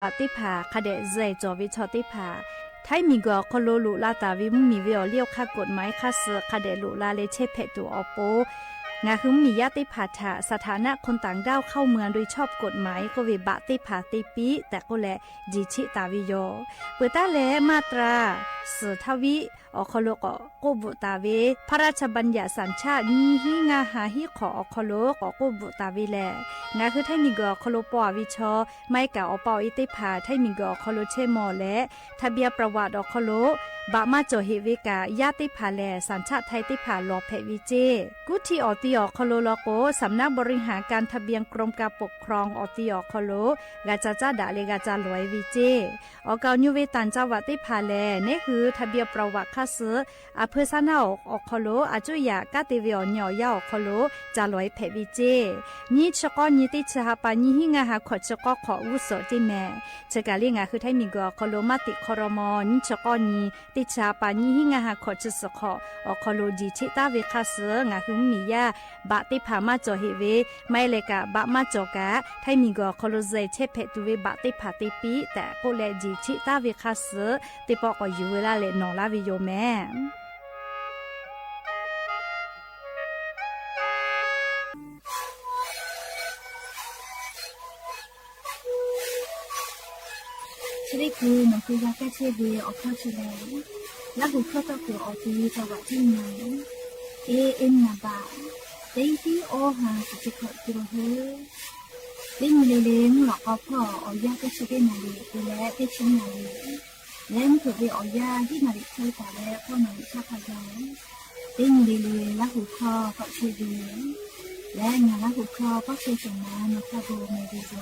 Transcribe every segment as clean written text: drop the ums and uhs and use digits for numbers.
ติผาคาเดใจจอวิชอติผาไทยมีก็คโลลุลาตาวิมุมีเวอเลี้ยวค่ากฎหมายค่าเสือคาเดลุลาเลเชเพตัวอโปงาคือมีญาติผาถาสถานะคนต่างด้าวเข้าเมืองโดยชอบกฎหมายก็วิบะติผาติปีแต่ก็แลจีชิตาวิโยเปิดตาแลมาตราสือทวิอคโลก็กบุตาเวพระราชบัญญัติสัญชาตินีหิงาหาหิขออคโลก็กบุตาเวแลงาคือไทยมีก็คโลปอวิชอไม่กะอปออิติผาไทยมีก็คโลเชมอและทะเบียประวัติอคโลบะมาโจเฮเวกาญาติผาแลสัญชาติไทยติผาลอเพวิเจกุที่ออติอคโลโลโกสำนักบริหารการทะเบียนกรมการปกครองออติอคโลกาจาจาดาเลกาจาลอยวิเจอเกาญูเวตันจาวติผาแลนี่คือทะเบียนประวัติค่าเสืออเพซานาอคโลอาจุยากาติเวอญอยาอคโลจาลอยเพวิเจนี่ชกอนี่ติชหาปานี่หิงาหาขอชกอขออุสติแม่เจกาลิงาคือไทยมีกอคโลมาติคอรมอนี่ชกอนี่ติชาปานี่หิงาหาขอชสขอคโลจีชิตาเวค่าเสืองาคือมียาบะติผามาจอเฮเวไม่เลกะบะมาจอกะไทยมีกอคโลใจเชเพตุเวบะติผาติปีแต่ก็แลจีชิตาเวค่าเสือติปอกอยู่เวลาเลนอลาวิโยแม่ชริคือมันคือยาแก้เชื้อเบื่อออกข้าวเชื้อแล้วหูเข้าตะกัวออกทีจังหวะที่ไหนเอ็นนาบาเต็งที่โอหาสุดจะขอตัวเฮเต็งเลเลงหลอกเอาพ่อเอายาแก้เชื้อนาลีดูแลได้ชิ้นนาลีแล้วถูกไปเอายาที่นาลีใช้แต่แล้วพ่อนาลีชาพยาเต็งเลเลแล้วหูคอก็เชื้อเบื่อและงานแล้วหูคอก็เชื้อสมานมาคาโบเมดิโซ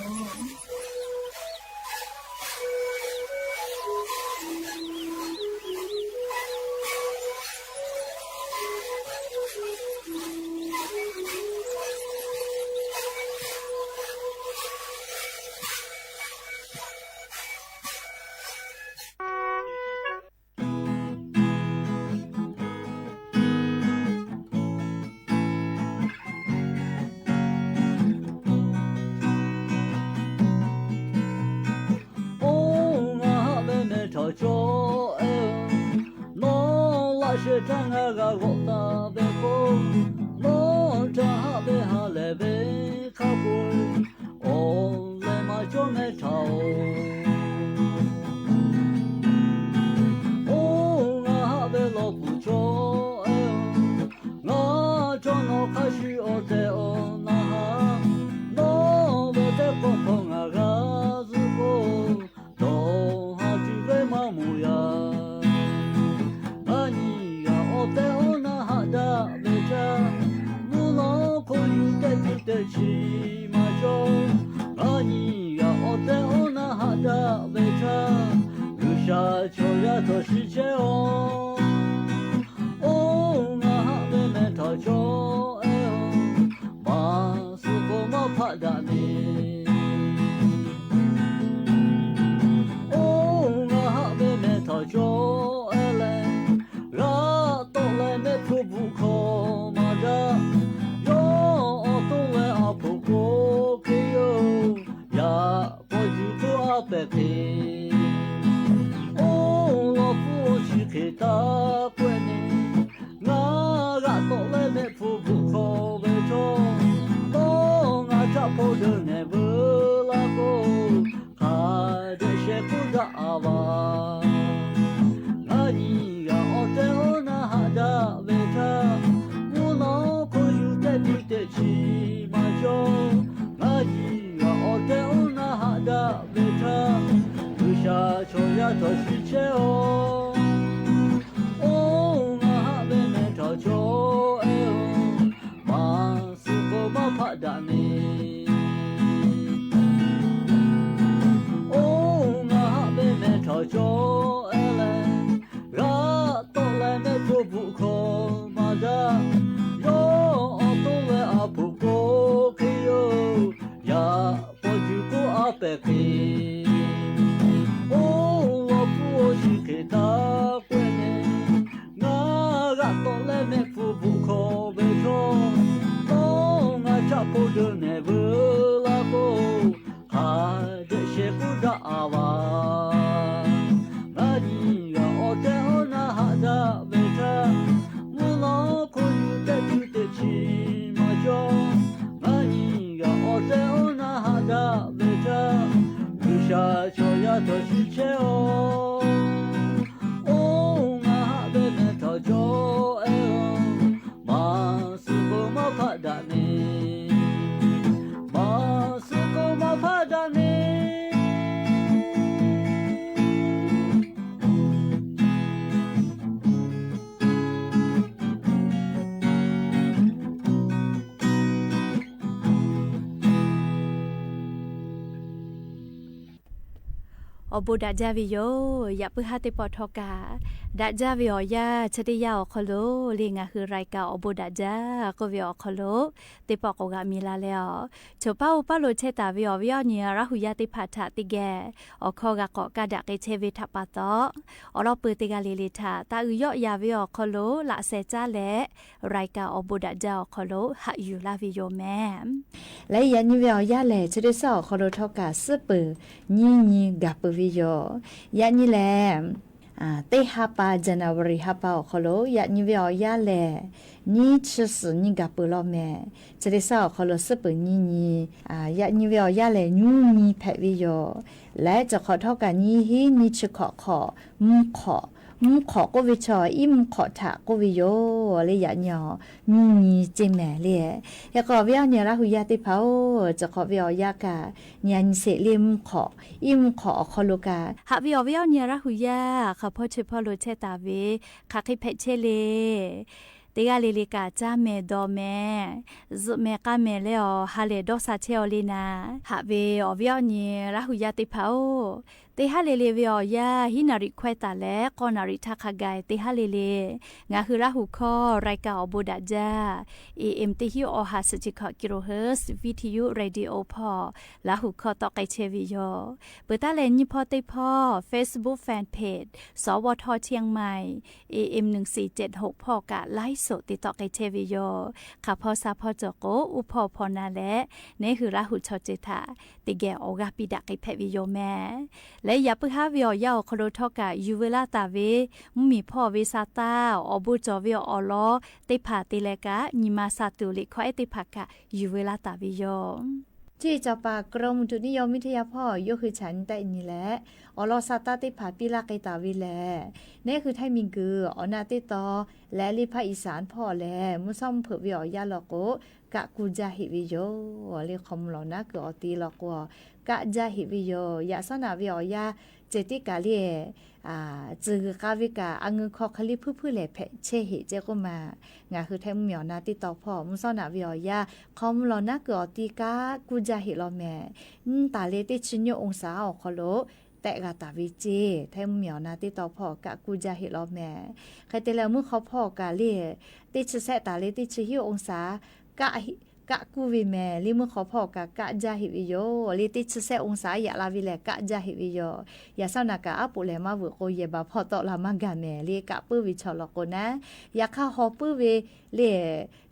张阿个我那边过，我张阿边哈来边卡过，哦来嘛就没吵，哦阿边老不着，我张那开始哦在哦那哈，我在碰碰阿个子过，都哈就为嘛模样。起马中，阿尼呀，我在我那哈达为他，留下秋呀做世界哦，哦啊妹妹他就哎哦，马是不马怕达你，哦啊妹妹他就哎来，拉到来没出不可马达。白皮，哦，老夫去给他过年，我到来没铺不可为中，我找不着那不拉个，还得些不着哇，我你呀，我在我那哈达为他，我脑壳有在比得起嘛就，我你呀，我在我那哈达为他。留下秋呀做世界哦，哦啊妹妹照秋哎哦，马是个马怕达你，哦啊妹妹照秋哎来，拉到来没做不可马达，哟都来阿不过去哟，呀不就过阿白皮。给他过年，我到来没付不可为中，我找不着那不拉个，还得些不着啊。何がお手をなはだべたものこゆできてちましょう何がお手をなはだべた愚者長やとしておおがべめたじょえおまっすぐもぱだねまっすぐもぱだねอบูดาจาวิโยอย่าเพิ่งหาติปอทอกาดาจาวิโอยาชติยาอคโลเลียงาคือรายกาอบูดาจาก็วิโอคโลติปอกกามีลาแล้วโชป้าอุปาโลเชตาวิโอวิโอเนียราหุยาติพัทธติแกอคอกะกอกะดะเกเชวิทัปปะตออรอปืติกาลิลิทาตาอุยอยาวิโอคโลละเซจาและรายกาอบูดาจาอคโลหะอยู่ลาวิโยแม่และยันวิโอยาแลชติสอคโลทอกาซึปืญีกับปวิโยยันนี่แลเตฮาปาจันวริฮาปาอคโลยันนี่วิโอยาแลนี่ชื่อสินี่กับปลอแม่ชติสอคโลซึปืญียันนี่วิโอยาแลญูญีแพวิโยและจะขอทอกานี้ฮีนี่ชื่อขอมุขอก็วิชออิมขอถาก็วิโยเลยยันยอมีเจแม่เลยอยากขอวิญญาณละหุยาติเผาจะขอวิญญาณกายันเสลิมขออิมขอขอโลกาหาวิญญาณละหุยาข้าพ่อช่วยพ่อโลเชตาเวข้าคิดเพชเชเลติกาลิลิกาจ้าเมดอเมซุเมกาเมเลอฮาเลดอซาเชอลีนาหาเวอวิญญาณละหุยาติเผาเตฮาเลเลวิโอยาฮินาริควตาและกอนาริทักไกเตฮาเลเลงาคือราหูคอรายกาอบูดาจา AM ติฮิโอฮาสจิคกิโลเฮิรตซ์วิทยุเรดิโอพอลาหูคอตอไกเชวิโยเปิดตาเลนยิพอติพอ Facebook Fanpage สวทเชียงใหม่ AM 1476พอกะไลฟ์สดติดต่อไกเชวิโยข้าพอซาพอจโกอุพอพอนาและนี่คือราหูชอเจตาติแกโอกาปิดาไกเพวิโยแม่และอย่าเพิ่งหาวิวยาคโลทอกะยูเวลาตาเวมีพ่อเวซาตาอบูจอวิออลอติผาติเลกะนิมาซาตุลิควายติภากะยูเวลาตาวิโยที่จะปากรมอุตุนิยมวิทยาพ่อยกคือฉันแต่นี่แหละอลอซาตาติผาปิลาไกตาวิแลนี่คือไทมิงกืออนาติตอและลิภาอีสานพ่อแลมุซ่อมเผือวิอยาลอโกกะกูจาหิวิโยเรียกคำหลอนะคืออตีลอกกะจาหิวิโยยาสนาวิอยาเจติกาเลียจือกาวิกาอังคอคลิพื้นแหล่เพเชหิเจก็มางาคือไทมเหมียวนาติตอพ่อมุซ่อนาวิอยาคำหลอนะคืออตีกากูจาหิลอแม่ตาเลติชิญโยองศาอคโลแต่กาตาวิเจไทมเหมียวนาติตอพ่อกะกูจาหิลอแม่ใครแต่แล้วมือเขาพ่อกาเลียติชแซตาเลติชิหิองศากะกูวิแม่ลิมือขอพ่อกะจาหิวิโยลิติชเซองศาอย่าลาวิแลกะจาหิวิโยอย่าเศร้านากะอาปุเลมาเวโกเยบาพอตอลามากะแม่ลิกะปื้อวิชอลโกนะอย่าข้าฮอปื้อเวเล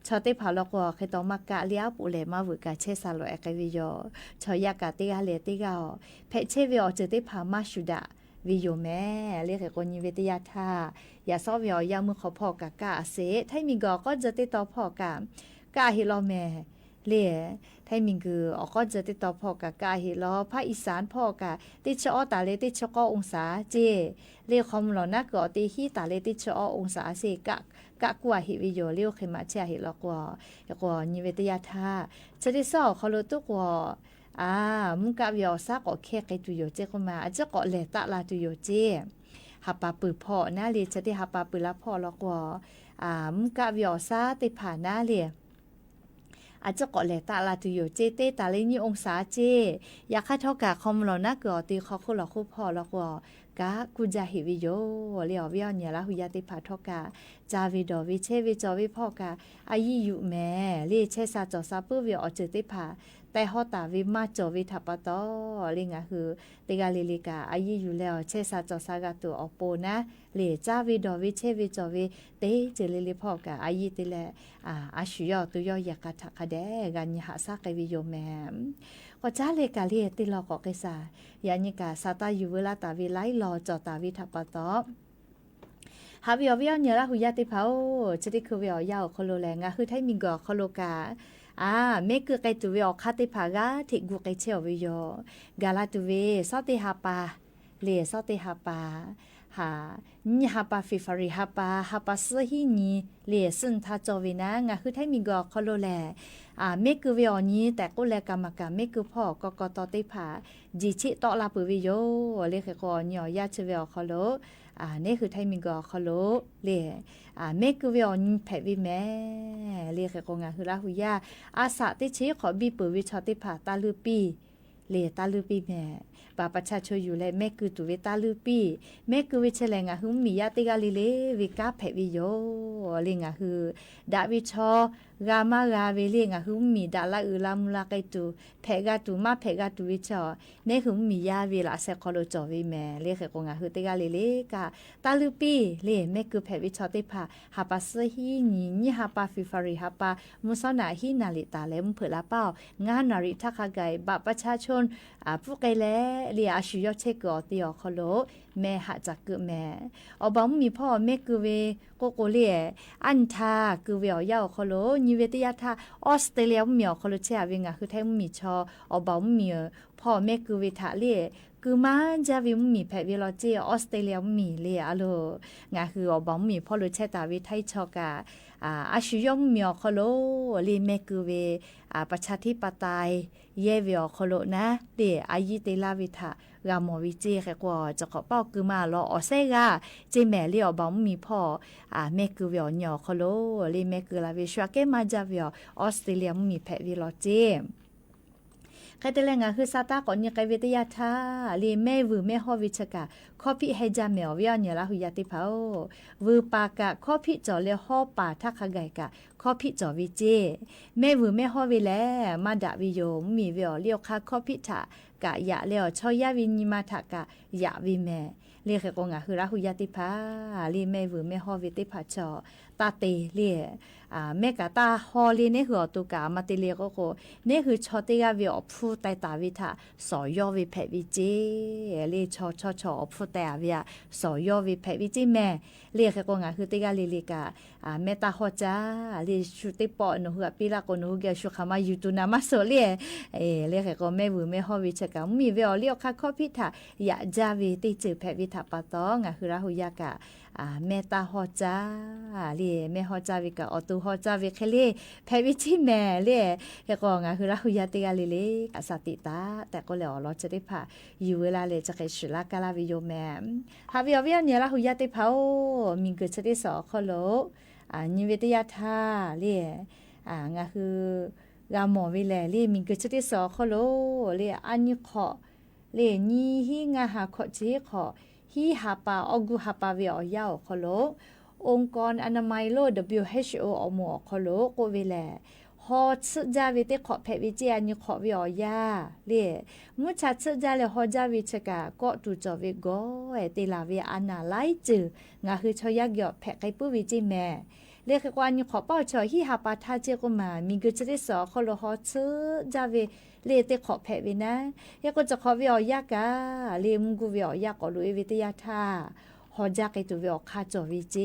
ชอติพาลโกเคตอมากะลิอาปุเลมาเวกะเชซาโลเอกวิโยชอยากะติกาเลติกาเพเชวิโอเจติพามาชุดาวิโยแม่เรียกคนยิเวติยาธาอย่าซ้อวิโอยามือขอพ่อกะเสไทมิงก็จะติตอพ่อกะฮิลอแม่เล่ไทมิงคือออกก็จะติดต่อพ่อกะกาฮิลอภาคอีสานพ่อกะติชอตาเลติชกองศาเจเรียกคอมหลอนะก็ติฮีตาเลติชอองศาเสกะกัวหิวิโยเรียวเขมาเชหิลอกว่านิเวตยาธาจะได้สอเขารู้ตัวว่ามุกะวิโอซากอแค่ไกตุโยเจก็มาอาจจะก็เลตะลาตุโยเจหาปาปือพ่อนะเลยจะได้หาปาปือละพ่อลอกว่ามุกะวิโอซาติผ่านนะเลยอาจจะกอแหลตาลาตุโยเจเตตาเลนี่องศาเจอยากให้เท่ากับคอมเรานะก็ตีเขาคู่เราคู่พอแล้วก็กะกูจะหิวิโยเลียววิญญาณละหุยาติพาเท่ากับจาวิดอวิเชวิจอวิพ่อกะอายุอยู่แม่เรียเชซาจอซาปื้อวิออเจติพาแ แต่ฮอตาวิมาจอวิทัปตอลิงะคือติกาลิลิกาอายุอยู่แล้วเชซาจอซากาตัวออโปนะเลจาวิดอวิเชวิจอวิเตเจลิลิพอกาอายุติแลอาชุยอตัวยอยากาทักเดกันยหาซากวิโยแมมก็จ้าเลกาเลียติลอกอเกซายานิกาซาตาอยู่เวลาตาวิไลรอจอตาวิทัปตอฮาวิอวิอเนละหุยาติเผาจะได้คือวิอยาวคโลแลงะคือไทมิงกอคโลกาเมกือไกตุเวอคาติผากาทิกุไกเชอวิโยกาลาตุเวซอติฮาปาเลซอติฮาปาหานี่ฮาปาฟิฟาริฮาปาซอฮินีเลซึนทาจอวินะงะคือไทมิงกอคโลแลเมกือเวอนี้แต่ก็แลกรรมกะเมกือพ่อกกตติผาจิชิตอลาปุวิโยเลขกอญอยาชเวอคโลนี่คือไทมิงกอคโลเลเมกือเวอนี้แพวิแม่เลขกองะคือลาหุยาอาสาติชิขอบีปุวิชอติผาตาลือปีเลตาลือปีแม่ปาประชาชนอยู่และแม่คือตุเวตาลือปีแม่คือวิเชลงะหึมียาติกาลิเลวิกาแพวิโยเลงะคือดาวิชอกามากาเวเลงะหึมีดาลาอุลามุลาไกตุแพกาตุมาแพกาตุวิชอเนหึมียาเวลาเซคอโลจอวิแม่เลขกงะคือติกาลิเลกาตาลือปีเลแม่คือแพวิชอติผาฮาปาซฮีนี่ฮาปาฟิฟาริฮาปามุซอนาฮีนาลิตาเลมเผลาเป้างานนาริทักไกบะประชาชนผู้ไกลเลียชุยอเชกอติอคโลแม่หะจักกึแม่อบอมมีพ่อแม่กึเวโกโกเลียอันทากึเวอยาคโลนิเวติยาทาออสเตรเลียมีอคโลเชอวิงะคือไทยมีชออบอมมีพ่อแม่กึเวทะเลียคือมาจาวิมมีแพวิโลเจออสเตรเลียมีเลียอะโลงะคืออบอมมีพ่อโลเชตาวิไทยชอกาอาชุยอมมีอคโลลีแม่กึเวประชาธิปไตยเยวิอคโลนะเดอายิเตลาวิทารามวิเจแค่กว่าจะขอเป้าคือมาลออเซกาเจแม่เลียวบอมมีพ่อแม่คือวิอญอคโลลีแม่คือลาวิชัวเกมาจาวิออสเตรเลียมีแพวิโลเจใครแต่แรงคือซาตาก่อนยังไกวิทยาทาลีแม่วือแม่ฮอวิชกาข้อพิให้จาแมววิอญละหุยาติเผาวือปากะข้อพิจอเลฮอป่าทักขไกกะข้อพิจอวิเจแม่วือแม่ฮอวิแลมาดาวิโยมีวิอเลียวคาข้อพิถากะยะเลวชอยาวินิมาทากะยะวิแม่เรียกกงะคือละหุยาติภาลีแม่วือแม่ฮอวิติภาชอตาเตเลียแม่กะตาฮอลีเนี่ยคือตุกามาติเลียก็โกเนี่ยคือชอติกาวิอพูไตตาวิทาสอยอวิแพวิเจลีชอพูไตอาวิสอยอวิแพวิจิแม่เรียกกงะคือติกาลิลิกาแม่ตาฮอจาลีชุติปอนุหัวปิลาโกนุเกชุคามายูตุนามาโซเลียเรียกก็แม่วือแม่ฮอวิชกามีวิอเลียวคาข้อพิทายะจาวิติจือแพวิทาปะตองะคือละหุยากะแม่ตาฮอจาลีแม่ฮอจาวิกะอตุฮอจาวิเคเลแพวิจิแม่เลก็งะคือละหุยาติกาลิเลสติตาแต่ก็แล้วเราจะได้พาอยู่เวลาเลยจะเคยชุลากาลาวิโยแม่ฮาวิอวิอเนี่ยละหุยาติเผามีเกิดจะได้สอคโลนิเวติยาทาเลงะคือกาหมอวิแลเลมีเกิดจะได้สอคโลเลอันนี้ขอเลนี่ฮิงาหาขอจีขอฮิฮาปาอกุฮาปาวิอยาวคโลองค์กรอนามัยโลก WHO อหมอคโลโกวิแลฮอดซึจาวิเตขอแพวิเจอันนี้ขอวิอยาเลมุชาซึจาเลฮอจาวิชกาก็ตูจอวิโกเตลาวิอานาไลจืงาคือชอยากยอแพไกปุวิจิแม่เรียกว่านี่ขอเป้าชอฮิฮาปาทาเจกุมามีกุจะได้สอคโลฮอดซึจาวิเลเตขอแพวินะยาก็จะขอวิอยากาเลมุกุวิอยากอลุวิทยาทาฮอจากไอตัววิอคาจอวิเจ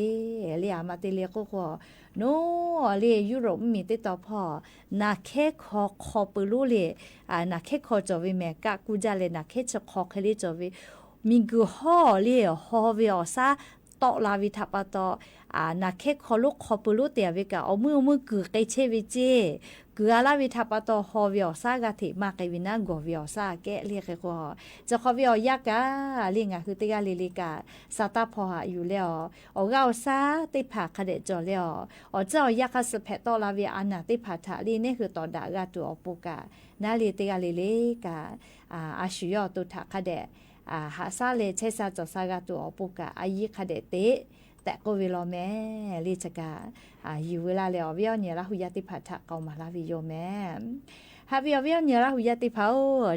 เลียมาเตเลียก็โนเลียยุโรปมีติดต่อพอนาแค่คอปืลูเลียนาแค่คอจอวิแมกะกูจะเลยนาแค่จะคอเคลีจอวิมีกูฮอเลียฮอวิอซาตอลาวิทัปตอนาแค่คอลูกคอปืลูเตียวิกะเอามือกือไกเชวิเจกือลาวิทัปตฮอวิอซากะถิมาไกวินากอวิอซาแกเรียกก็จะขอวิอยากะเลียงคือติกาลิลิกาซาตาพออยู่แล้วเอาเกาซาติผาคเดจอแล้วเจ้ายากสเพตอลาวิอานาติผาทะลีนี่คือตอดากาตัวอปุกานาลิติกาลิลิกาอาชุยอตุทะคเดหาซาเลเชซาจอซากาตัวอปุกาอายิคเดเตแต่ก็เวลาแม่ลิจกาอยู่เวลาแล้ววิอเนี่ยละหุยติพัทธะเกามาลาวิโยแม่ ฮาวิอวิอเนราหุยติเผา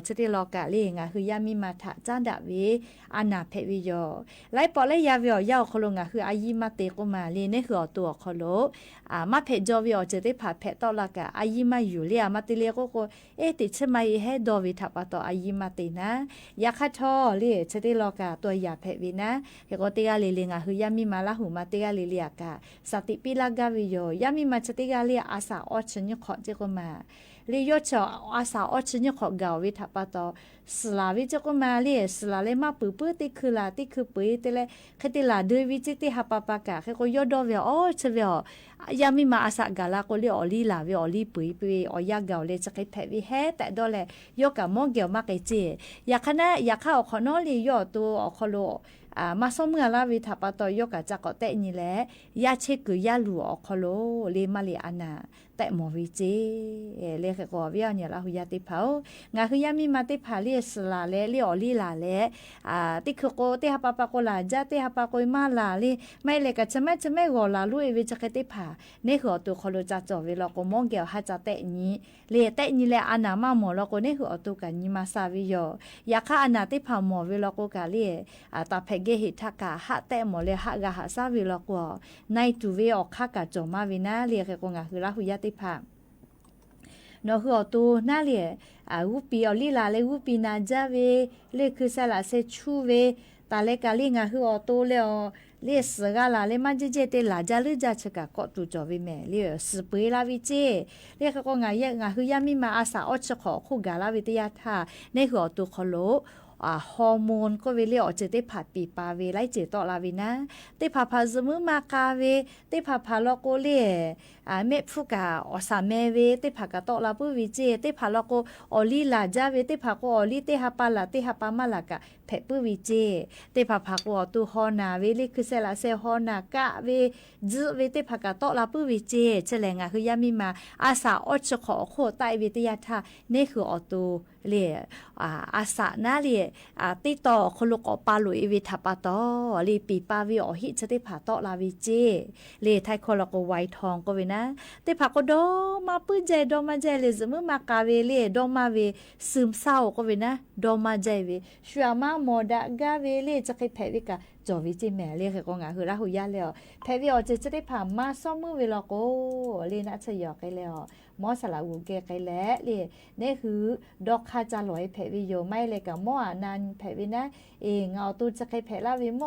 จะได้รอกะเลงะคือยามีมาถะจ้านดะเวอานาเพวิโยไลปอเลยยาวิอยาวคลงะคืออายิมาเตโกมาเลเนคือตัวคโลมาเพจอวิอจะได้ผ่าเพตอละกะอายิมาอยู่เลียมาติเลโกโกติชมาเฮดอวิทัปะตออายิมาเตนะยาคาทอเลจะได้รอกะตัวยาเพวินะเฮโกติกาเลเลงะคือยามีมาละหุมาติกาเลเลียกะสติปิลากาวิโยยามีมาจะติกาเลอาสาออชญขอเจโกมาลีโยชออาสาอชญขอกาวิทัปะตอสลาวิเจโกมาเลสลาเลมาปื้อติคือลาติคือปื้อติเลคติลาด้วยวิจิติฮัปปะกะเฮโกโยดอเวอเชเวยามีมาอาสากาลาโกเลอลีลาเวอลีปุยปุยอยากาเลจะไกเพวิเฮแต่ดอเลโยกะมองเกียวมาไกเจอยากคณะอยากเข้าขอนอลีโยตัวอคโลมาสมเมื่อลาวิทัปตอยกะจักเตนี่แหละยาเชกุยาลูอคโลเลมาเลอานาแต่หมอวิเจเลขกอวิอเนี่ยละหุยาติเผางาคือยามีมาติผาเลสลาเลเลอลีลาเลติคือโกติฮัปปะโกลาจาติฮัปปะโกมาลาเลไม่เลกะจะไม่กอลาลุเอวิจะกติผาเนคือตัวคโลจาจอเวลาโกมองเกียวหาจะเตนี้เลเตนี่แหละอานามาหมอลโกเนคือตัวกันนิมาซาวิโยยาคาอานาติผาหมอเวลาโกกาเลตาเพเกหิทักกะหะเตหมอเลหะกะหะซาวิลโกในตูเวอคากะจอมาวินาเลกกงาคือละหุยาติผานอคือตัวน่าเลียอุปีอลีลาเลอุปีนาจาเวเลคือซาลาเซชูเวตาเลกาลิงาคือตัวเลเลสกาลาเลมันเจเตลาจาลืจาชกะก็ตูจอวิเมเลสเปลาวิเจเลกก็งายงาคือยามีมาอาสาอชขอคู่กาลาวิทยาธาในคือตัวคโลฮอร์โมนก็เวลีออกจะได้ผัดปีปาเวไล่เจตอลาวินะได้ผัดผสมมากาเวได้ผัดผลโกเล่เมฟุกาอสาเมเวได้ผัดกะตอลาปุวิเจได้ผัดลโกอลีลาจาเวได้ผัดก็อลีได้ฮัปปาลาได้ฮัปปามาลากะเพปุวิเจได้ผัดก็ตูฮอนาเวลิคือเซลาเซฮอนากะเวจืเวได้ผัดกะตอลาปุวิเจเฉลงคือยามีมาอาสาอดขอโคไตวิทยาธานี่คืออตูเล่อาสานาเล่ติดต่อคนลูกอปาลุยวิทัปตอลีปีปาวิอหิจะได้ผ่าตอลาวิเจเลไทยคนละก็ไวทองก็เวนะได้ผ่าก็ดอมาปื้นใจดอมาใจเลยสมมติมากาเวเลดอมาเวซึมเศร้าก็เวนะดอมาใจเวชัวมาโมดะกาเวเลจะใครแพ้วิกาจอวิจิแม่เรียกก็งาคือราหุยาแล้วแพ้วิอจะได้ผ่ามาซ่อมมือเวลาโกเลนะจะยอกไปแล้วมอสลาวูเกไกแล้วเลยนี่คือดอกคาจาลอยแผวิโยไม่เลยกับมอนันแผวินะเงาตูจะใครแผลาวิโม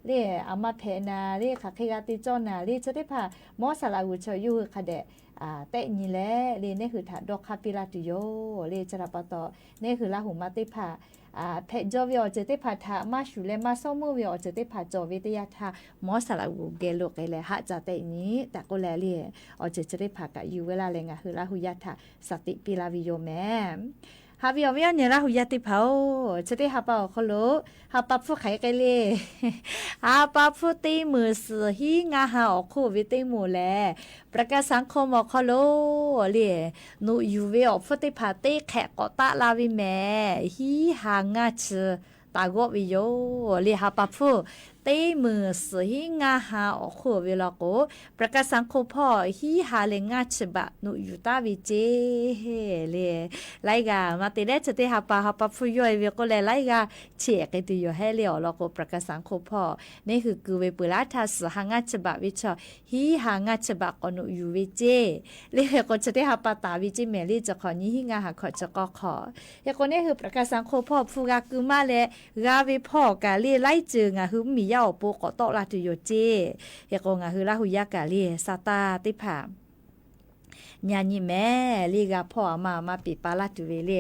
เรียอามาแผนาเรียค่ะใครกาติจอนาเรียจะได้ผ่ามอสลาวูชอยู่ค่ะเดเตนี่แหละเรียนี่คือถาดอกคาปิลาติโยเรียจะรับต่อนี่คือลาหุมาติผ่าเพจอวิอจะได้ผ่าทามาชูเลมาซ่อมมือวิอจะได้ผ่าจอวิทยาทามอสลาวูเกโลกเลยฮะจะเตนี้แต่ก็แล้วเรียจะได้ผ่ากะอยู่เวลาเลยงะคือลาหุยาทาสติปิลาวิโยแม่ฮาวิอวิเนี่ยลาหุยาติเผาจะได้ฮาปาคโลฮาปาผู้ไขไกเลยฮาปาผู้ตีมือสือฮีงาฮาออกคู่วิติมูแลประกาศสังคมออกคโลเรียนูยูเวอผู้ตีผ่าเตแขกกอตาลาวิแม่ฮีหางาชตากวิโยเรียฮาปาผู้ตีมือสือฮีงาฮาออกคู่เวลาโกประกาศสังคมพ่อฮีฮาเลงาชบะนูยูตาวิเจเรียไลกามาติเดจะได้ฮาปาผู้ย่อยเวก็เลยไลกาเฉียกติอยู่ให้เลี้ยวแล้วก็ประกาศสังคมพ่อนี่คือกูเวปุลาทัสหางาชบะวิชอฮีหางาชบะก็นูยูวิเจเรียก็จะได้ฮาปาตาวิจิเมลีจะขอนี้ฮีงาหาขอจะก็ขออย่างคนนี้คือประกาศสังคมพ่อฟูกากุมาเลกาวิพ่อกาเรียไล่จืงาคือมียาโปกตอลาตุโยเจเฮกงาคือลาหุยากาลีซาตาติผาญาญิแม่ลีกาพ่อมาปิปาลาตุเวเล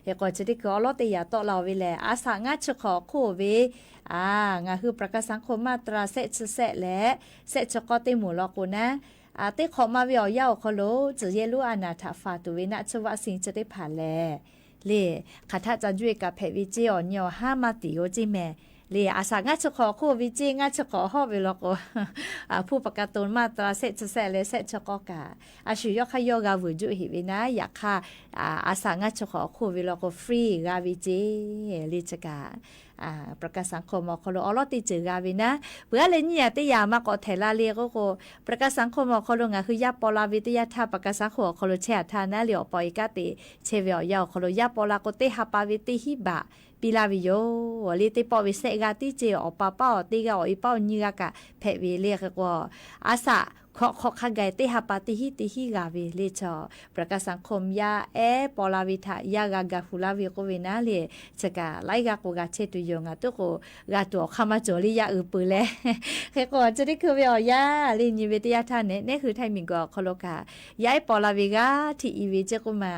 เฮกจะได้กอลอตยาตอลาเวเลอาสางาชขอโคเวงาคือประกาศสังคมมาตราเซเซและเซชกอติหมู่ลอกูนะติขอมาเวียวยาวคโลจะเยลูอานาถาฟาตุเวนะชวะสิงจะได้ผ่านแลเลคาถาจะจุยกับเพวิเจอเนียวห้ามาติโยจิแม่เรียอาสางาชขอคู่วิจิงาชขอฮอบเวลก็ผู้ประกาศตนมาตราเซจะแซเลเซชกกาชิยกขยกาวุจุหิวินะอยากค่ะอาสางาชขอคู่เวลก็ฟรีกาวิจิลิจกา ประกาศสังคมอคโลอลอติจือกาวินะเพื่อเลยเนี่ยติยามากอเทลาเลียก็ประกาศสังคมอคโลงาคือยาปอลาวิทยาทาประกาศสังคมอคโลเชทานะเหลียวปอยกาติเชเวียยาอคโลยาปอลาโกเตฮาปาวิติฮิบะปีลาวิโยลิติปอวิเซกาติเจอปาป้าติกาออีป้าญิกะเพวิเลียก็อาสะขอขะไกติฮาปาติฮิติฮิกาวิเลชอประกาศสังคมยาปอลาวิทายากากาฟูลาวิโกเวนะเลชกาไลกาโกกาเชตุยงาตุโกกาตัวคามาโจลิยาปือเลเฮก็จะได้คือเวียยาลิญิเวติยาทานเนี่ยคือไทมิงก็คโลกายายปอลาวิกาที่อีวิเจกุมา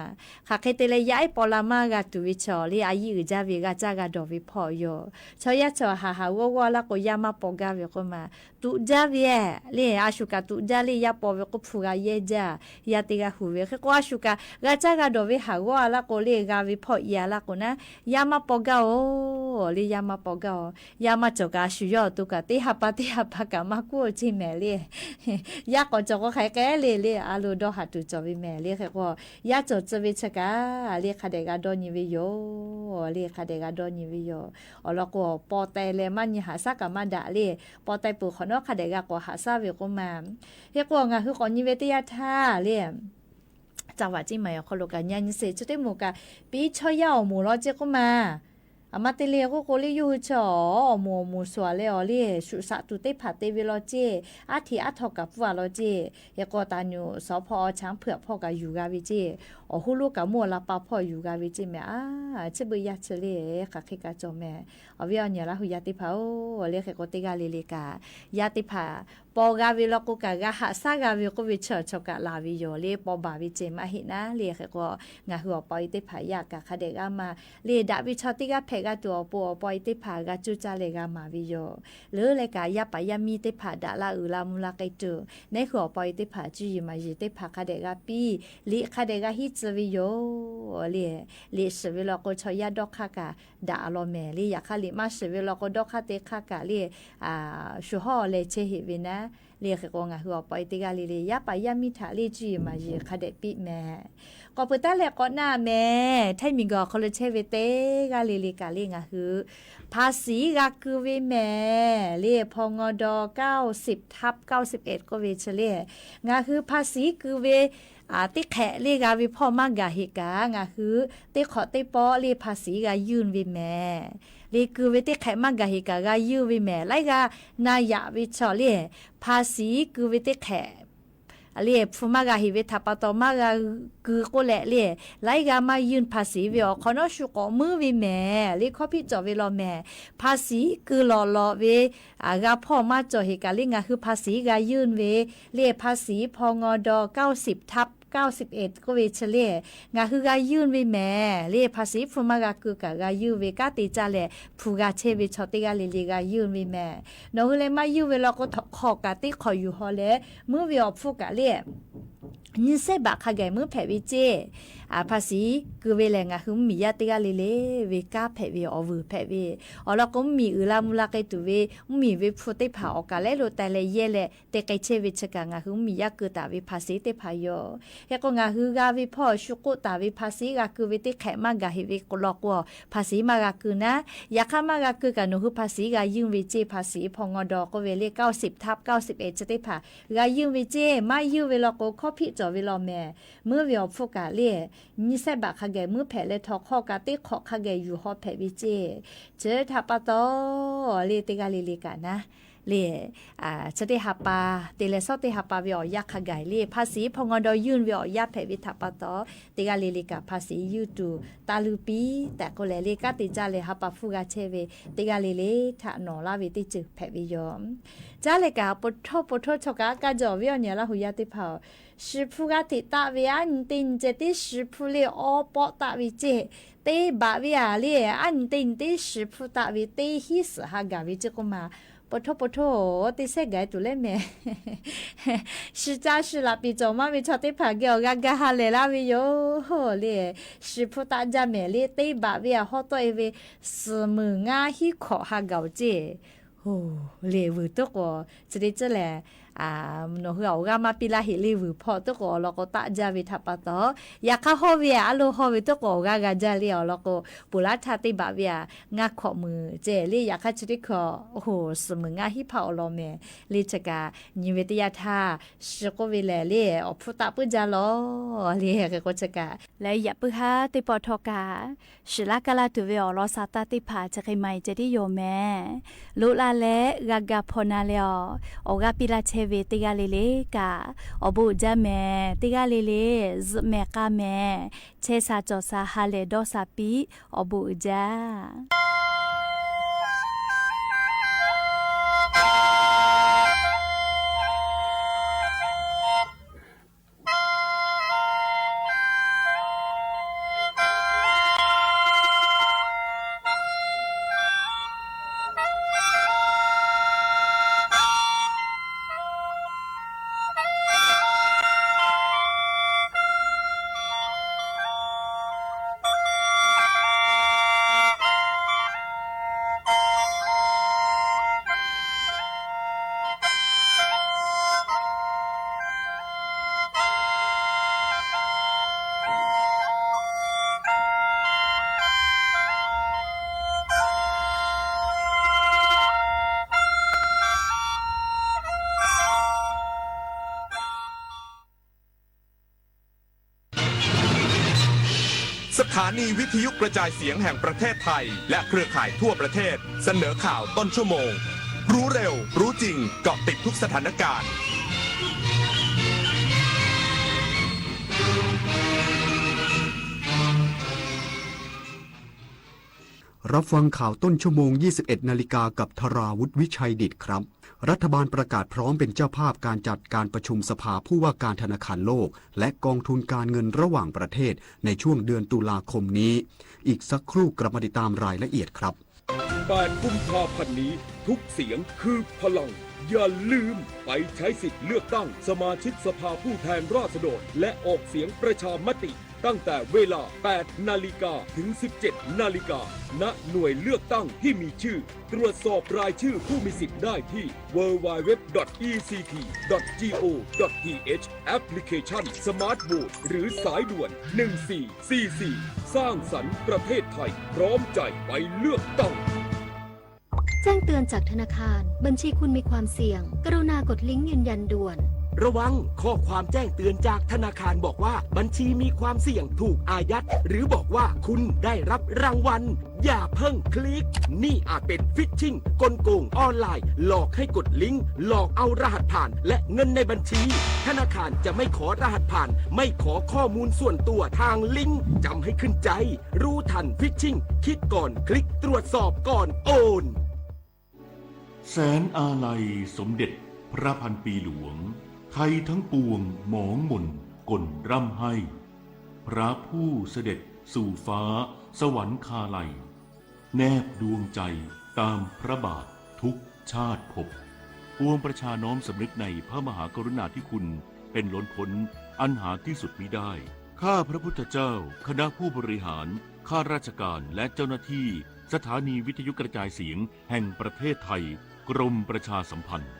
ค่ะเคเตเลยยายปอลามากาตุวิชอลิอายิจาวิกาจากาดอวิพอโยชอยาชอหาววละโกยามาปอกาวิโกมาตุจาวิเลอาชุกาตุจาลียาปอเวกุฟูกาเยจายาติกาหูเวก็อาชุกากาจากาดอวิหาวละโกเลกาวิพอยาละโกนะยามาปอกาโอลียามาปอกายามาจกาชุยอตุกาติฮาปาติฮาปากามากูจิเมลียาก็จกไขแกเลอาลูดอหาตุจอวิเมลีก็ยาจดจวิชกาเลคาเดกาดอนิวิโยเลคาเดกาดอนิวิโยอลก็ปอเตเลมันยหาซากามาดาเลปอเตปุขนอคาเดกาก็หาซาเวกุมาเฮกงาคือก่อนนิเวติยาทาเลจังหวะจิมายเขาโลกันยันเสจุดหมูกาปีชอยาหมูรอเจกุมาอามาเตเลียก็โกลิยูจอหมูสวาเลอลีสุสะตุเตผาเตวิโลเจอาทิอาทอกับฟัวโลเจยกอตานูสพช้างเผือกพ่อกับยูกาวิเจฮูลูกับมัวลาปาพ่อยูกาวิเจแม่เชบุยาเชเลค่ะเคกาจอแม่อวิอันยาละหุยาติภาเรียกโกติกาเลกายาติภาปอกาวิโลกุกากาหาซากาวิโกวิชชกะลาวิโยเลปอบาวิเจมาหินะเรียกก็งาหัวปอยติภายากะคเดกามาเลดาวิชติกาเพกาตัวปัวปอยติภากาจุจาเลกามาวิโยหรือเลกายาปายามีติภาดาลาอุลามุลาไกตุในหัวปอยติภาจีมาจิติภาคเดกาปีลิคเดกาฮิจวิโยเลสวิโลโกชยาดอกคากาดาลอเมลียาคาลิมาสวิโลโกดอกคาเตคากาเลชูฮอเลเชหิวินะเรียกก็งาหัวปอยติกาลียาปายามิถาลีจีมาจีคาเดปิแม่ก็เปิดตาแลก็หน้าแม่ไทมิงก็คอลเชเวเตกาลีกาลีงาคือภาษีกาคือเวแม่เรียพงด90/91ก็เวเชเลงาคือภาษีคือเวติแขลีกาวิพ่อมากาฮิกางาคือติขอติปอลีภาษีกายืนวิแม่ลีคือเวติแขมากาฮิกากายืนวิแม่ไลกานายาวิชอลีภาษีคือเวติแขเรียฟูมากาฮิเวทัปตอมากาคือโกแลเรียไลกามายืนภาษีเวอคอนอชุกอมือวิแม่ลีข้อพี่จอเวลอแม่ภาษีคือหล่อเวกาพ่อมาจอฮิกาลิงาคือภาษีกายืนเวเรียภาษีพงด90/91ก็เวเชเลงาคือกายืนวิแม่เรียภาษีฟูมากาคือกากายืนเวกาติจาเลฟูกาเชเวชอติกาลีกายืนวิแม่นอเลมายืนเวลาก็ขอกาติขออยู่ฮอเลมือเวอฟูกาเลนิเซบะคาเกมือแผ่วิเจภาษีคือเวลงาคือมียาติกาเลเวกาแผ่เวอวแผ่เวอแล้วก็มีอุลามุลาไกตุเวมีเวฟูติผาออกาเลโลแต่เลเยเลเตไกเชวิชกางาคือมียาคือตาวิภาษีเตพายอเฮก็งาคือกาวิพ่อชุกุตาวิภาษีกาคือวิติแขมากาฮิวิกลอกวภาษีมากาคือนะยาคามากาคือกานุคือภาษีกายึงวิเจภาษีพงดก็เวเล90/91จะติผากายึงวิเจมายึเวลก็ข้อพิจอเวลแม่มือเวอฟูกาเลนิเซบะคาเกมือแผ่เลทอข้อกาติขอคาเกอยู่ฮอแผ่วิเจเจทัปตอเลติกาลีกานะเลจะได้หาปาเตเลซอติหาปาวิอยาคาไกเลภาษีพงดยืนวิอยาแผ่วิทัปตอติกาลีกาภาษียูตูตาลูปีแต่ก็เลกาติจาเลหาปาฟูกาเชเวติกาลีทะนอลาวิติจึแผ่วิยอมจาเลกาปทชกากาจอวิอเนลาหุยาติเผา十铺个地大位安定这第10铺里哦包大位这第8位啊里安定第10铺大位第10哈个位这个嘛不错第三个都来没实在是啦比走嘛位朝第拍个个哈来啦位哟好嘞10铺大家没里第8位啊好多一位4门啊去考哈个这哦，เลวตัวก็จะได้เจอแหละ โนเฮาก็มาปิลาเฮลิวพอตก็แล้วก็ตะจาวิทัปตอยากเข้าฮอเวียอโลฮอวิตก็กะจาเลียวแล้วก็ปุระทาติบะเวียงาขอมือเจลี่อยากคัดจิขอโอ้โหสมึงงาฮิพาอลอเมลิจกานิเวตยาทาสกวิเลเลอพุตะปุจาลอเลก็จะกะและอย่าปึฮาติปอทกาศิลากะลาตุเวอลอซาตาติพาจะไคไมจะได้โยแม่ลุลาเลกากาพนาเลอโอกาปิลาเชเวติกาเลเลกาอบูจาแม่ติกาเลเลซแม่กาแม่เชซาจอซาฮาเลดอซาปีอบูจาสถานีวิทยุกระจายเสียงแห่งประเทศไทยและเครือข่ายทั่วประเทศเสนอข่าวต้นชั่วโมงรู้เร็วรู้จริงเกาะติดทุกสถานการณ์รับฟังข่าวต้นชั่วโมง 21 นาฬิกากับธราวุฒิวิชัยดิษฐ์ครับรัฐบาลประกาศพร้อมเป็นเจ้าภาพการจัดการประชุมสภาผู้ว่าการธนาคารโลกและกองทุนการเงินระหว่างประเทศในช่วงเดือนตุลาคมนี้อีกสักครู่กลับมาติดตามรายละเอียดครับ8 กุมภาพันธ์นี้ทุกเสียงคือพลังอย่าลืมไปใช้สิทธิ์เลือกตั้งสมาชิกสภาผู้แทนราษฎรและออกเสียงประชามติตั้งแต่เวลา 8 นาฬิกาถึง 17 นาฬิกาณหน่วยเลือกตั้งที่มีชื่อตรวจสอบรายชื่อผู้มีสิทธิ์ได้ที่ www.ect.go.th แอปพลิเคชัน Smart Vote หรือสายด่วน 1444 สร้างสรรค์ประเทศไทยพร้อมใจไปเลือกตั้งแจ้งเตือนจากธนาคารบัญชีคุณมีความเสี่ยงกรุณากดลิงก์ยืนยันด่วนระวังข้อความแจ้งเตือนจากธนาคารบอกว่าบัญชีมีความเสี่ยงถูกอายัดหรือบอกว่าคุณได้รับรางวัลอย่าเพิ่งคลิกนี่อาจเป็นฟิชชิงกลโกงออนไลน์หลอกให้กดลิงก์หลอกเอารหัสผ่านและเงินในบัญชีธนาคารจะไม่ขอรหัสผ่านไม่ขอข้อมูลส่วนตัวทางลิงก์จำให้ขึ้นใจรู้ทันฟิชชิงคิดก่อนคลิกตรวจสอบก่อนโอนแสนอาลัยสมเด็จพระพันปีหลวงไทยทั้งปวงหมองหม่นก่นร่ำให้พระผู้เสด็จสู่ฟ้าสวรรคาลัยแนบดวงใจตามพระบาททุกชาติภพปวงประชาน้อมสำนึกในพระมหากรุณาธิคุณเป็นล้นพ้นอันหาที่สุดมิได้ข้าพระพุทธเจ้าคณะผู้บริหารข้าราชการและเจ้าหน้าที่สถานีวิทยุกระจายเสียงแห่งประเทศไทยกรมประชาสัมพันธ์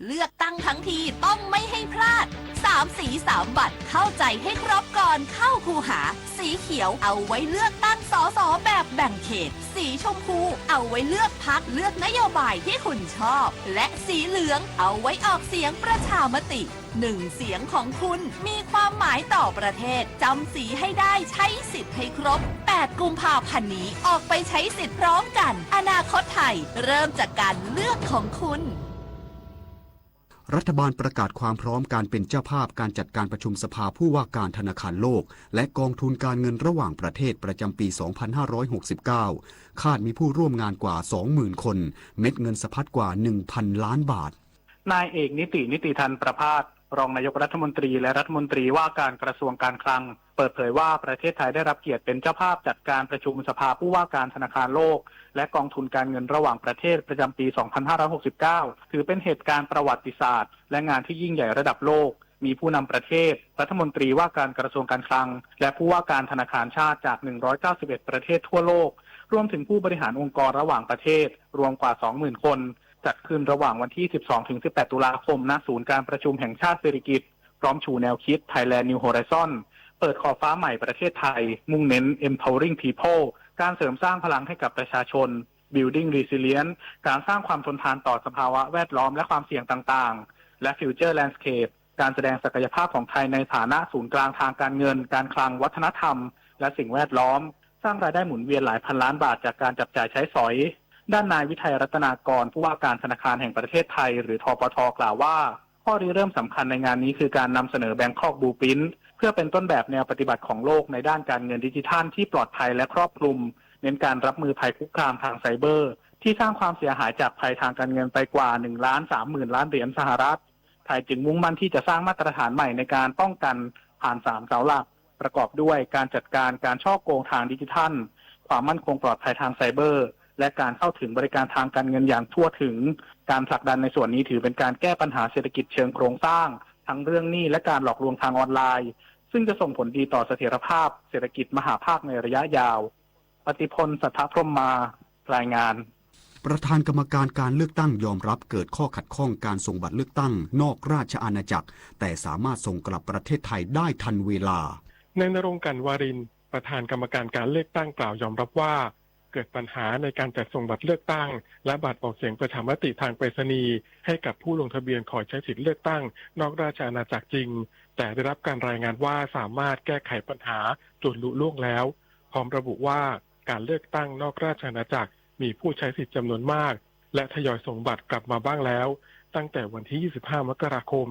เลือกตั้งทั้งทีต้องไม่ให้พลาด3 สี3 บัตรเข้าใจให้ครบก่อนเข้าคูหาสีเขียวเอาไว้เลือกตั้งสสแบบแบ่งเขตสีชมพูเอาไว้เลือกพรรคเลือกนโยบายที่คุณชอบและสีเหลืองเอาไว้ออกเสียงประชามติ1 เสียงของคุณมีความหมายต่อประเทศจำสีให้ได้ใช้สิทธิ์ให้ครบ8 กุมภาพันธ์นี้ออกไปใช้สิทธิ์พร้อมกันอนาคตไทยเริ่มจากการเลือกของคุณรัฐบาลประกาศความพร้อมการเป็นเจ้าภาพการจัดการประชุมสภาผู้ว่าการธนาคารโลกและกองทุนการเงินระหว่างประเทศประจำปี 2569 คาดมีผู้ร่วมงานกว่า 20,000 คนเม็ดเงินสะพัดกว่า 1,000 ล้านบาทนายเอกนิติธันประภาสรองนายกรัฐมนตรีและรัฐมนตรีว่าการกระทรวงการคลังเปิดเผยว่าประเทศไทยได้รับเกียรติเป็นเจ้าภาพจัดการประชุมสภาผู้ว่าการธนาคารโลกและกองทุนการเงินระหว่างประเทศประจำปี 2569 ถือเป็นเหตุการณ์ประวัติศาสตร์และงานที่ยิ่งใหญ่ระดับโลกมีผู้นำประเทศรัฐมนตรีว่าการกระทรวงการคลังและผู้ว่าการธนาคารชาติจาก191ประเทศทั่วโลกรวมถึงผู้บริหารองค์กรระหว่างประเทศรวมกว่า 20,000 คน จัดขึ้นระหว่างวันที่ 12-18 ตุลาคมณศูนย์การประชุมแห่งชาติเศรษฐกิจพร้อมชูแนวคิด Thailand New Horizon เปิดขอบฟ้าใหม่ประเทศไทยมุ่งเน้น Empowering People การเสริมสร้างพลังให้กับประชาชน Building Resilience การสร้างความทนทานต่อสภาวะแวดล้อมและความเสี่ยงต่างๆและ Future Landscape การแสดงศักยภาพของไทยในฐานะศูนย์กลางทางการเงินการคลังวัฒนธรรมและสิ่งแวดล้อมสร้างรายได้หมุนเวียนหลายพันล้านบาทจากการจับจ่ายใช้สอยด้านนายวิทัยรัตนากรผู้ว่าการธนาคารแห่งประเทศไทยหรือธปท.กล่าวว่าข้อริเริ่มสำคัญในงานนี้คือการนำเสนอ Bangkok Blueprint เพื่อเป็นต้นแบบแนวปฏิบัติของโลกในด้านการเงินดิจิทัลที่ปลอดภัยและครอบคลุมเน้นการรับมือภัยคุกคามทางไซเบอร์ที่สร้างความเสียหายจากภัยทางการเงินไปกว่า 1,30,000 ล้านเหรียญสหรัฐไทยจึงมุ่งมั่นที่จะสร้างมาตรฐานใหม่ในการป้องกันผ่าน3 เสาหลักประกอบด้วยการจัดการการฉ้อโกงทางดิจิทัลความมั่นคงปลอดภัยทางไซเบอร์และการเข้าถึงบริการทางการเงินอย่างทั่วถึงการผลักดันในส่วนนี้ถือเป็นการแก้ปัญหาเศรษฐกิจเชิงโครงสร้างทั้งเรื่องหนี้และการหลอกลวงทางออนไลน์ซึ่งจะส่งผลดีต่อเสถียรภาพเศรษฐกิจมหาภาคในระยะยาวปฏิพล สัทธพรหมมารายงานประธานกรรมการการเลือกตั้งยอมรับเกิดข้อขัดข้องการส่งบัตรเลือกตั้งนอกราชอาณาจักรแต่สามารถส่งกลับประเทศไทยได้ทันเวลานายณรงค์ กรรวารินทร์ประธานกรรมการการเลือกตั้งกล่าวยอมรับว่าเกิดปัญหาในการจัดส่งบัตรเลือกตั้งและบัตรออกเสียงประชามติทางไปรษณีย์ให้กับผู้ลงทะเบียนขอใช้สิทธิเลือกตั้งนอกราชอาณาจักรจริงแต่ได้รับการรายงานว่าสามารถแก้ไขปัญหาจนลุล่วงแล้วพร้อมระบุว่าการเลือกตั้งนอกราชอาณาจักรมีผู้ใช้สิทธิจำนวนมากและทยอยส่งบัตรกลับมาบ้างแล้วตั้งแต่วันที่ 25 มกราคม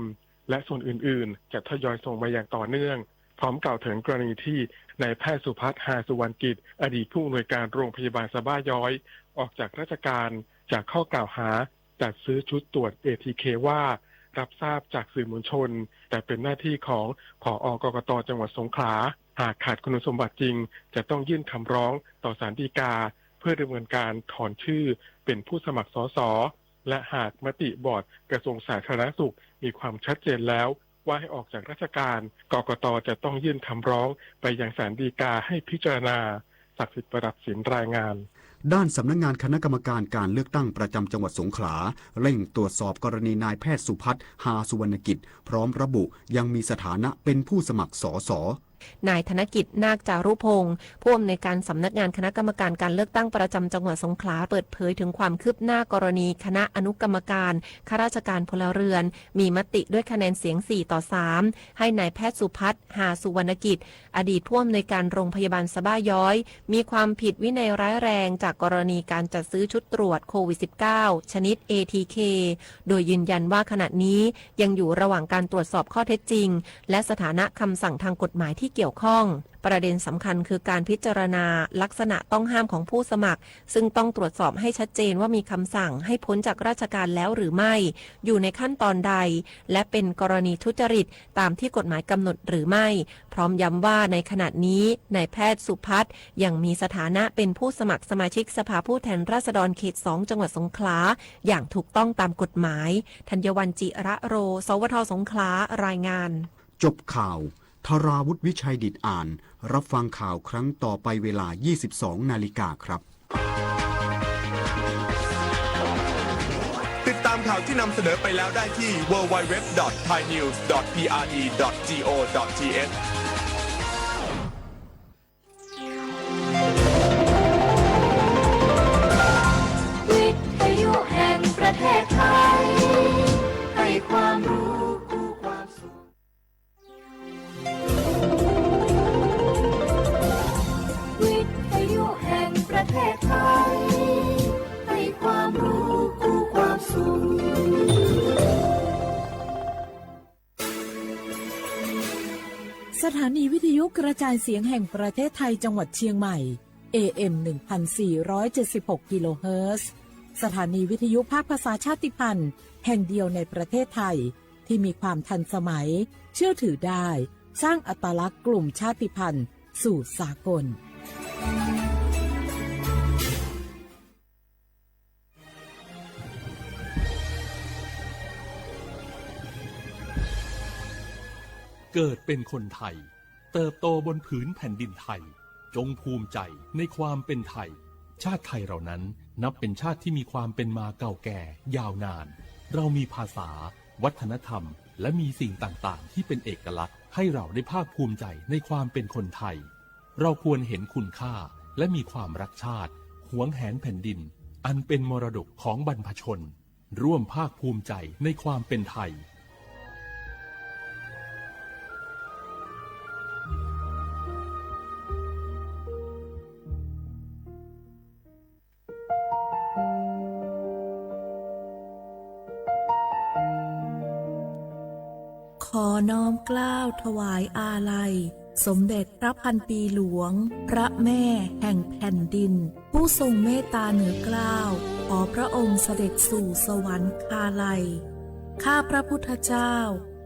และส่วนอื่นๆจะทยอยส่งมาอย่างต่อเนื่องพร้อมกล่าวถึงกรณีที่นายแพทย์สุพัฒน์ หาสุวรรณกิจอดีตผู้อำนวยการโรงพยาบาลสะบ้าย้อยออกจากราชการจากข้อกล่าวหาจัดซื้อชุดตรวจ ATK ว่ารับทราบจากสื่อมวลชนแต่เป็นหน้าที่ของผอ.กกต.จังหวัดสงขลาหากขาดคุณสมบัติจริงจะต้องยื่นคำร้องต่อศาลฎีกาเพื่อดำเนินการถอนชื่อเป็นผู้สมัครสสและหากมติบอร์ดกระทรวงสาธารณสุขมีความชัดเจนแล้วว่าให้ออกจากราชการกกต.จะต้องยื่นคำร้องไปยังศาลฎีกาให้พิจารณาศักดิ์สิทธิ์ประดับศิลป์รายงานด้านสำนักงานคณะกรรมการการเลือกตั้งประจำจังหวัดสงขลาเร่งตรวจสอบกรณีนายแพทย์สุพัฒน์ หาสุวรรณกิจพร้อมระบุยังมีสถานะเป็นผู้สมัครสสนายธนกิจนาคจารุพงศ์ผู้อำนวยการสำนักงานคณะกรรมการการเลือกตั้งประจำจังหวัดสงขลาเปิดเผยถึงความคืบหน้ากรณีคณะอนุกรรมการข้าราชการพลเรือนมีมติด้วยคะแนนเสียง4-3ให้นายแพทย์สุพัฒน์ หาสุวรรณกิจอดีตผู้อำนวยการโรงพยาบาลสะบ้าย้อยมีความผิดวินัยร้ายแรงจากกรณีการจัดซื้อชุดตรวจโควิด -19 ชนิด ATK โดยยืนยันว่าขณะนี้ยังอยู่ระหว่างการตรวจสอบข้อเท็จจริงและสถานะคำสั่งทางกฎหมายที่เกี่ยวข้องประเด็นสำคัญคือการพิจารณาลักษณะต้องห้ามของผู้สมัครซึ่งต้องตรวจสอบให้ชัดเจนว่ามีคำสั่งให้พ้นจากราชการแล้วหรือไม่อยู่ในขั้นตอนใดและเป็นกรณีทุจริตตามที่กฎหมายกำหนดหรือไม่พร้อมย้ำว่าในขณะนี้นายแพทย์สุพัฒน์ยังมีสถานะเป็นผู้สมัครสมาชิกสภาผู้แทนราษฎรเขต 2 จังหวัดสงขลาอย่างถูกต้องตามกฎหมายธัญวรรณ จิระโร สวท.สงขลารายงานจบข่าวธราวุฒิ วิชัยดิษฐ์อ่านรับฟังข่าวครั้งต่อไปเวลา 22 นาฬิกาครับติดตามข่าวที่นำเสนอไปแล้วได้ที่ www.thainews.pre.go.th วิทยุแห่งประเทศไทยให้ความรู้คู่ความสุขวิทยุแห่งประเทศไทยให้ความรู้คู่ความสุขสถานีวิทยุกระจายเสียงแห่งประเทศไทยจังหวัดเชียงใหม่ AM 1476 กิโลเฮิรตซ์สถานีวิทยุภาคภาษาชาติพันธุ์แห่งเดียวในประเทศไทยที่มีความทันสมัยเชื่อถือได้สร้างอัตลักษณ์กลุ่มชาติพันธุ์สู่สากลเกิดเป็นคนไทยเติบโตบนผืนแผ่นดินไทยจงภูมิใจในความเป็นไทย ชาติไทยเรานั้นนับเป็นชาติที่มีความเป็นมาเก่าแก่ยาวนานเรามีภาษาวัฒนธรรมและมีสิ่งต่างๆที่เป็นเอกลักษณ์ให้เราได้ภาคภูมิใจในความเป็นคนไทยเราควรเห็นคุณค่าและมีความรักชาติหวงแหนแผ่นดินอันเป็นมรดกของบรรพชนร่วมภาคภูมิใจในความเป็นไทยขอน้อมเกล้าถวายอาลัยสมเด็จพระพันปีหลวงพระแม่แห่งแผ่นดินผู้ทรงเมตตาเหนือเกล้าขอพระองค์เสด็จสู่สวรรคาลัยข้าพระพุทธเจ้า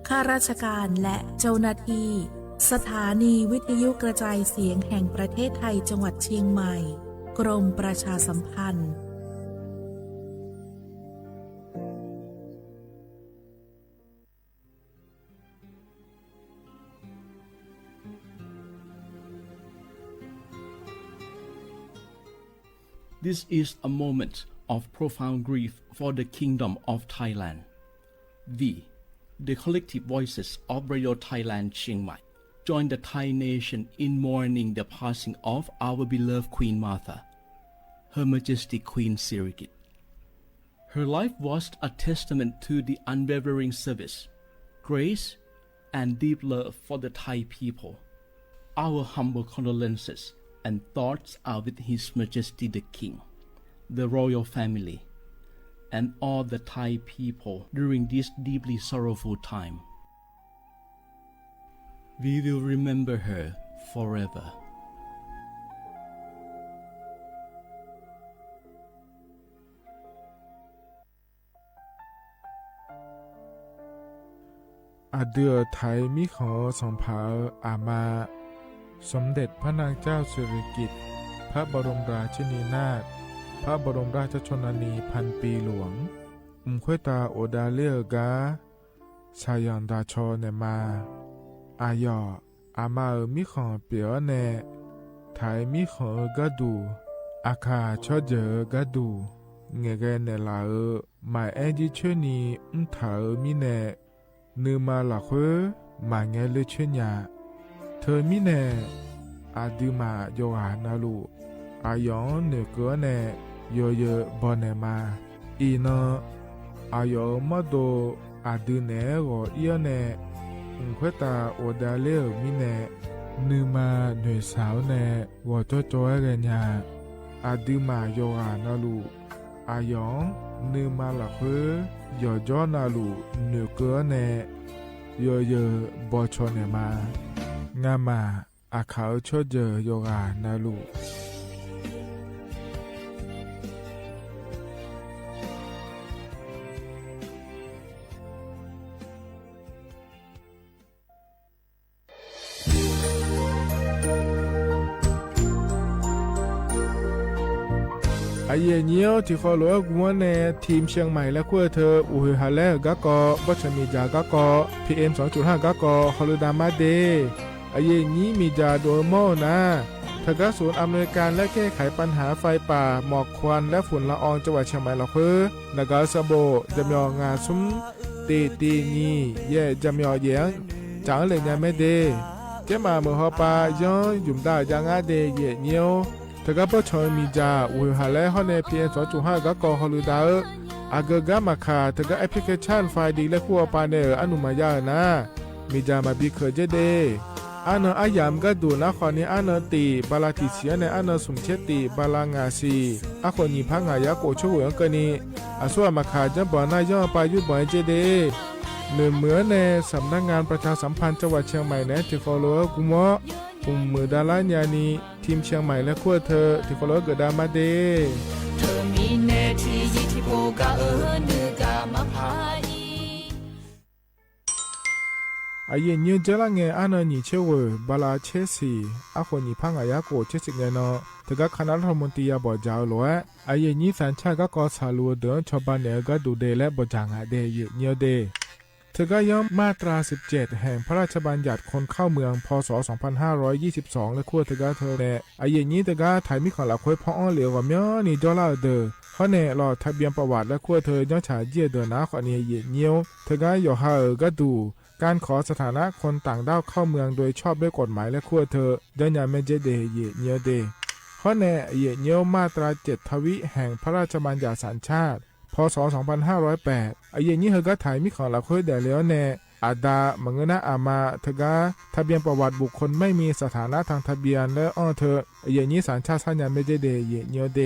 ข้าราชการและเจ้าหน้าที่สถานีวิทยุกระจายเสียงแห่งประเทศไทยจังหวัดเชียงใหม่กรมประชาสัมพันธ์This is a moment of profound grief for the Kingdom of Thailand. We, the collective voices of Radio Thailand Chiang Mai, join the Thai nation in mourning the passing of our beloved Queen Martha, Her Majesty Queen Sirikit. Her life was a testament to the unwavering service, grace, and deep love for the Thai people. Our humble condolences and thoughts are with His Majesty the King, the royal family, and all the Thai people during this deeply sorrowful time. We will remember her forever. Adeur Thai มิขอส่งเผาอามาสมเด็จพระนางเจ้าสิริกิติ์พระบรมราชินีนาถพระบรมราชชนนีพันปีหลวงควยตาโอดาเลียกาชายันดาชอเนมาอายออามามิขอเปียวเนไทยมิขอกะดูอาคาชอเจอกะดูเงเกเนลาหมายแอจิชนีถามิเนนือมาหลักมาเงเลชญาเธอมิเนอาดูมาโยหานาลูอายองเนเกเนโยเยบอเนมาอีนอายอมาโดอาดูเนโกเอียเนควยตาโอดาเลมิเนนือมาหน่วยสาวเนวอจอจอยเรญาอาดูมาโยหานาลูอายองนือมาหลักยอจอนาลูเนเกเนโยเยบอชอเนมางามาอาเขาชดเจอโยกานาลูไอเย่เนียวที่ขอหลวงวัวเนทีมเชียงใหม่และขั้วเธออุหฮาเลกะกอบัชมีจากะกอ PM 2.5 กะกอฮอลดามาเดไอเย่นี้มีจาโดโมนะทกศูนย์อำนวยการและแก้ไขปัญหาไฟป่าหมอกควันและฝุ่นละอองจังหวัดเชียงใหม่ละคือนกาสโบจำยองาซุ้มตีนีเย่จำยอเยียงจังเลยยังไม่เดเจ้ามาเมื่อฮอปาย้อนยุ่มได้ยังอาเดเย่เนียวทกปชอยมีจาอุหาและฮอเนพีเอ็น2.5กะกอฮอลูดาอากะกะมาคาทกแอปพลิเคชันไฟดีและคัวปาเนอนุมายานะมีจามาบีเคเจเดอันอายามกะดูนะขอนี้อันตีบาลาติเสียในอันสุมเชติบาลางาซีอะคนนี้พังายาโกชวยกะนีอาสวมาคาจะบ่นายอปายุบ่เจเดเนื้อเหมือในสำนักงานประชาสัมพันธ์จังหวัดเชียงใหม่แนะที่ฟอลโล่กุมะกุมมือดาลานยานีทีมเชียงใหม่และขั้วเธอที่ฟอลโล่เกิดดามาเดเธอมีเนทียิทิโปกะเนือกามาพาอาเย็นยืนเจลังเงอันนี้เชวบาลาเชสีอาคนนี้พังอายาโกเชสิเงนอถึงกับคณะรัฐมนตรีบอกเจ้าหลวงอาเย็นนี้สัญชาติก็กอสาลัวเดินชาวบ้านเนก็ดูเดและบจางอาเดยืเนียวเดเธ ธอก็ย่อมมาตรา 17 แห่งพระราชบัญญัติคนเข้าเมืองพศ 2522 และขั้วเธอก็เธอแน่ไอ้อย่างนี้เธอก็ถ่ายมิขอหลักคุยพ่อเหลียวกับเมียนี่ดอลลาร์เดอเพราะเนี่ยรอทะเบียนประวัติและขั้วเธอย่อฉาเยี่ยเดินนะขอเนี่ยเยี่ยเงี้ยวเธอก็อยู่ห่างก็ดูการขอสถานะคนต่างด้าวเข้าเมืองโดยชอบด้วยกฎหมายและขั้วเธอเดินอย่างไม่เจเดเยี่ยเงี้ยวเดเพราะเนี่ยเยี่ยเงี้ยวมาตรา 7 ทวิแห่งพระราชบัญญัติสัญชาติพศ 2508 ไอ้อย่างนี้เธอก็ถ่ายมิขอหลักคุยแต่แล้วแน่อาดามังเงินะอามาเธอก็ทะเบียนประวัติบุคคลไม่มีสถานะทางทะเบียนและเธออย่างนี้สัญชาติสัญญาไม่ได้เดเยี่ยเงี้ยวเด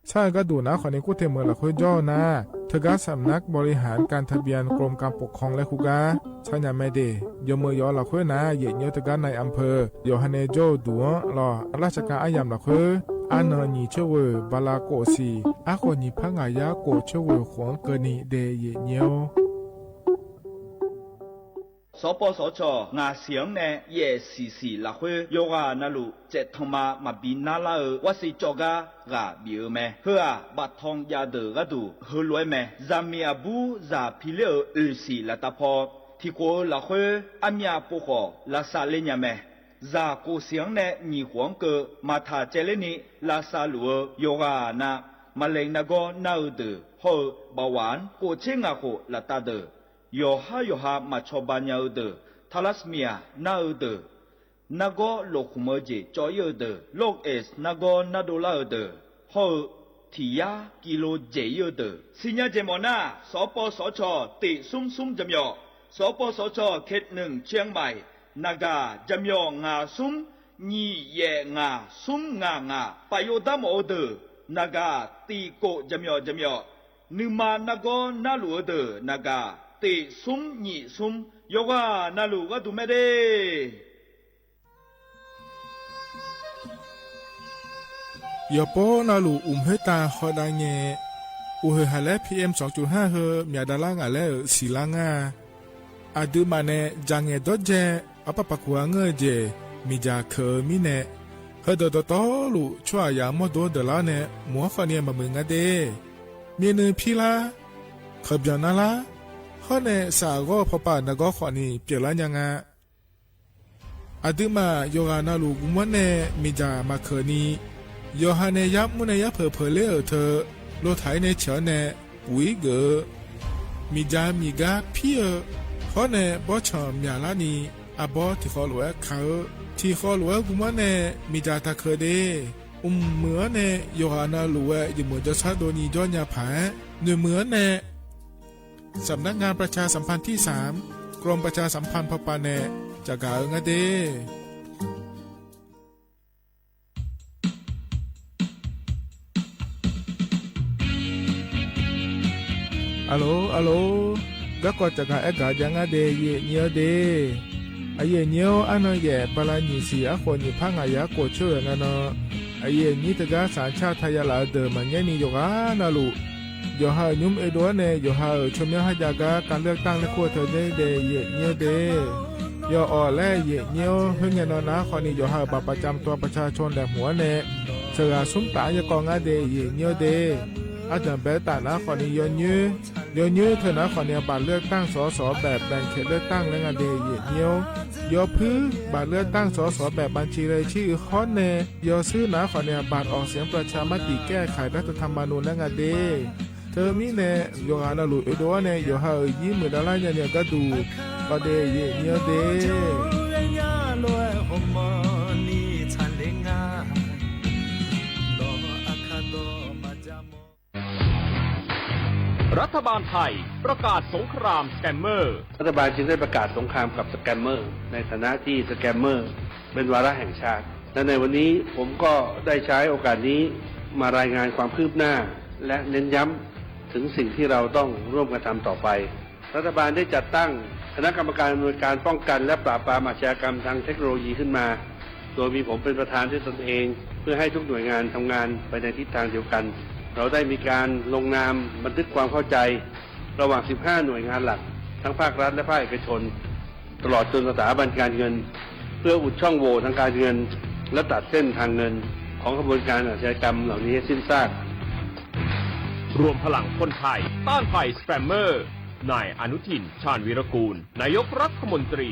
ใช่ก็ดูนะขอในกู้เทเมืองหลักคุยย่อนะเธอก็สำนักบริหารการทะเบียนกรมการปกครองและคุกาสัญญาไม่ได้ยมือยอหลักคุยนะเยี่ยเงี้ยวเธอก็ในอำเภอโยฮันเนโจดัวรอราชการอายามหลักคุยอันนี้เชื่อว่าบาลาโกซีอาคนนี้พังอายาโกเชื่อว่าขวงเกินีเดเยี่ยเงี้ยวสปสชงาเสียงเนี่ยเย่สีละคุยโยกานาลุเจตทมาบินนาลาว่าสิจอกากาบิวเมเพื่อบัดทองยาเดกดูเฮลวยเมจามีอาบูจาพิเลอสีละตาพอที่โกละคุยอามีอาปุโคละซาเลญเมจาโกเสียงเนี่ยมีหวงเกมาทาเจเลนีลาซาลัวโยกานามาเลงนาโกนาอุดเฮบาวานโกเชงาโคละตาเดโยฮามาชอบานยาอุดทาลัสเมียนาอุดนาโกโลกุมเจจอยอุดโลกเอสนาโกนาโดลาอุดฮทิยากิโลเจอุดสิญญาเจมอนาสปสชติซุ่มจำยอสปสชเขตหนึ่งเชียงใหม่นากาจำยองาซุ่มนี่เยงาซุ่มงาปายดามอุดนากาตีโกจำยอนึมานาโกนาลูอุดนากาติซุมนี่ซุมโยกานาลูก็ดูไม่ได้ยอปอนาลูเฮตาฮอดาเงอุเฮฮาเล PM 2.5 เฮมีดาลางาเลสีลางาอาดูมาเนจังเงดเจอปะปะกัวเงเจมีจาเคมีเนเฮดดตอลูชัวยามอดดลาเนมัวฟาเนียมามึงอะเดมีเนพีลาขบยานาลาข้อในสาก็พอป่านก็ขอนี่เปลี่ยนละยังไงอาดูมาโยกานาลูกุมันเนมีจามาเคนีโยฮาเนยับมุนเนยับเผลเลอเธอโลไทยในเฉาเนปุยเกอมีจามีกาพี่ข้อในบ่ชอมยาลานีอาบอที่ขอหลวงเขาที่ขอหลวงกุมันเนมีจาตาเคเดเหมือนเนโยฮานาลูเวอยู่เหมือนจะชาโดนีย้อนยาผาเหมือนเนสำนักงานประชาสัมพันธ์ที่ 3 กรมประชาสัมพันธ์พปาเนจากกาเงเดอัลโหลก็กดจากกาเอกายังเดเยเนียวเดไอเยเนียวอันนเยปลาญิสีอคนยิพังอายะโกเชื่องันไอเยนี่ตะกาสัญชาติไทยลาเดมันเยนี่โยกานาลูโยฮายุมเอโดเนโยฮาชมยาฮจากาการเลือกตั้งและขั้วเธอเดเยเนียวเดโยออและเยเนียวเฮงเงินนะขอนี่โยฮาบัตรประจำตัวประชาชนและหัวเนเสือซุ้มตายกองเดเยเนียวเดอาจารย์เบตานะขอนี่ย้อนยื้อเธอนะขอนี่บัตรเลือกตั้งสสแบบแบ่งเขตเลือกตั้งและเดเยเนียวโยพื้บัตรเลือกตั้งสสแบบบัญชีรายชื่อข้อเนโยซื้อนะขอนี่บัตรออกเสียงประชามติแก้ไขรัฐธรรมนูญและเดเธอมีเนโยฮานาลูเอโดเนโยฮายี่มือดาลายเนี่ยก็ดูก็เดเยเนียวเดรัฐบาลไทยประกาศสงครามสแกมเมอร์รัฐบาลจึงได้ประกาศสงครามกับสแกมเมอร์ในฐานะที่สแกมเมอร์เป็นวาระแห่งชาติและในวันนี้ผมก็ได้ใช้โอกาสนี้มารายงานความคืบหน้าและเน้นย้ำถึงสิ่งที่เราต้องร่วมกันทำต่อไปรัฐบาลได้จัดตั้งคณะกรรมการอำนวยการป้องกันและปราบปรามอาชญากรรมทางเทคโนโลยีขึ้นมาโดยมีผมเป็นประธานด้วยตนเองเพื่อให้ทุกหน่วยงานทำงานไปในทิศทางเดียวกันเราได้มีการลงนามบันทึกความเข้าใจระหว่าง 15 หน่วยงานหลักทั้งภาครัฐและภาคเอกชนตลอดจนสถาบันการเงินเพื่ออุดช่องโหว่ทางการเงินและตัดเส้นทางเงินของกระบวนการอาชญากรรมเหล่านี้ให้สิ้นซาก รวมพลังคนไทยต้านภัยสแกมเมอร์ นายอนุทิน ชาญวีรกูล นายกรัฐมนตรี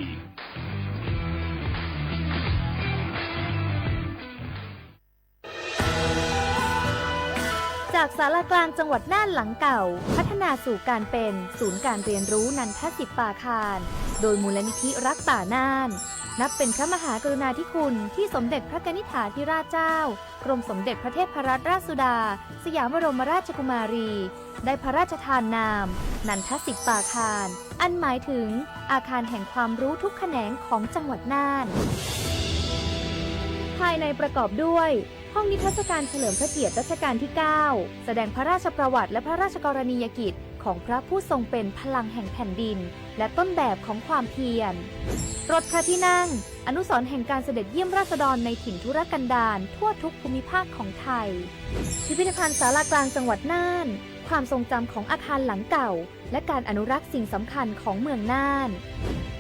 จากศาลากลางจังหวัดน่านหลังเก่าพัฒนาสู่การเป็นศูนย์การเรียนรู้นันทศิษย์ป่าคารโดยมูลนิธิรักป่าน่านนับเป็นพระมหากรุณาธิคุณที่สมเด็จพระกนิษฐาธิราชเจ้ากรมสมเด็จพระเทพรัตนราชสุดาสยามบรมราชกุมารีได้พระราชทานนามนันทศิษย์ป่าคารอันหมายถึงอาคารแห่งความรู้ทุกแขนงของจังหวัดน่านภายในประกอบด้วยห้องนิทรรศการเฉลิมพระเกียรติรัชกาลที่ 9 แสดงพระราชประวัติและพระราชกรณียกิจของพระผู้ทรงเป็นพลังแห่งแผ่นดินและต้นแบบของความเพียรรถพระที่นั่งอนุสรณ์แห่งการเสด็จเยี่ยมราษฎรในถิ่นทุรกันดารทั่วทุกภูมิภาคของไทยพิพิธภัณฑ์ศาลากลางจังหวัดน่านความทรงจำของอาคารหลังเก่าและการอนุรักษ์สิ่งสำคัญของเมืองน่าน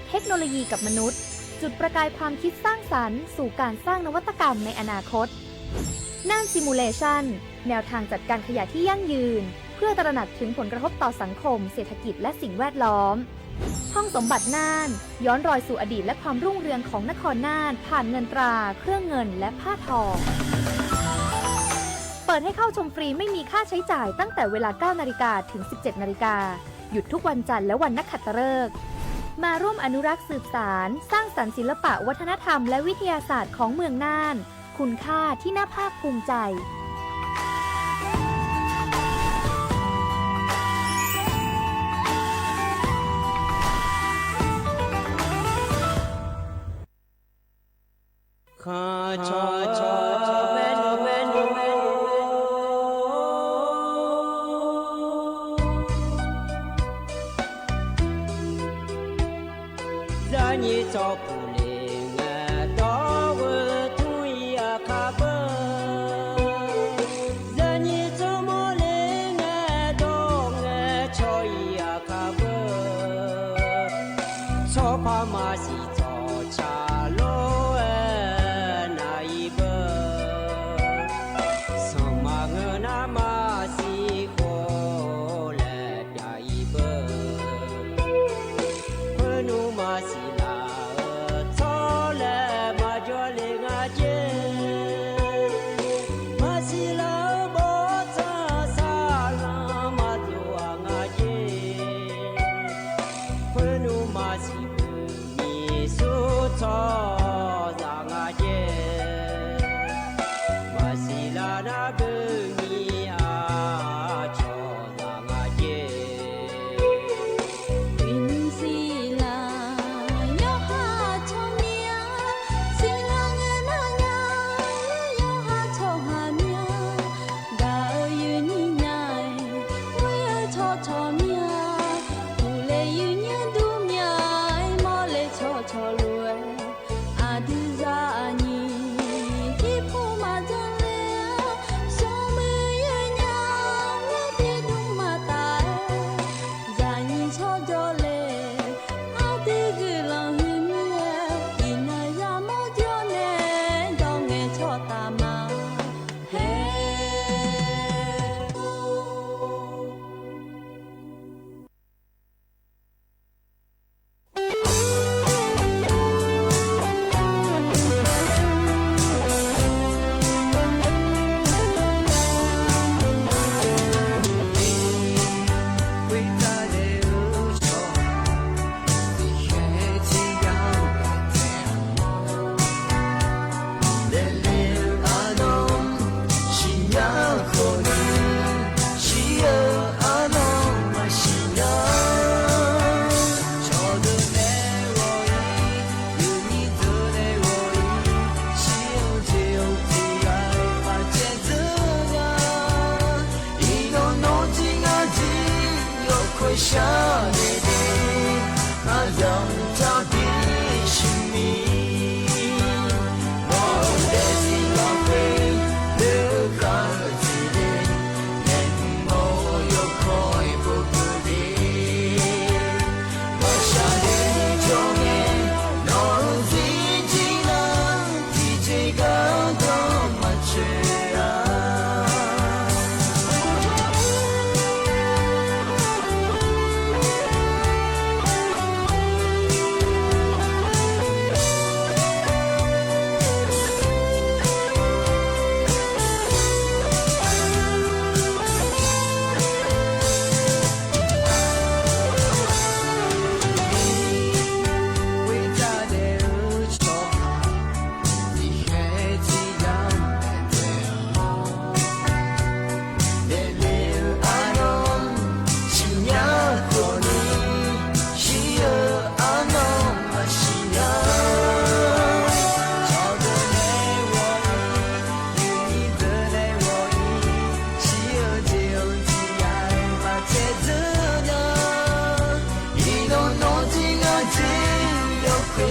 เทคโนโลยีกับมนุษย์จุดประกายความคิดสร้างสรรค์สู่การสร้างนวัตกรรมในอนาคตน่านซิมูเลชันแนวทางจัดการขยะที่ยั่งยืนเพื่อตระหนักถึงผลกระทบต่อสังคมเศรษฐกิจและสิ่งแวดล้อมห้องสมบัติน่านย้อนรอยสู่อดีตและความรุ่งเรืองของนครน่านผ่านเงินตราเครื่องเงินและผ้าทองเปิดให้เข้าชมฟรีไม่มีค่าใช้จ่ายตั้งแต่เวลา 9 นาฬิกาถึง 17 นาฬิกาหยุดทุกวันจันทร์และวันนักขัตฤกษ์มาร่วมอนุรักษ์สืบสานสร้างสรรค์ศิลปะวัฒนธรรมและวิทยาศาสตร์ของเมืองน่านคุณค่าที่น่าภาคภูมิใจ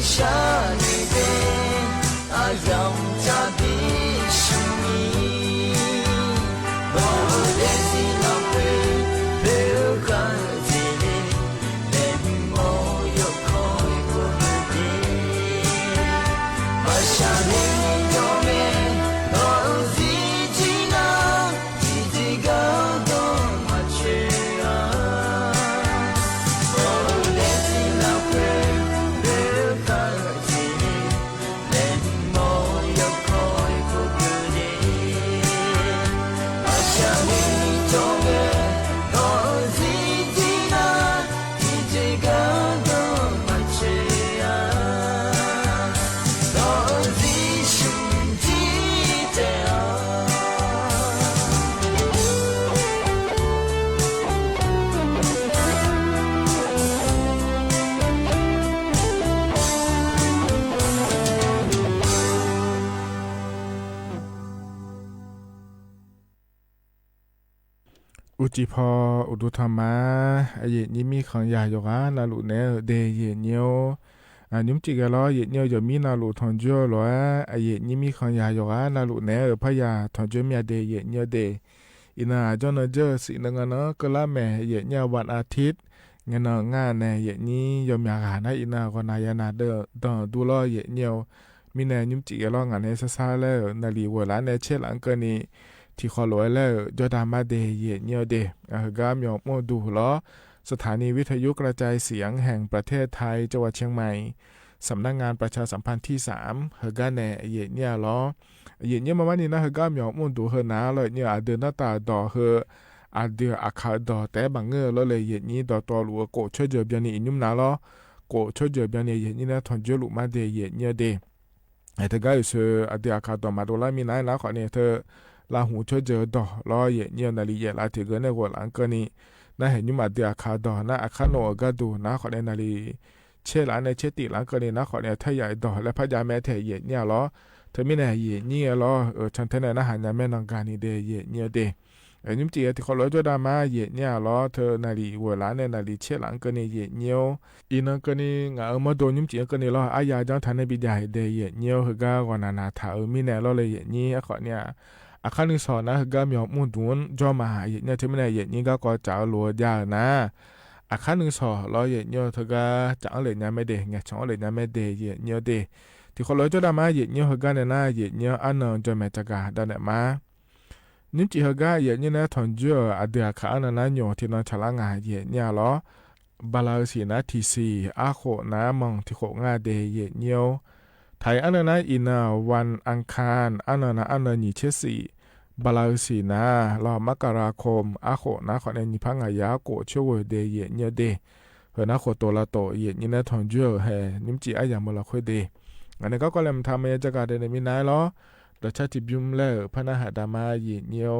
下你的啊，让家的生命，我的心老会被看见你，连我有可以不的，把下你有面，我自己呢，自己搞懂我去啊，我的心老会被看见你，连我有可以不的，把下你有面，我自己呢，自己搞懂我去啊，我自己记得啊。อุจิพออุดุธรรมะไอเยนี้มีขังยาโยกานาลุเนเดเยเนียวยุมจิกะล้อเยเนียวจะมีนาลุทองจัวล้อไอเยนี้มีขังยาโยกานาลุเนพะยาทองจัวมีเดเยเนียวเดอินาจอนเจอสินังนะก็ละแม่เยเนียววันอาทิตย์เงินงานในเยนี้ยอมยาหานะอินาก็นายนาเดตอดูล้อเยเนียวมีแนยุมจิกะล้องานในซะซาแล้วนาลีเวลาในเชลังกะนี้ที่ขอลอยแล้วจอดามาเดเยเนียวเดกามยอมโมดูล้อสถานีวิทยุกระจายเสียงแห่งประเทศไทยจังหวัดเชียงใหม่สำนักงานประชาสัมพันธ์ที่3เฮกาแนเยเนียล้อเยเนียมาวันนี้นะเฮกามยอมโมดูเฮนาเลยเนี่ยเดินหน้าตาดอเฮอาเดืออาคาดอแต่บางเงอแล้วเลยเยนี้ดอตอลัวโกช่วยเจอเบียนี่ยุ่มนาล้อโกช่วยเจอเบียนี่เยนี้นะทอนเจลุมาเดเยเนียเดไอ้เธอก็อยู่เชื่ออาเดืออาคาดอมาดูแลมีนายแล้วขอเนี่ยเธอลาหูช่วยเจอดอล้อเยเนียนาลีเยลาถือเกินในหัวหลังก็นี่น่าเห็นยุ่มาเดืออาคาดอน่าอาคาโนก็ดูนะขอเนี่ยนาลีเชื่อหลานในเชติหลังก็นี่นะขอเนี่ยถ้าใหญ่ดอและพระยาแม่เทเยเนี่ยล้อเธอไม่แน่เยเนี่ยล้อฉันเท่านั้นนะหันยาแม่นองการนี่เดเยเนี่ยเดยุ่มจีที่เขาล้อจดามาเยเนี่ยล้อเธอนาลีหัวหลานในนาลีเชื่อหลังก็นี่เยเนี่ยอีนั่นก็นี่งามาโดนยุ่มจีก็นี่ล้ออายาจังทันในบิดาเดเยเนี่ยเฮกากว่านาถาไม่แน่ล้อเลยเยเนี่ยขอเนี่ยอาคารนึงสอนนะเฮกามีอมุนดุนจอมาเยเนี่ยเธอไม่แน่เยเนี่ยก็จ่าลัวยานะอาคารนึงสอนล้อเยเนี่ยเธอก็จังเลยเนี่ยไม่เดไงช่องเลยเนี่ยไม่เดเยเนี่ยเดที่เขาล้อจดามาเยเนี่ยเฮกาเนี่ยนะเยเนี่ยอันนั้นจะไม่จักาดันเนี่ยมานิ่มจีเฮกาเยเนี่ยนะทอนจัวอเดียขาอันนั้นโยที่นอนฉลางาเยเนี่ยล้อบาลาสีนะทีซีอาโคนะมองที่โคงาเดเยเนี่ยไทยอันนั้นอินาวันอังคารอันนั้นอันนั้นยี่เชสีบาลาสีนะรอมกราคมอาโคนะขอในนิพังอายาโกช่วยเดเยเนี่ยเดเฮนะโคโตละโตเยเนี่ยนะทอนจัวเฮนิ่มจีอาอย่างมลคุยเดอันนี้ก็เลยทำให้จักรเดนมินายล้อเราชาติบิมเล่พระนาหดามาเยเนียว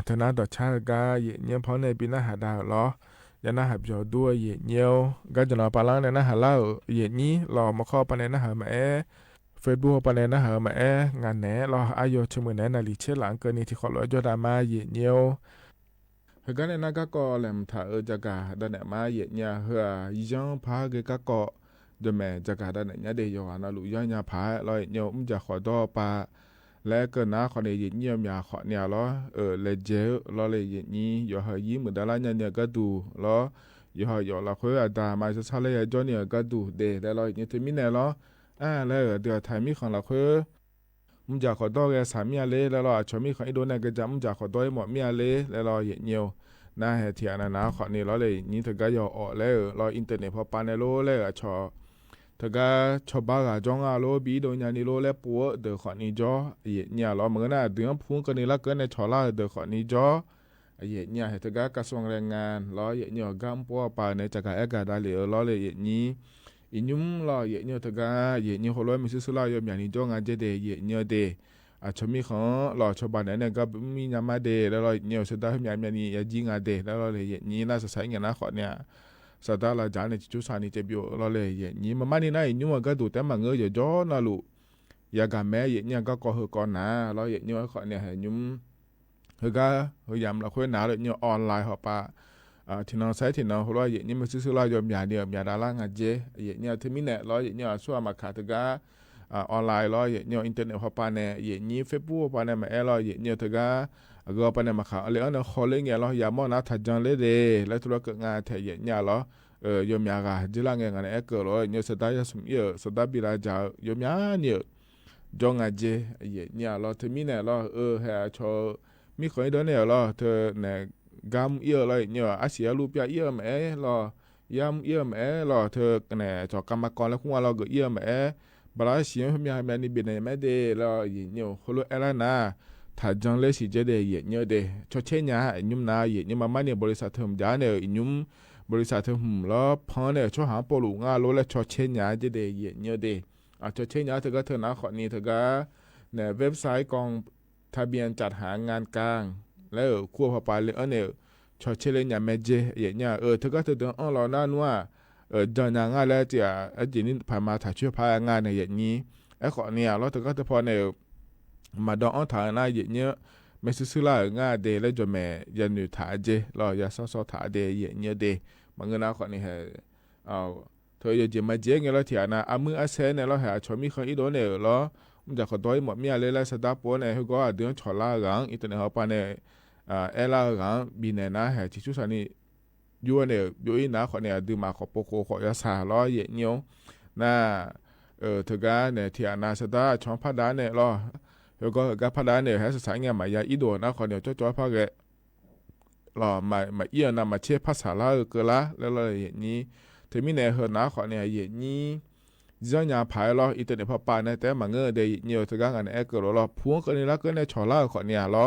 ธนาต่อชาติกาเยเนียวพอในปีหน้าหาดาวล้อยานาหับยอด้วยเยเนียวก็จะรอปาลังในหน้าหาเล่าเยนี้รอมาข้อปในหน้าหามาเฟซบุ๊กปในหน้าหามางานแหนรออายุชมือแหนนาลีเชหลังเกินนี้ที่ขอร้อยจดามาเยเนียวเฮกันในนักก็แหลมถ่าจากาดันมาเยเนียเฮยังพาเกก็เดแม่จากาดันเนี่ยเดียวนาลุยังยาพาลอยเนียวจะขอดอปาและก็น้าขอในเย็นเยี่ยมยาขอเนี่ยล้อเลยเจอล้อเลยเย็นนี้อย่าให้ยิ้มเหมือนดาราเนี่ยก็ดูล้ออย่าให้อย่าละคุยอาดามาจะชาเลยจอเนี่ยก็ดูเดแล้วล้อเนี่ยที่มีเนี่ยล้อแล้วเดี๋ยวถ่ายมีของละคุยมึงจะขอดอแกสามีเลยแล้วล้อชอบมีของไอ้โดนเนี่ยก็จะมึงจะขอดอหมดมีเลยแล้วล้อเย็นเยี่ยวน่าเทียนนะขอเนี่ยล้อเลยนี่ถึงก็อย่าออกแล้วล้ออินเทอร์เน็ตพอปานในโลแล้วชอถ้าก็ชอบบ้าจงอาโลบีโดนยานิโลและปัวเดือขอนี้จ่อเย่เนี่ยเราเหมือนน่ะเดือนพุ่งกันนี่ละเกินในชอลาเดือขอนี้จ่อเย่เนี่ยถ้าก็กระทรวงแรงงานล้อเย่เนี่ยกัมปัวไปในจากเอกาดาลีล้อเลยเย่นี้อินุมล้อเย่เนี่ยถ้าก็เย่เนี่ยหัวร้อยมิสซิลายอมอย่างนี้จ่องานเจเดเย่เนี่ยเดชมีของล้อชาวบ้านเนี่ยก็มียามาเดแล้วล้อเนี่ยสุดท้ายมีอย่างนี้ยาจิงาเดแล้วล้อเลยเย่นี้น่าจะใช้เงินนะขอเนี่ยสตาร์ลาจานในจุดสานิเจ็บอยู่เราเลยอย่างนี้มานี่นะยิ่งว่าก็ดูแต่มาเงยอยู่จ้อนะลูกอยากกันแม่อย่างนี้ก็ก่อเหตุก่อนนะเราอย่างนี้ขอเนี่ยยุ่มเฮก็เฮยามเราคุยหนาเลยเนี่ยออนไลน์หอบปะที่น้องใช้ที่น้องเราอย่างนี้มันซื้อเรายอมอย่างเดียวอย่างดารางัดเจอย่างนี้ที่มีเนี่ยเราอย่างนี้ช่วยมาขาดถึงก็ออนไลน์เราอย่างนี้อินเทอร์เน็ตหอบปะเนี่ยอย่างนี้เฟซบุ๊กปะเนี่ยมาเราอย่างนี้ถึงก็ก็ปนมาข่าวเลยอันนั้นขอเลี้ยงเราอย่ามองนะถ้าจังเลยเด้แล้วธุรกิจงานแทนเนี่ยเรายมยากาจิล่างงานเนี่ยก็เราเนี่ยสตาร์สมัยสตาร์บิลาจ่ายมยาเนี่ยจงอาเจเนี่ยเราที่มีเนี่ยเราเฮ้ยชอมีคนเดินเนี่ยเราเธอเนี่ยกำเราเนี่ยอาเซียรูปยาแม่เรายำแม่เราเธอเนี่ยจอกรรมกรแล้วคุณว่าเราก็แม่บลาเสียงมีอะไรนี่เป็นเนี่ยไม่ได้เราเนี่ยคนรู้อะไรนะถ้าจังเลยสิเจเดย์เนี่ยเดชดเชยเนี่ยยุ่มนาเนี่ยมาเนี่ยบริษัทเทิมจ้าเนี่ยยุ่มบริษัทเทิมแล้วพอเนี่ยช่วยหาปลุกงานรู้แล้วชดเชยเนี่ยเจเดย์เนี่ยเดชดเชยเนี่ยเธอก็เธอนะขอนี้เธอก็เนี่ยเว็บไซต์กองทะเบียนจัดหางานกลางแล้วคู่พอไปเลยเนี่ยชดเชยเนี่ยแม่เจเนี่ยเธอก็เธอเดินเราหน้านัวจัดงานแล้วจะจีนี่ผ่านมาถ่ายช่วยพางานในอย่างนี้ขอเนี่ยแล้วเธอก็เธอพอเนี่ยมาดองถ่ายหน้าอย่างเงี้ยไม่ซื้อละง่าเดแล้วจะแม่ยันอยู่ถ่ายเจรอยาซ้อถ่ายเดอย่างเงี้ยเดมันก็น่าขอนี่เหรอเธอจะมาเจ๊งแล้วที่นะมืออาเซนเนี่ยเราหาชมีคนอีโดเนี่ยแล้วมันจะขอตัวหมดมีอะไรแล้วสตาร์ปเนี่ยเขาก็เดือนชอลากังอีตัวเนี่ยเขาไปเนี่ยลากังบินเนี่ยนะเหรอที่ชุดนี้ยูเนี่ยยูอีนะขอเนี่ยดูมาขอโปโคขอยาสาล้ออย่างเงี้ยน่าเธอก็เนี่ยที่นาสตาร์ช่องพัดดานเนี่ยรอแล้วก็พัดานเนี่ยให้สายงานมายาอีโดนะขอเนี่ยจ้อยพักแกรอมาเอี้ยนะมาเชื่อภาษาลาวก็ละแล้วอะไรอย่างนี้ถึงมีเนี่ยเหรอนะขอเนี่ยอย่างนี้จะยาภายรออินเทอร์เน็ตพอปานเนี่ยแต่มาเงอเดียเนี่ยถึงการเนี่ยก็รอพวงกันนี่ละก็เนี่ยชอลาขอเนี่ยรอ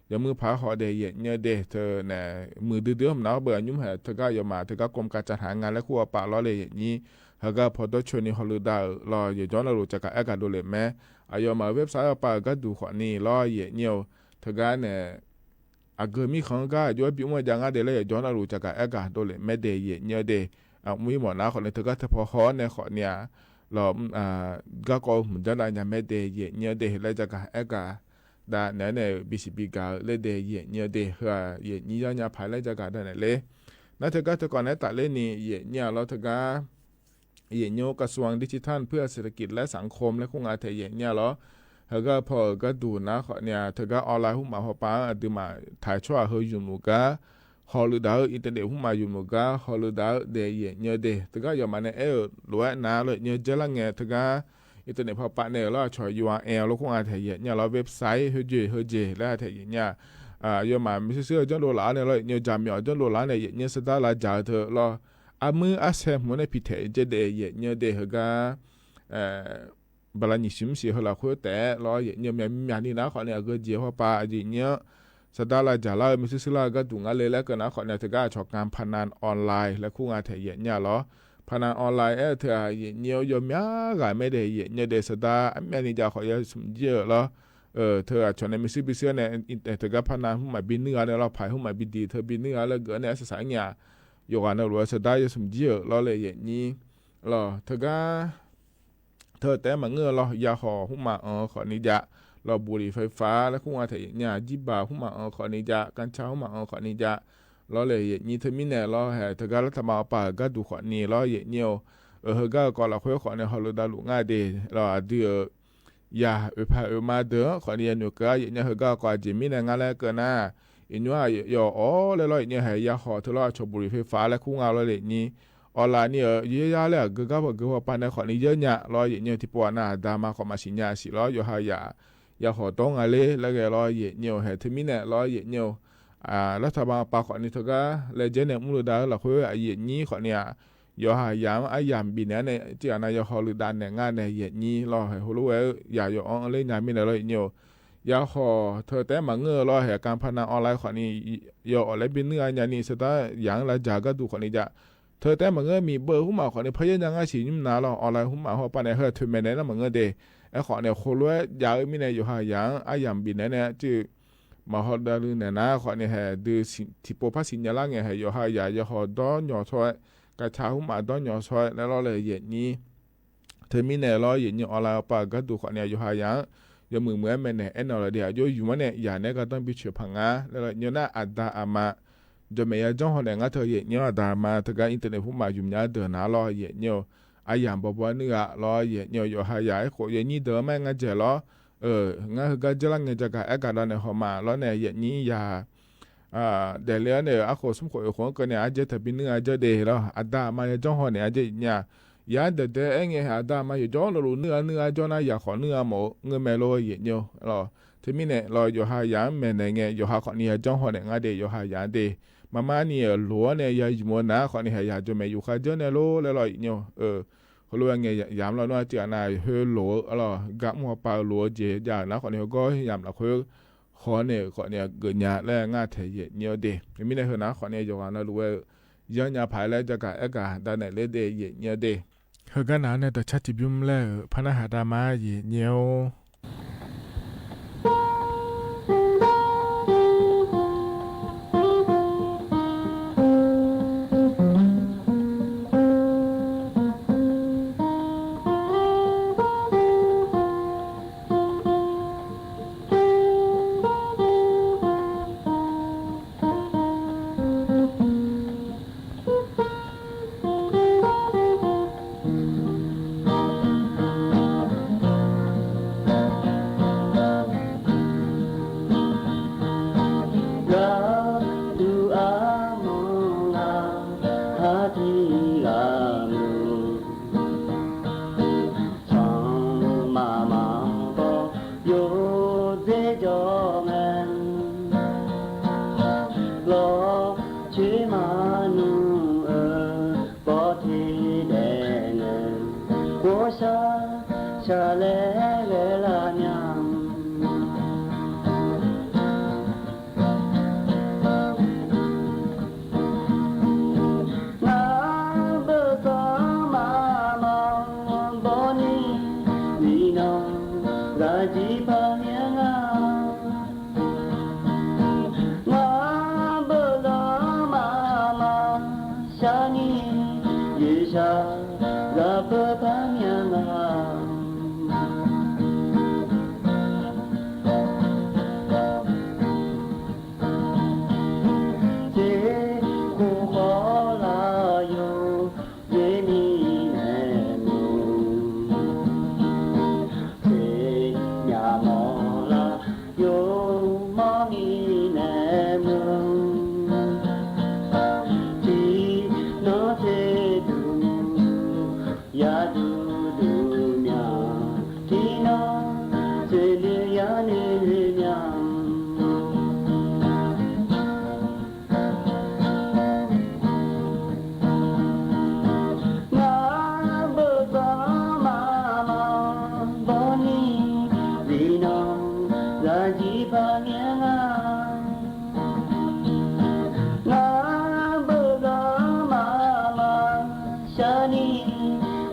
อย่ามือพาขอเดียเนี่ยเดเธอเนี่ยมือดื้อๆมันเอาเบื่อยุ่มเหรอถึงก็อย่ามาถึงก็กรมการจัดหางานและคู่ป่ารอเลยอย่างนี้แล้วก็พอตัวชวนนี่ฮอลลีดารออย่าย้อนเรารู้จักเอกาดูเลยแม่อายมาเว็บไซต์ป่าก็ดูขอนี่รอเนี่ยถึงก็เนี่ยอาเกมีของก็ย้อนปีมันยังไงเดี๋ยวเลยย้อนเรารู้จักเอกาดูเลยแม่เดียเนี่ยเดมือหมอนะขอเนี่ยถึงก็เฉพาะขอเนี่ยขอเนี่ยเราก็เหมือนจะได้ยังไม่เดียเนี่ยเดเลยจักเอกาได้เนี่ยบิสิบิกาเลยเดียเนี่ยเดเหรอเนี่ยยังภายเลยจักได้เนี่ยเลยนั่นถึงก็ถึงก่อนเนี่ยตัดเล่นนี่เนี่ยเราถึงก็โยกระทรวงดิจิทัลเพื่อเศรษฐกิจและสังคมและคงอาเทียเนี่ยเหรอแล้วก็พอก็ดูนะเนี่ยเธอก็ออนไลน์หุ้นมาพอป้าดูมาถ่ายช่วยเฮยอยู่หมู่ก้าฮอลลีดาวอินเทอร์เน็ตหุ้นมาอยู่หมู่ก้าฮอลลีดาวเดียเนี่ยเดเธอก็อย่ามาเนี่ยรู้ว่านะเลยเนี่ยจะละเงี้ยเธอก็อินเทอร์เน็ตพอป้าเนี่ยเราช่วย URL แล้วคงอาเทียเนี่ยเราเว็บไซต์เฮยแล้วอาเทียเนี่ยอย่ามาไม่ใช่เสื้อจนโดนล้านเนี่ยเลยเนี่ยจำเนี่ยจนโดนล้านเนี่ยสตาร์ละจ่ายเธอเรามืออาเซมมันพิเศษจะเดียเนี่ยเดฮก็บาลานิชิมสิฮลาคุแต่รอเนี่ยมีนี่นะขอเนี่ยก็เจียวป่าเนี่ยสตาร์ละจ่าเราไม่ซื้อละก็ดูงานเลยแล้วก็นะขอเนี่ยเธอก็ชอบการพนันออนไลน์และคู่งานเทียเนี่ยหรอพนันออนไลน์เธอเนี่ยยมยากไม่ได้เนี่ยเดสตาร์มีนี่จะขอเนี่ยสมเยอะหรอ เธอชนในมิซิบิเซียเนี่ยเธอก็พนาหุ่นหมายบินเนื้อเนี่ยเราผ่ายหุ่นหมายบินดีเธอบินเนื้อแล้วเกิดเนี่ยสายเนี่ยอยู่กันเราจะได้จะสมเยอะเราเลยอย่างนี้เราเธอก็เธอแต่มาเงือเรายาห่อหุ่นมาขอนิจาเราบุหรี่ไฟฟ้าแล้วหุ่นมาเถียเนี่ยจิบาหุ่นมาขอนิจากัญชาหุ่นมาขอนิจาเราเลยอย่างนี้เธอมีเนี่ยเราเธอก็รัฐบาลป่าก็ดูขอนี้เราอย่างนี้เธอก็ก่อนเราคุยขอเนี่ยเขาเราได้ลุง่ายดีเราดียาพามาเด้อขอเนี่ยหนูก็อย่างนี้เธอก็ก่อนจะมีเนี่ยงานแล้วก็น่าอินว่าอย่าเลยเราเนี่ยยาห่อเธอเราชอบบุหรี่ไฟฟ้าแล้วหุ่นเราเลยนี้ออนไลน์เนี่ยเยอะๆเลยก็บอกว่าปันในขอนี้เยอะเนี่ยเราอย่างนี้ที่ปวดหน้าดามาขอมาสิญญาสิเราอยู่หายาห่อต้องอะไรแล้วก็เราอย่างนี้ที่มีเนี่ยเราอย่างนี้รัฐบาลป่าขอนี้เธอก็เลยเจเนี่ยมุลดาเราคุยอย่างนี้ขอเนี่ยอยู่หายายามบินเนี่ยที่อันนั้นยาห่อหรือดันเนี่ยงานเนี่ยอย่างนี้เราให้รู้ว่าอย่าอยู่ออนเลยเนี่ยมีอะไรอย่างนี้ยาห่อเธอแต่มาเงือเราเหตุการพนันออนไลน์ขอนี้อยู่อะไรบินเนื้ออย่างนี้สุดท้ายอย่างละจาก็ดูขอนี้จะเธอแต่มาเงือมีเบอร์หุ่นมาขอนี้พยายามง่ายสิยิ่งนานเราออนไลน์หุ่นมาเขาไปในเฮือถือแม่เนี่ยมาเงือเดย์ไอ้ขอเนี่ยคนรู้ยามีเนี่ยอยู่หายายามบินเนี่ยจือมาฮอดดาลืเนี่ยนะขอเนี่ยดูที่พบสิญญาลักษณ์เนี่ยอยู่หายาห่อดอนหยอช่วยกระชาหุ่นมาดอนหยอช่วยแล้วเราเลยอย่างนี้เธอมีเนี่ยเราอย่างนี้ออนไลน์ป่าก็ดูขอเนี่ยอยู่หายอย่ามือเหมือนแม่เนี่ยเราเดี๋ยวอยู่มันเนี่ยอย่างนี้ก็ต้องไปเชื่อพังงาแล้วเนี่ยน่าอัดดาอามาจะไม่ยจ้องเนี่ยงั้นเธอเนี่ยอัดดามาเธอก็อินเทอร์เน็ตหุ่นมาอยู่เนี่ยเดินหาเราเนี่ยไอ้อย่างบอกว่าเนี่ยเราเนี่ยอยู่หายขออย่างนี้เดิมแม่งั้นเจาะงั้นก็จะลังเงินจากไอ้การเนี่ยเขามาแล้วเนี่ยอย่างนี้อย่าเดี๋ยวเนี่ยไอ้คนสมควรคนก็เนี่ยอาจจะถ้าเป็นเนื้ออาจจะเดี๋ยวแล้วอัดดามาจ้องเนี่ยอาจจะเนี่ยยาเด็ดเองอัดดามาอยู่จ้องเราเนื้อจ้องน่ะอยากขอเนื้อหมูเงินไม่รวยเนี่ยเราที่มีเนี่ยเราอยู่หายแม่เนี่ยอยู่หาขอเนี่ยจ้องเนี่ยงั้นเดี๋ยวอยู่หายเดี๋ยวมาเนี่ยหลัวเนี่ยยาอยู่มันนะขอเนี่ยอยากจะไม่อยู่ข้าเจ้าเนี่ยโลแล้วเราเนี่ยเขารู้ว่าไงยามเราเนาะเจ้านายเฮโลเรากับหัวปลาโลเจยานะขอเนี่ยก็ยามเราคือขอเนี่ยเกิดยาแล้วง่ายเทียเนี่ยเดมีเนี่ยนะขอเนี่ยอยู่กันเรารู้ว่าย้อนยาภายแล้วจะกับด้านไหนเลยเดเนี่ยเดเฮกันนะเนี่ยแต่ชัดจิบุมแล้วพนักหาดามาเนี่ย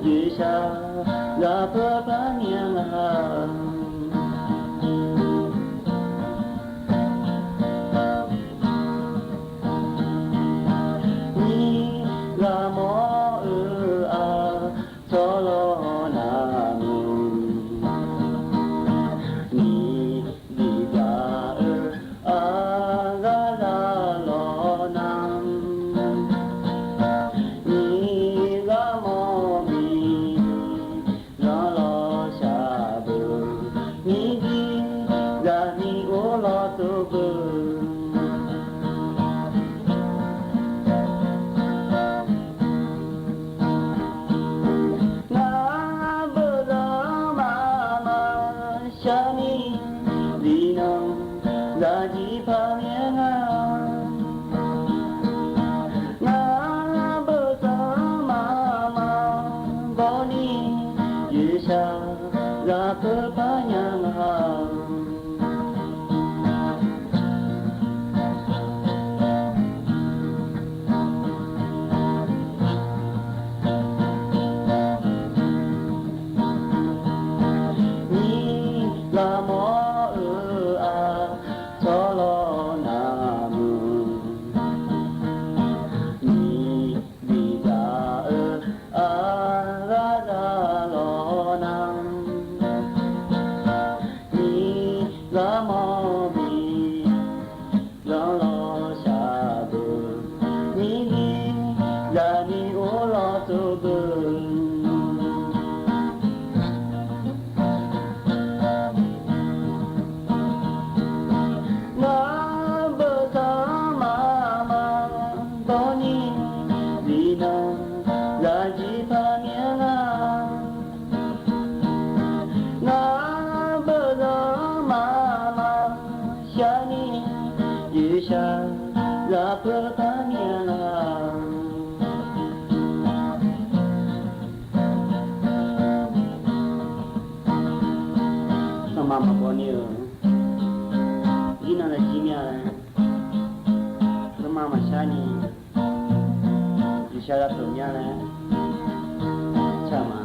月下高你你能来几把面啊那不让妈妈想你一下那不把面啊那妈妈过你你那来几面嘞那妈妈想你一下那不面嘞chama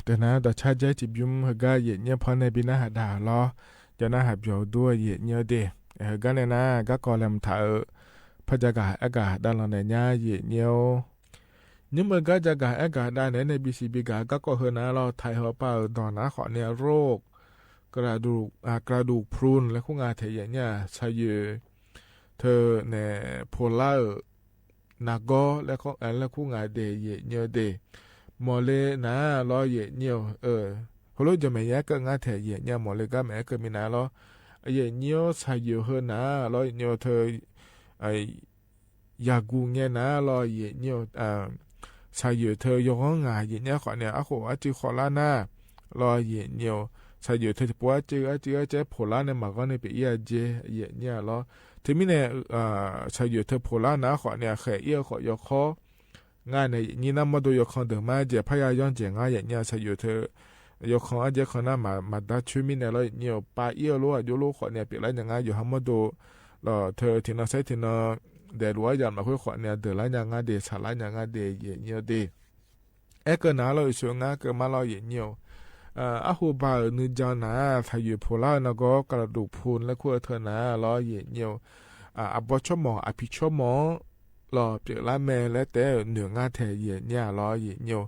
แต่นะต่อชาติใจจิบยุมเฮกาเยเนี่ยพอในบินาหาดาล้อจะน่าหับอยู่ด้วยเยเนี่ยเดเฮกาเนี่ยนะก็กอลำถาพระจักรอากาศด้านหลังเนี่ยเยเนี่ยnhưng mà cáiจักรอากาศด้านใน BCB ก็เฮนะเราไทยเขาเป่าตอนนะขอเนี่ยโรคกระดูกพรุนและคู่งาเทียเนี่ยใช้อยู่เธอเนี่ยโพล่านาโกและของและคู่งาเดเยเนี่ยเดมอเลนะรอเยเนี่ยเขารู้จะไม่แยกก็งาเทียเยเนี่ยมอเลก็แม้ก็มีนะรอเยเนี่ยใช้อยู่เฮนะรอเนี่ยเธอไอยากูเนี่ยนะรอเยเนี่ยใช้อยู่เธอยกงาเยเนี่ยขอเนี่ยอ่ะโหอ่ะจือขอละนะรอเยเนี่ยใช้อยู่เธอจะปวดจือเจ๊ผลละเนี่ยมาก็เนี่ยไปเยี่ยเจเยี่ยเนี่ยล้อทีนี้เนี่ยใช้อยู่เธอผลละนะขอเนี่ยแค่เยี่ยขอยกข้องานเนี่ยนี่น้ำมาดูยกข้อเดิมมาเจพยายามเจงานอย่างเนี่ยใช้อยู่เธอยกข้ออาจจะคนนั้นมาดัชมิเนี่ยแล้วเนี่ยปาเยี่ยรู้อยู่รู้ขอเนี่ยเปลี่ยนอะไรอย่างเงี้ยอยู่ห้ามมาดูแล้วเธอที่น่าใช้ที่น่าเดี๋ยวรู้ว่าอย่างมาคุยขอเนี่ยเดี๋ยวอะไรอย่างเงี้ยเดี๋ยวสารอย่างเงี้ยเดี๋ยวเนี่ยเดี๋ยวก็น่าเราช่วงนั้นก็มาเราอย่างเนี่ยอาหูบานึจานาทายุพลานะก็กระดูกพูนและขั้วเธอนะล้อเย็นเนียวอบชมอพิชมอรอเปละแม่และแต่เหนืองาแทเย็นเนี่ยล้อเย็นเนียว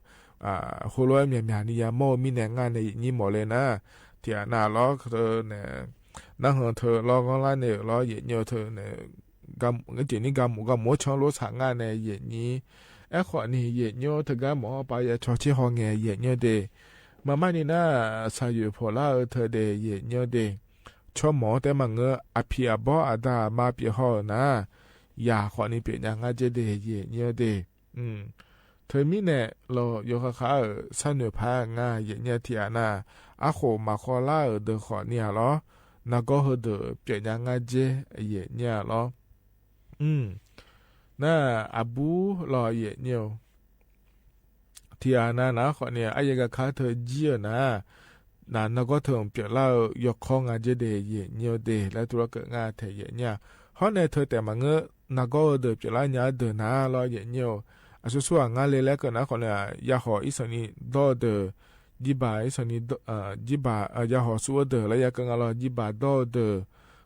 โคโลเมียมีนิยามมีแนงานในนี้หมดเลยนะที่น่าล้อเธอเนี่ยนั่งเธอล้อก็ไล่เนี่ยล้อเย็นเนียวเธอเนี่ยกำเจนี่กำหมดช่องรถสางานในเย็นนี้ขอนี่เย็นเนียวเธอก็หมอไปชอชิฮองเงยเย็นเนียวเดมาไม่นี่นะสายุพอลาเธอเดเยเนเดชอบหมอแต่มังอภิอาบอาดามาเปียหอนะยาขอนี่เปียยังไงจะเดเยเนเดเธอมีเนี่ยเราโยคะขาสนุพางาเยเนที่อาอาโคมาขอลาเดขอเนี่ยหรอนักก็เฮเดเปียยังไงเจเยเนหรอน่าอาบูรอเยเนที่อานะขอเนี่ยไอ้ยังก็เธอเจียนักก็เธอเปลี่ยนเล่ายกข้องอาจจะเดย์เนียวเดย์และตัวเกิดงานเทียเนี่ยเพราะในเธอแต่มานักก็เดินเปลี่ยนเล่เนี่ยเดินรอเยเนียวส่วนงานเล็กๆก็นะขอเนี่ยยาหออีสนี้ดอเดจิบาอีสนี้จิบายาหอสัวเดและยากังรอจิบาดอเด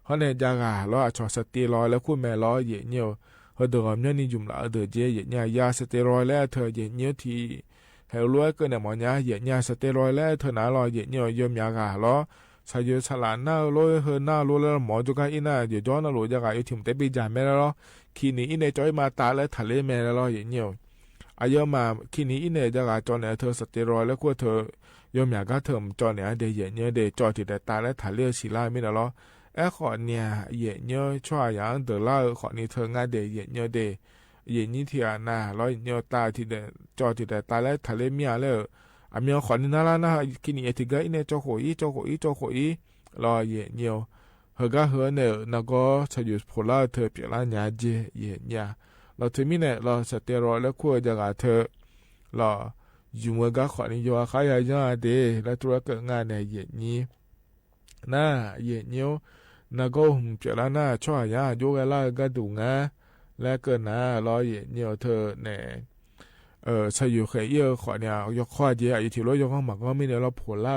เพราะในยากาเราอาจจะสเตียรอยแล้วคุณแม่รอเยเนียวเฮเดอร์เนี่ยนี่จุ่มละเดเจเยเนี่ยยาสเตียรอยแล้วเธอเยเนียวที่เฮลัวก็เนี่ยหมอเนี่ยเยเนี่ยสเตียรอยแล้วเธอหน้ารอเยเนี่ยยมยากาล้อใช้เยอะฉลาดหน้าล้อเฮหน้าล้อแล้วหมอจุกันอีน่าเดี๋ยวย้อนล้อยากาอยู่ถิ่มแต่ปีจานแม่แล้วคีนี้อีเนี่ยจอยมาตาแล้วทะเลแม่แล้วเยเนี่ยอายุมาคีนี้อีเนี่ยยากาจอเนี่ยเธอสเตียรอยแล้วก็เธอยมยากาเธอจอเนี่ยเดี๋ยวเยเนี่ยเดี๋ยวจอที่แต่ตาแล้วทะเลสีลายไม่แล้วขอเนี่ยเยเนี่ยช่วยอย่างเดล่าขอนี่เธองานเดี๋ยวเยเนี่ยเดี๋ยวเย็นนี้ที่น่ะร้อยเนี่ยตาที่เดจอที่เดตาแล้วทะเลมีอะไรอามีขอนี่น่าละนะกินนี่ที่ก็อินเนี่ยจอโขอีรอเย็นเนี่ยเฮก็เฮเนี่ยนักก็ใช้อยู่พลาเธอเปลี่ยนละเนี่ยเจเย็นเนี่ยเราเธอมีเนี่ยเราสเตียรอยแล้วควรจะกับเธอเราอยู่เมื่อก็ขอนี่อยู่อาคายยังเดแล้วตัวเกิดงานในเย็นนี้น่ะเย็นเนี่ยนักก็เปลี่ยนละน่ะช่วยยังโยกละก็ดูงาและเกินนะรอเย็นเนี่ยเธอเนี่ยใช้อยู่แค่เยอะขอเนี่ยยกข้อเดียวอยู่ที่รถยกข้างหมักก็มีเนี่ยเราผลละ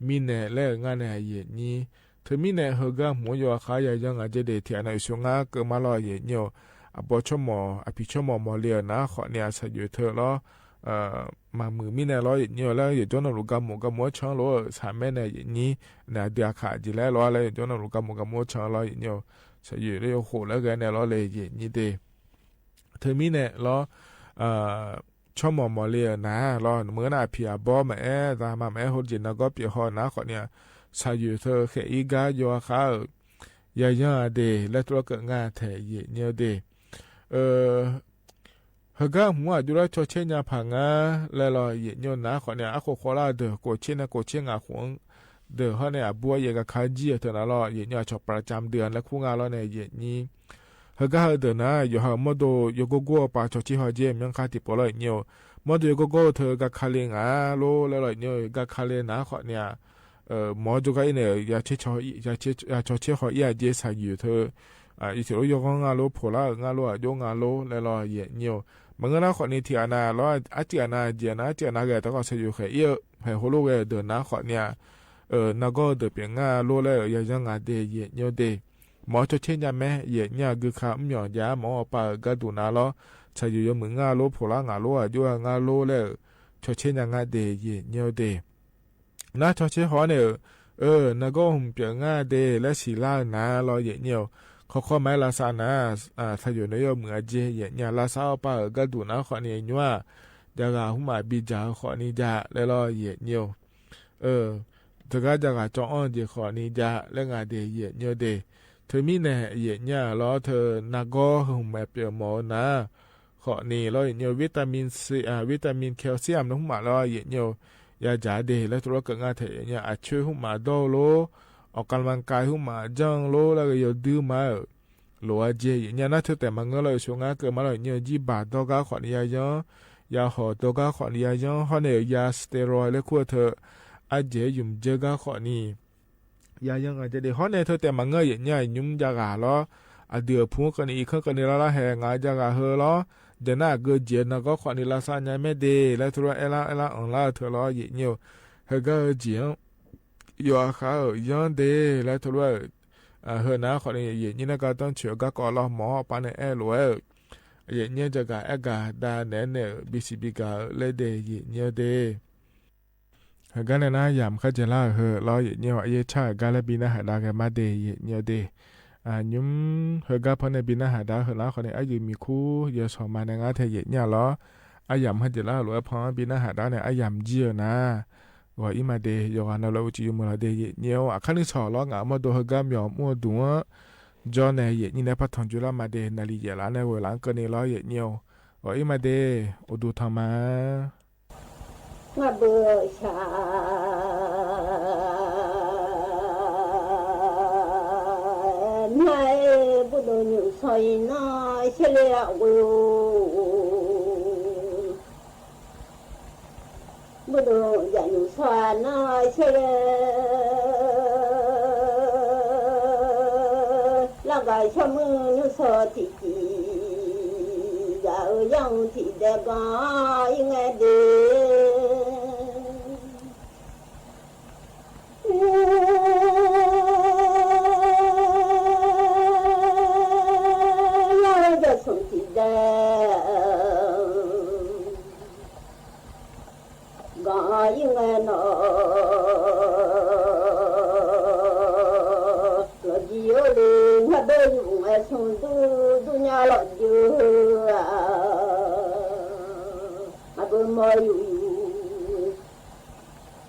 มีเนี่ยแลกงานในเย็นนี้เธอมีเนี่ยเฮก็หมูยอขายยังอาจจะเดือดเทียนในช่วงเกิดมารอเย็นเนี่ยอบชมอภิชมอเลียนะขอเนี่ยใช้อยู่เธอแล้วมามือมีเนี่ยร้อยเนี่ยแล้วอยู่จนเราลูกหมูกับหมูช่างเราสามแม่เนี่ยอย่างนี้เนี่ยเดียขาจีแล้วร้อยเลยจนเราลูกหมูกับหมูช่างเราเนี่ยใช่อยู่ได้โหแล้วกันเนี่ยเราเลยอย่างนี้เดเธอมีเนี่ยเรา ชอบมอเลียนะรอเมื่อน่าเพียบอมาตามาโหดจินก็เปียหอนะขอเนี่ยชาอยู่เธอแค่อีกาโยเขายาเดและตัวก็งาแทเยเนียเดฮกาหัวดูแลชอเชญาพังและรอเยเนียนะขอเนี่ยอะโคโคลาเดโกเชนะโกเชงาหวงเดฮอเนี่ยบัวเยกะคาจีเธอนะรอเยเนียชอบประจำเดือนและคู่งานรอเนี่ยเยนี้ฮกาเดนะอยู่หามโดโยโกโกปาชอชิฮอเจมยังคาติปอลอยเนียวมโดโยโกโกเธอกะคาเลงโลและรอเนียกะคาเลนะขอเนี่ยหมอจุกไอเนี่ยอยากเชื่อเขาอยากเจสัยอยู่เธออีสิโรยกงาโลโผล่างาโลโยงาโลแล้วรอเยเนียวมันก็น่าขอนี่ที่อานาแล้วอาจารย์นาเจนาเจนาแกต้องก็เสียอยู่แค่เยอะแผ่หัวโลกเดินนะขอเนี่ยนักก็เดินเปลี่ยนงาโลแล้วอยากจะงาเดเยเนียวเดหมอจะเช่นยังแม่เยเนี่ยคือข้ามหย่อนยาหมอปากระดูนาล้อใช้อยู่เหมือนงาโลโผล่างาโลโยงาโลแล้วจะเช่นยังงาเดเยเนียวเดน่าชอเชื่อเขาเนี่ยนักก็หุ่มเปียงง่าเดและสีล่างนะรอเยเนียวเขาไม่ลาซานะถ้าอยู่ในยอเหมือนเจเยเนี่ยลาซาเอาไปก็ดูนะขอเนี่ยยัวเดี๋ยวก็หุ่มมาบิจาขอนี่จะแล้วรอเยเนียวเธอก็จะก็จ้องเจขอนี่จะแล้วงาเดเยเนียวเดเธอมีเนี่ยเยเนี่ยรอเธอนักก็หุ่มแบบเปียหมอนะขอนี่รอเยเนียววิตามินซีวิตามินแคลเซียมนะหุ่มมารอเยเนียวยาจ่าเดแล้วตัวก็งาเถอะเนี่ยอาช่วยหุ่มมาโดโลออกกำลังกายหุ่มมาจังโลแล้วก็ยอดื้อมาโลอาเจเนี่ยน่าเธอแต่มันก็เลยช่วงนั้นเกิดมาเลยเนี่ยจีบาดก็ขอนี่ยาหอดก็ขอนี่เขาเนี่ยยาสเตียรอยด์แล้วขั้วเธออาเจยุ่มเจก็ขอนี่ยายังอาจจะเดี๋ยวเขาเนี่ยเธอแต่มันก็เนี่ยยุ่มยากาล้ออาเดือพุ่งกันอีกขึ้นกันนี่ละแหงอาจากาเฮล้อเดี๋ยวน่าเกิดเจนก็ขอนี่ลาซาเนี่ยไม่ดีแล้วตัวเอล่าอังลาเธอล้อเยี่ยวเฮก็เจียงอยู่อาเขาย้อนดีแล้วตัวเฮน่าขอนี่เยี่ยนี่นะก็ต้องเชื่อก็ก่อล้อหมอปานเอลวยเยี่ยนี่จะก็เอกาดาเนเนบิสิบิกาเลเดเยี่ยดีเฮก็เนี่ยนะยามเขาจะล่าเฮล้อเยี่ยเยี่ยชาการบินาหาดากันมาเดเยี่ยดียุ้มเฮก็พอในบินาหาดาเฮล้าคนนี้อายุมีคู่เยอะสองมาในงานเทเยี่ยล้ออายามเขาจะล่าหรือพอบินาหาดาเนี่ยอายามเจียนะว่าอีมาเดยอกันเราจะอยู่มาเดยเนียวคันนี้ชอล้องามาดูเฮก็มีอมัวดัวจอเนี่ยเยี่ยนี่พัฒนจุลามาเดนาลีเยล้าในเวลาเกินล้อเยี่ยเนียวว่าอีมาเดอดูทำมาว่าเบื่อชา不能有才那些了我，不能也有才那些了，那个什么有啥的的，然后样子的个应该的。应该呢，老几有的我都用来从都伢老久啊，啊不没有，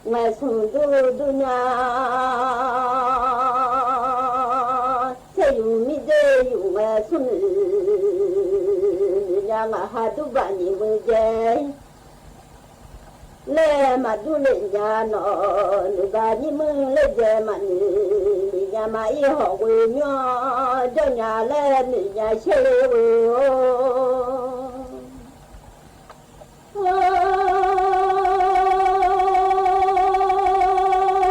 我从都伢，这有没得用我从伢我还都把你们家。le ma du le ya no nu ga ni mu le je ma ni ya ma i ho we nyo jo nya le ni ya che le we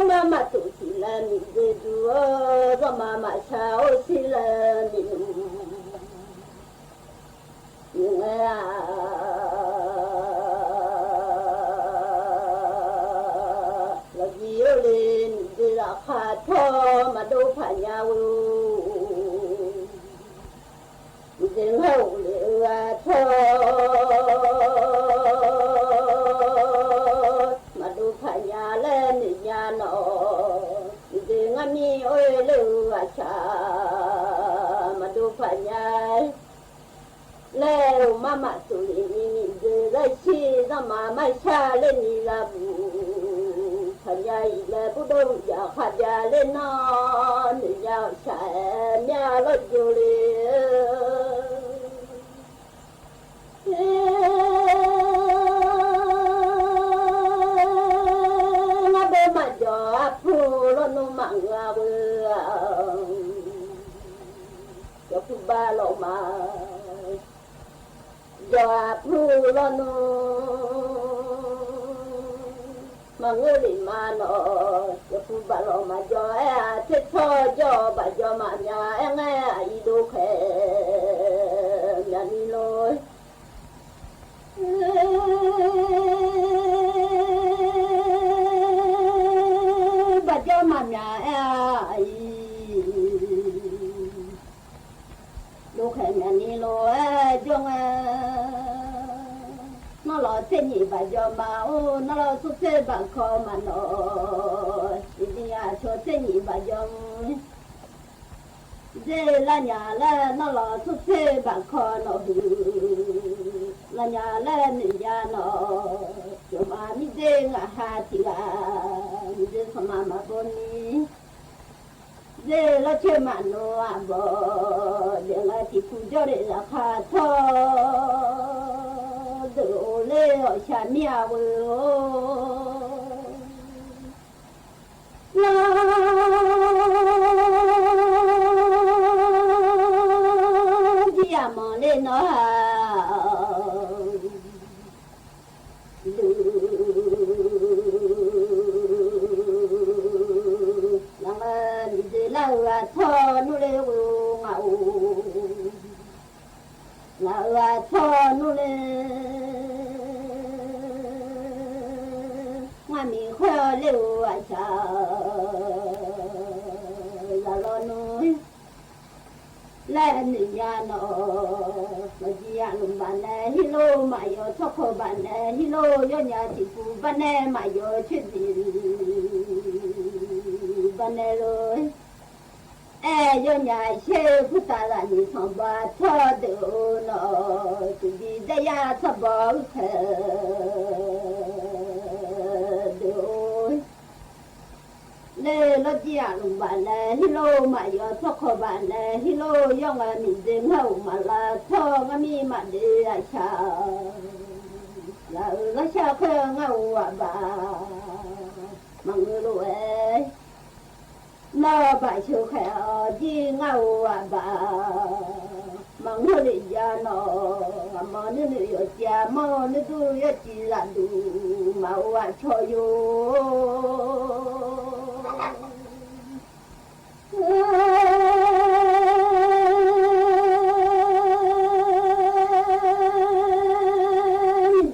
mama tu si la ni de du o mama cha o si la niมาดูพญาวูเดินเข้าเรือทอมาดูพญาเล่นยาหนอเดินมีโอ้ยเรือชามาดูพญาแล้วมาสุรินี่เดินได้ชี mà mai xa lên đi là thằng dây là bố đâu giờ hạt già lên nó nữ giàu sẽ nhà lo nhiều nó bên mà gió phu lo nó mặn à bữa gió phu ba lo mà gió phu lo nó mà người đi mà nó gió phu ba lo mà gió thế thôi gió bà gió mà nhà nghe ai đâu khè nhà đi lối bà cho mà nhà ai lúc hè nhà ni lo cho nó lo thế nhỉ bà cho mà nó lo xuất thế bà kho mà nó đi cho thế nhỉ bà cho dê là nhà là nó lo xuất thế bà kho nó là nhà là nữ nhà nó cho mà mi dê ngã hà thì là mi dê sao mà bôn ni dê là chơi mà nó à bò để là thì phụ cho để là khá thọ đồ lê ở nhà mía đi à mà lên nó là thọ nu lê ngầu là thọ nu lê nga mi khoe lêu à cha là lo nuôi lên nhà nó mà đi ăn bàn này hilo mà yo thóc khô bàn này hilo yo nhà thì phụ bàn này mà yo chuyện gì bàn này rồi yo nhà xe phụ ta là ni xong ba thọ đồ nó tụi đi đây ya thọ bao khờ đồ lê nó đi ăn bàn này hilo mà yo thóc khô bàn này hilo yo mà mình dừng hậu mà là thọ mà mi mà đi à cha là nó cha khờ ngầu à bà mà người rồi nó bà chiều khẽ đi ngầu à bà mà người đi ra nó mà nó nữ ở cha mà nó tôi chỉ là đủ mà à cho vô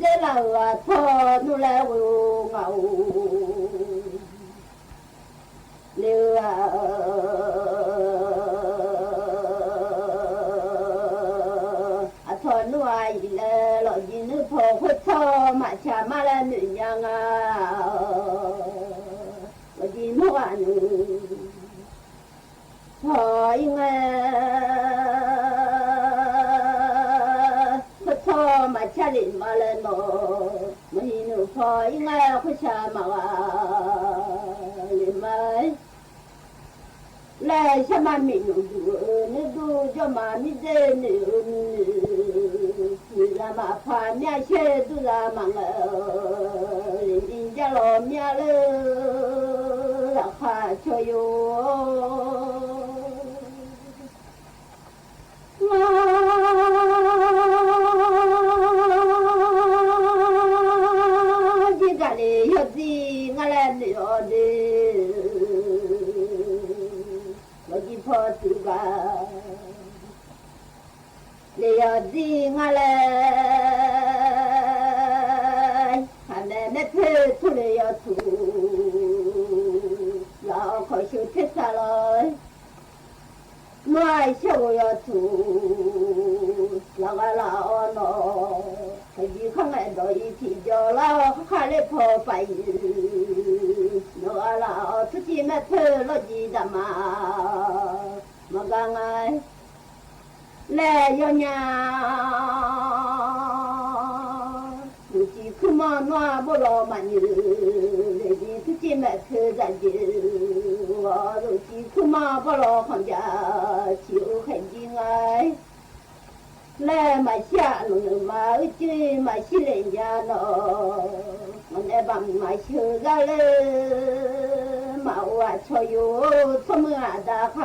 thế là thọ nó là ngầu nếu thọ nuôi là lo gì nữa phô thọ mà cha mà là nữ nhân lo gì nữa anh thọ thọ mà cha liền mà lên nó mà hình thọ có cha mà liền mới lại sao mà mình nó du cho mà mình dê nữa là mà phá nhà xe tu là mà đi ra lò nhà là phá cho vô đi ra đi hết gì ngay lên nữa đi lagi Portuga, dia di ngale, ane nete tule ya tu, la ko shu tesa loi, nuai shu ya tu, la la ono, kaji khang ai doi ti jo la khale po pai. Nó là thứ chi mà thơ lo gì đã mà gang ai lẽ yo nhà chỉ cứ mà 不老嘛你那你自己买口子的我都是苦嘛不老行家就很紧爱来嘛下路嘛就嘛西人家喏我那帮嘛修着嘞嘛我错有错么大好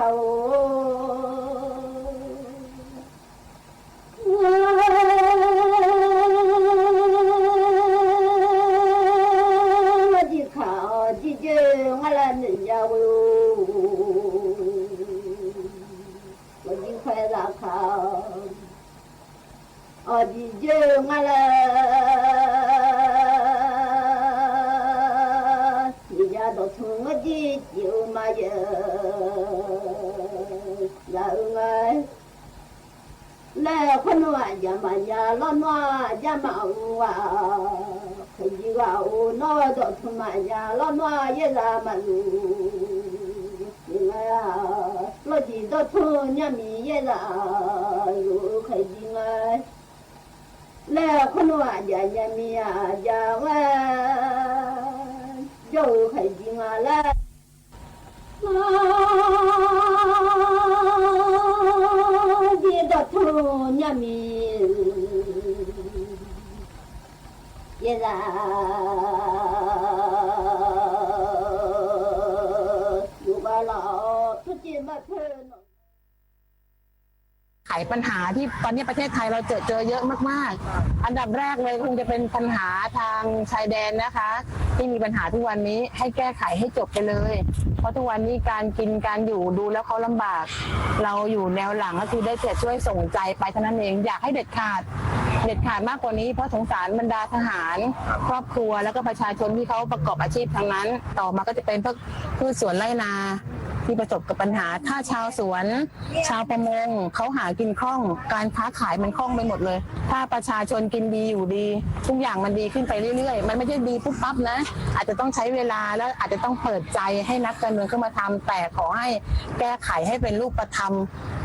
我的靠的就我来人家我的快乐靠我的就我来人家都从我的就嘛有然后我来คนว่าอย่ามาอย่าล้อนว่าอย่ามาว่าเคยดีว่าโอ้น้อดอกทำไมอย่าล้อนว่าอย่าละมาลูยังไงอ่ะเราดีดอกทุ่งอย่ามีอย่าละลูเคยดีไงแล้วคนว่าอย่ามีอย่าว่าโย่เคยดีไงแล้วดีดอกทุ่งอย่ามีอย่าละอยู่บ้านเราทุกทีมาเพิ่น ไขปัญหาที่ตอนนี้ประเทศไทยเราเจอเยอะมากๆอันดับแรกเลยคงจะเป็นปัญหาทางชายแดนนะคะที่มีปัญหาทุกวันนี้ให้แก้ไขให้จบไปเลยเพราะทุกวันนี้การกินการอยู่ดูแล้วเขาลำบากเราอยู่แนวหลังก็คือได้แต่ช่วยส่งใจไปเท่านั้นเองอยากให้เด็ดขาดมากกว่านี้เพราะสงสารบรรดาทหารครอบครัวแล้วก็ประชาชนที่เขาประกอบอาชีพทางนั้นต่อมาก็จะเป็นพวกพืชสวนไร่นาที่ประสบกับปัญหาถ้าชาวสวนชาวประมงเขาหากินคล่องการค้าขายมันคล่องไปหมดเลยถ้าประชาชนกินดีอยู่ดีทุกอย่างมันดีขึ้นไปเรื่อยๆมันไม่ใช่ดีปุ๊บปั๊บนะอาจจะต้องใช้เวลาแล้วอาจจะต้องเปิดใจให้นักการเมืองเข้ามาทำแต่ขอให้แก้ไขให้เป็นรูปธรรม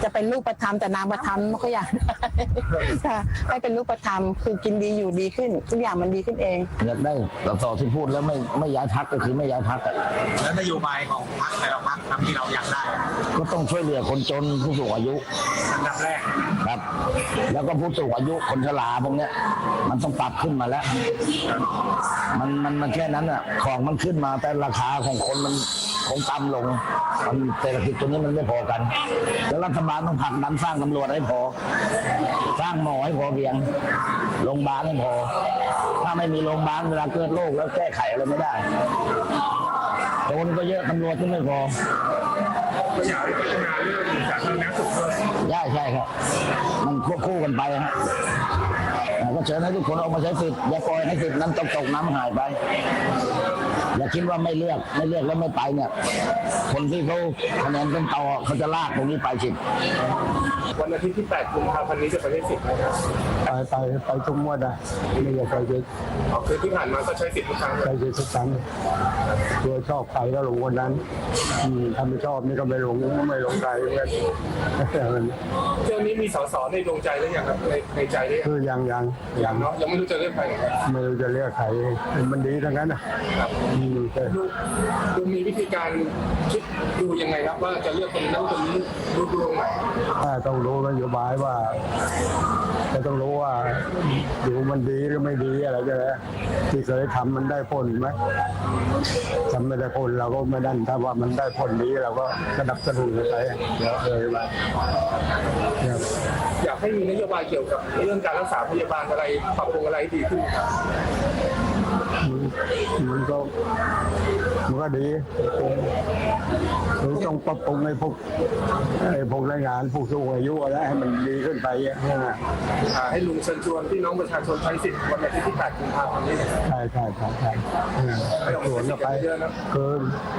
จะเป็นรูปธรรมแต่นามธรรมก็อยากได้ให้เป็นรูปธรรมคือกินดีอยู่ดีขึ้นทุกอย่างมันดีขึ้นเองอยากได้ต่อที่พูดแล้วไม่ย้ายพรรคก็คือไม่ย้ายพรรคแล้วนโยบายของพรรคแต่ละพรรคที่เราอยากได้ก็ต้องช่วยเหลือคนจนผู้สูงอายุอันดับแรกครับแล้วก็ผู้สูงอายุคนชราพวกนี้มันต้องปรับขึ้นมาแล้วมันแค่นั้นอ่ะของมันขึ้นมาแต่ราคาของคนมันคงต่ำลงมันเศรษฐกิจตัวนี้มันไม่พอกันแล้วรัฐบาลต้องผลักดันสร้างตำรวจให้พอสร้างหมอให้พอเพียงโรงพยาบาลให้พอถ้าไม่มีโรงพยาบาลเวลาเกิดโรคแล้วแก้ไขอะไรไม่ได้โจรก็เยอะตำรวจก็ไม่พอก็อยากให้พัฒนาเรื่องสาธารณสุขด้วยใช่ครับมันควบคู่กันไปฮะก็เชิญให้ทุกคนออกมาใช้สิทธิ์อย่าปล่อยให้สิทธิ์นั้นตกน้ำหายไปอย่าคิดว่าไม่เลือกแล้วไม่ไปเนี่ยคนที่เขาคะแนนเป็นต่อเขาจะลากตรงนี้ไปสิวันอาทิตย์ที่8 กุมภาพันธ์นี้จะไปได้สิทธิ์ไหมครับไปทุกงวดได้ไม่อยากไปเยอะคือที่ผ่านมาก็ใช้สิทธิ์ทุกครั้งใช้สิทธิ์ทุกครั้งตัวชอบใครก็ลงวันนั้นถ้าไม่ชอบนี่ก็ไม่ลงใครเพื่อนเรื่องนี้มีส.ส.ในดวงใจหรือยังครับในใจได้คือยังเนาะยังไม่รู้จะเลือกใครไม่รู้จะเลือกใครมันดีทั้งนั้นนะครับดูมีวิธีการคิดดูยังไงครับว่าจะเลือกคนนั้นคนนี้ดูดวงไหนต้องรู้นโยบายว่าจะต้องรู้ว่าดูมันดีหรือไม่ดีอะไรจะที่เคยทำมันได้ผลไหมทำไม่ได้ผลเราก็ไม่ดันถ้าว่ามันได้ผลดีเราก็สนับสนุนไปเดี๋ยวมาอยากให้มีนโยบายเกี่ยวกับเรื่องการรักษาพยาบาลอะไรปรับปรุงอะไรดีขึ้นครับมันก็ดีต้องปรับปรุงในพวกแรงงานผู้สูงอายุอะไรให้มันดีขึ้นไปให้ลุงเชิญชวนพี่น้องประชาชนใช้สิทธิ์วันอาทิตย์ที่8 กุมภาพันธ์นี้ใช่ชวนกันไปคือ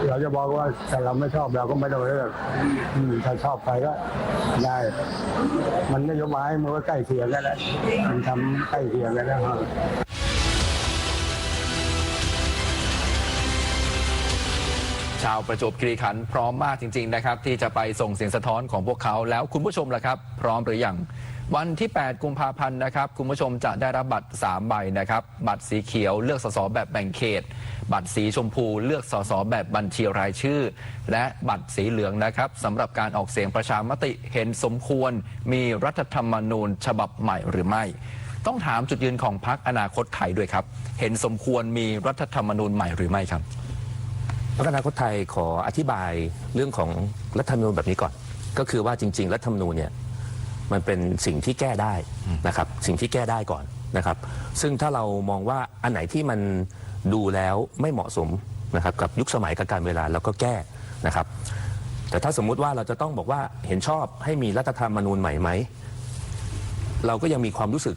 เราจะบอกว่าแต่เราไม่ชอบเราก็ไม่ต้องเลือกถ้าชอบใครก็ได้มันนโยบายมันก็ใกล้เคียงกันแล้วมันทำใกล้เคียงกันแล้วชาวประจวบคีรีขันธ์พร้อมมากจริงๆนะครับที่จะไปส่งเสียงสะท้อนของพวกเขาแล้วคุณผู้ชมล่ะครับพร้อมหรือยัง วันที่ 8 กุมภาพันธ์นะครับคุณผู้ชมจะได้รับบัตร 3 ใบนะครับบัตรสีเขียวเลือกสสแบบแบ่งเขตบัตรสีชมพูเลือกสสแบบบัญชีรายชื่อและบัตรสีเหลืองนะครับสำหรับการออกเสียงประชามติเห็นสมควรมีรัฐธรรมนูญฉบับใหม่หรือไม่ต้องถามจุดยืนของพรรคอนาคตไทยด้วยครับเห็นสมควรมีรัฐธรรมนูญใหม่หรือไม่ครับพรรคอนาคตไทยขออธิบายเรื่องของรัฐธรรมนูญแบบนี้ก่อนก็คือว่าจริงๆรัฐธรรมนูญเนี่ยมันเป็นสิ่งที่แก้ได้นะครับสิ่งที่แก้ได้ก่อนนะครับซึ่งถ้าเรามองว่าอันไหนที่มันดูแล้วไม่เหมาะสมนะครับกับยุคสมัยกับการเวลาเราก็แก้นะครับแต่ถ้าสมมุติว่าเราจะต้องบอกว่าเห็นชอบให้มีรัฐธรรมนูญใหม่ไหมเราก็ยังมีความรู้สึก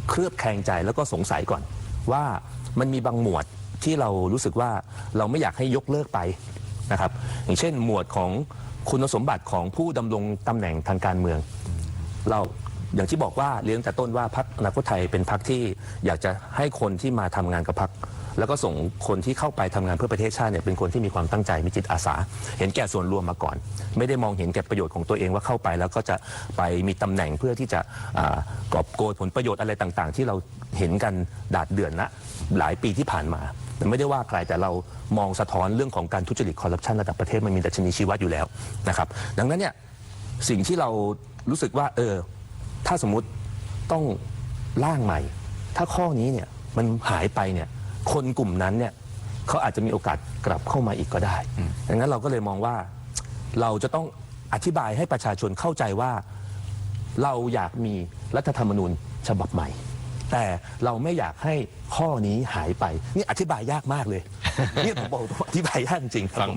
เคลือบแคลงใจแล้วก็สงสัยก่อนว่ามันมีบางหมวดที่เรารู้สึกว่าเราไม่อยากให้ยกเลิกไปนะครับอย่างเช่นหมวดของคุณสมบัติของผู้ดำรงตำแหน่งทางการเมืองเราอย่างที่บอกว่าเรียนแต่ต้นว่าพรรคอนาคตไทยเป็นพรรคที่อยากจะให้คนที่มาทำงานกับพรรคแล้วก็ส่งคนที่เข้าไปทำงานเพื่อประเทศชาติเนี่ยเป็นคนที่มีความตั้งใจมีจิตอาสาเห็นแก่ส่วนรวมมาก่อนไม่ได้มองเห็นแก่ประโยชน์ของตัวเองว่าเข้าไปแล้วก็จะไปมีตำแหน่งเพื่อที่จะกอบโกยผลประโยชน์อะไรต่างๆที่เราเห็นกันดาดเดือนนะหลายปีที่ผ่านมาแต่ไม่ได้ว่าใครแต่เรามองสะท้อนเรื่องของการทุจริตคอร์รัปชันระดับประเทศมันมีดัชนีชี้วัดอยู่แล้วนะครับดังนั้นเนี่ยสิ่งที่เรารู้สึกว่าถ้าสมมุติต้องร่างใหม่ถ้าข้อนี้เนี่ยมันหายไปเนี่ยคนกลุ่มนั้นเนี่ยเขาอาจจะมีโอกาสกลับเข้ามาอีกก็ได้ดังนั้นเราก็เลยมองว่าเราจะต้องอธิบายให้ประชาชนเข้าใจว่าเราอยากมีรัฐธรรมนูญฉบับใหม่แต่เราไม่อยากให้ข้อนี้หายไปนี่อธิบายยากมากเลยนี่ผมบอกอธิบายยากจริงฟัง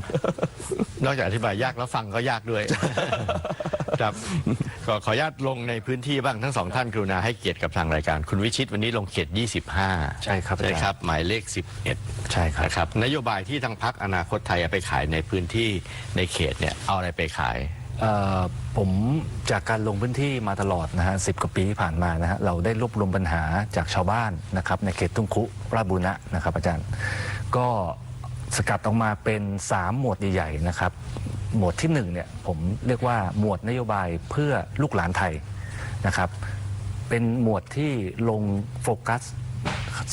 นอกจากอธิบายยากแล้วฟังก็ยากด้วยครับขออนุญาตลงในพื้นที่บ้างทั้งสองท่านกรุณาให้เกียรติกับทางรายการคุณวิชิตวันนี้ลงเขต25ใช่ครับหมายเลข11ใช่ครับนโยบายที่ทางพรรคอนาคตไทยไปขายในพื้นที่ในเขตเนี่ยเอาอะไรไปขายผมจากการลงพื้นที่มาตลอดนะฮะ10 กว่าปีที่ผ่านมานะฮะเราได้รวบรวมปัญหาจากชาวบ้านนะครับในเขตทุ่งคุราชบุรณะนะครับอาจารย์ก็สกัดออกมาเป็น3หมวดใหญ่ๆนะครับหมวดที่1เนี่ยผมเรียกว่าหมวดนโยบายเพื่อลูกหลานไทยนะครับเป็นหมวดที่ลงโฟกัส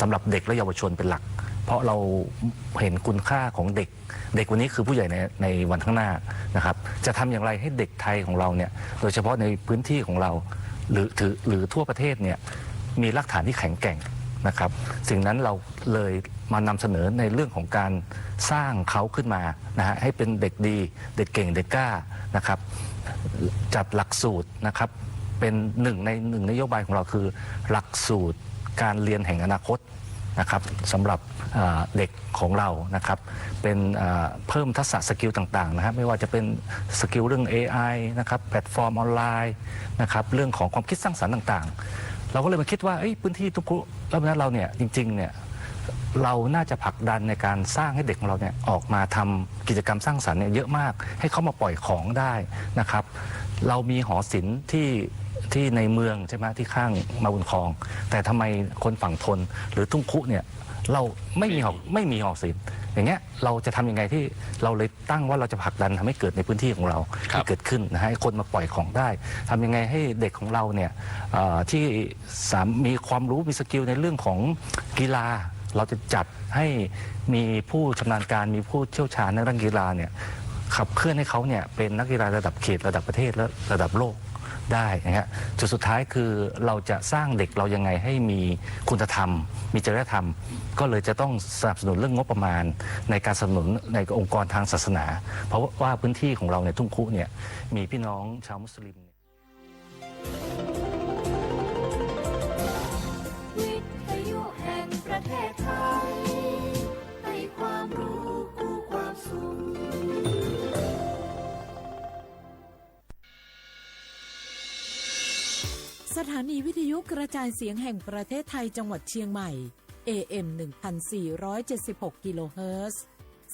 สำหรับเด็กและเยาวชนเป็นหลักเพราะเราเห็นคุณค่าของเด็กวันนี้คือผู้ใหญ่ในวันข้างหน้านะครับจะทำอย่างไรให้เด็กไทยของเราเนี่ยโดยเฉพาะในพื้นที่ของเราหรือทั่วประเทศเนี่ยมีรากฐานที่แข็งแกร่งนะครับสิ่งนั้นเราเลยมานำเสนอในเรื่องของการสร้างเขาขึ้นมานะฮะให้เป็นเด็กดีเด็กเก่งเด็กกล้านะครับจัดหลักสูตรนะครับเป็นหนึ่งนโยบายของเราคือหลักสูตรการเรียนแห่งอนาคตนะครับสำหรับเด็กของเรานะครับเป็นเพิ่มทักษะสกิลต่างๆนะครับไม่ว่าจะเป็นสกิลเรื่อง AI นะครับแพลตฟอร์มออนไลน์นะครับเรื่องของความคิดสร้างสรรค์ต่างๆเราก็เลยมาคิดว่าพื้นที่ทุกแล้วนั้นเราเนี่ยจริงๆเนี่ยเราน่าจะผลักดันในการสร้างให้เด็กของเราเนี่ยออกมาทำกิจกรรมสร้างสรรค์เนี่ยเยอะมากให้เขามาปล่อยของได้นะครับเรามีหอศิลป์ที่ในเมืองใช่ไหมที่ข้างมาบุญคลองแต่ทำไมคนฝั่งทนหรือทุ่งคุเนี่ยเราไม่มีหอศิลป์อย่างเงี้ยเราจะทำยังไงที่เราเลยตั้งว่าเราจะผลักดันทำให้เกิดในพื้นที่ของเราที่เกิดขึ้นนะฮะให้คนมาปล่อยของได้ทำยังไงให้เด็กของเราเนี่ยที่มีความรู้มีสกิลในเรื่องของกีฬาเราจะจัดให้มีผู้ชำนาญการมีผู้เชี่ยวชาญในด้านกีฬาเนี่ยขับเคลื่อนให้เขาเนี่ยเป็นนักกีฬาระดับเขตระดับประเทศและระดับโลกได้นะฮะจุดสุดท้ายคือเราจะสร้างเด็กเรายังไงให้มีคุณธรรมมีจริยธรรมก็เลยจะต้องสนับสนุนเรื่องงบประมาณในการสนับสนุนในองค์กรทางศาสนาเพราะว่าพื้นที่ของเราในทุ่งคุเนี่ยมีพี่น้องชาวมุสลิมวิทยุแห่งประเทศไทยให้ความรู้คู่ความสุขสถานีวิทยุกระจายเสียงแห่งประเทศไทยจังหวัดเชียงใหม่ AM 1476 กิโลเฮิรตซ์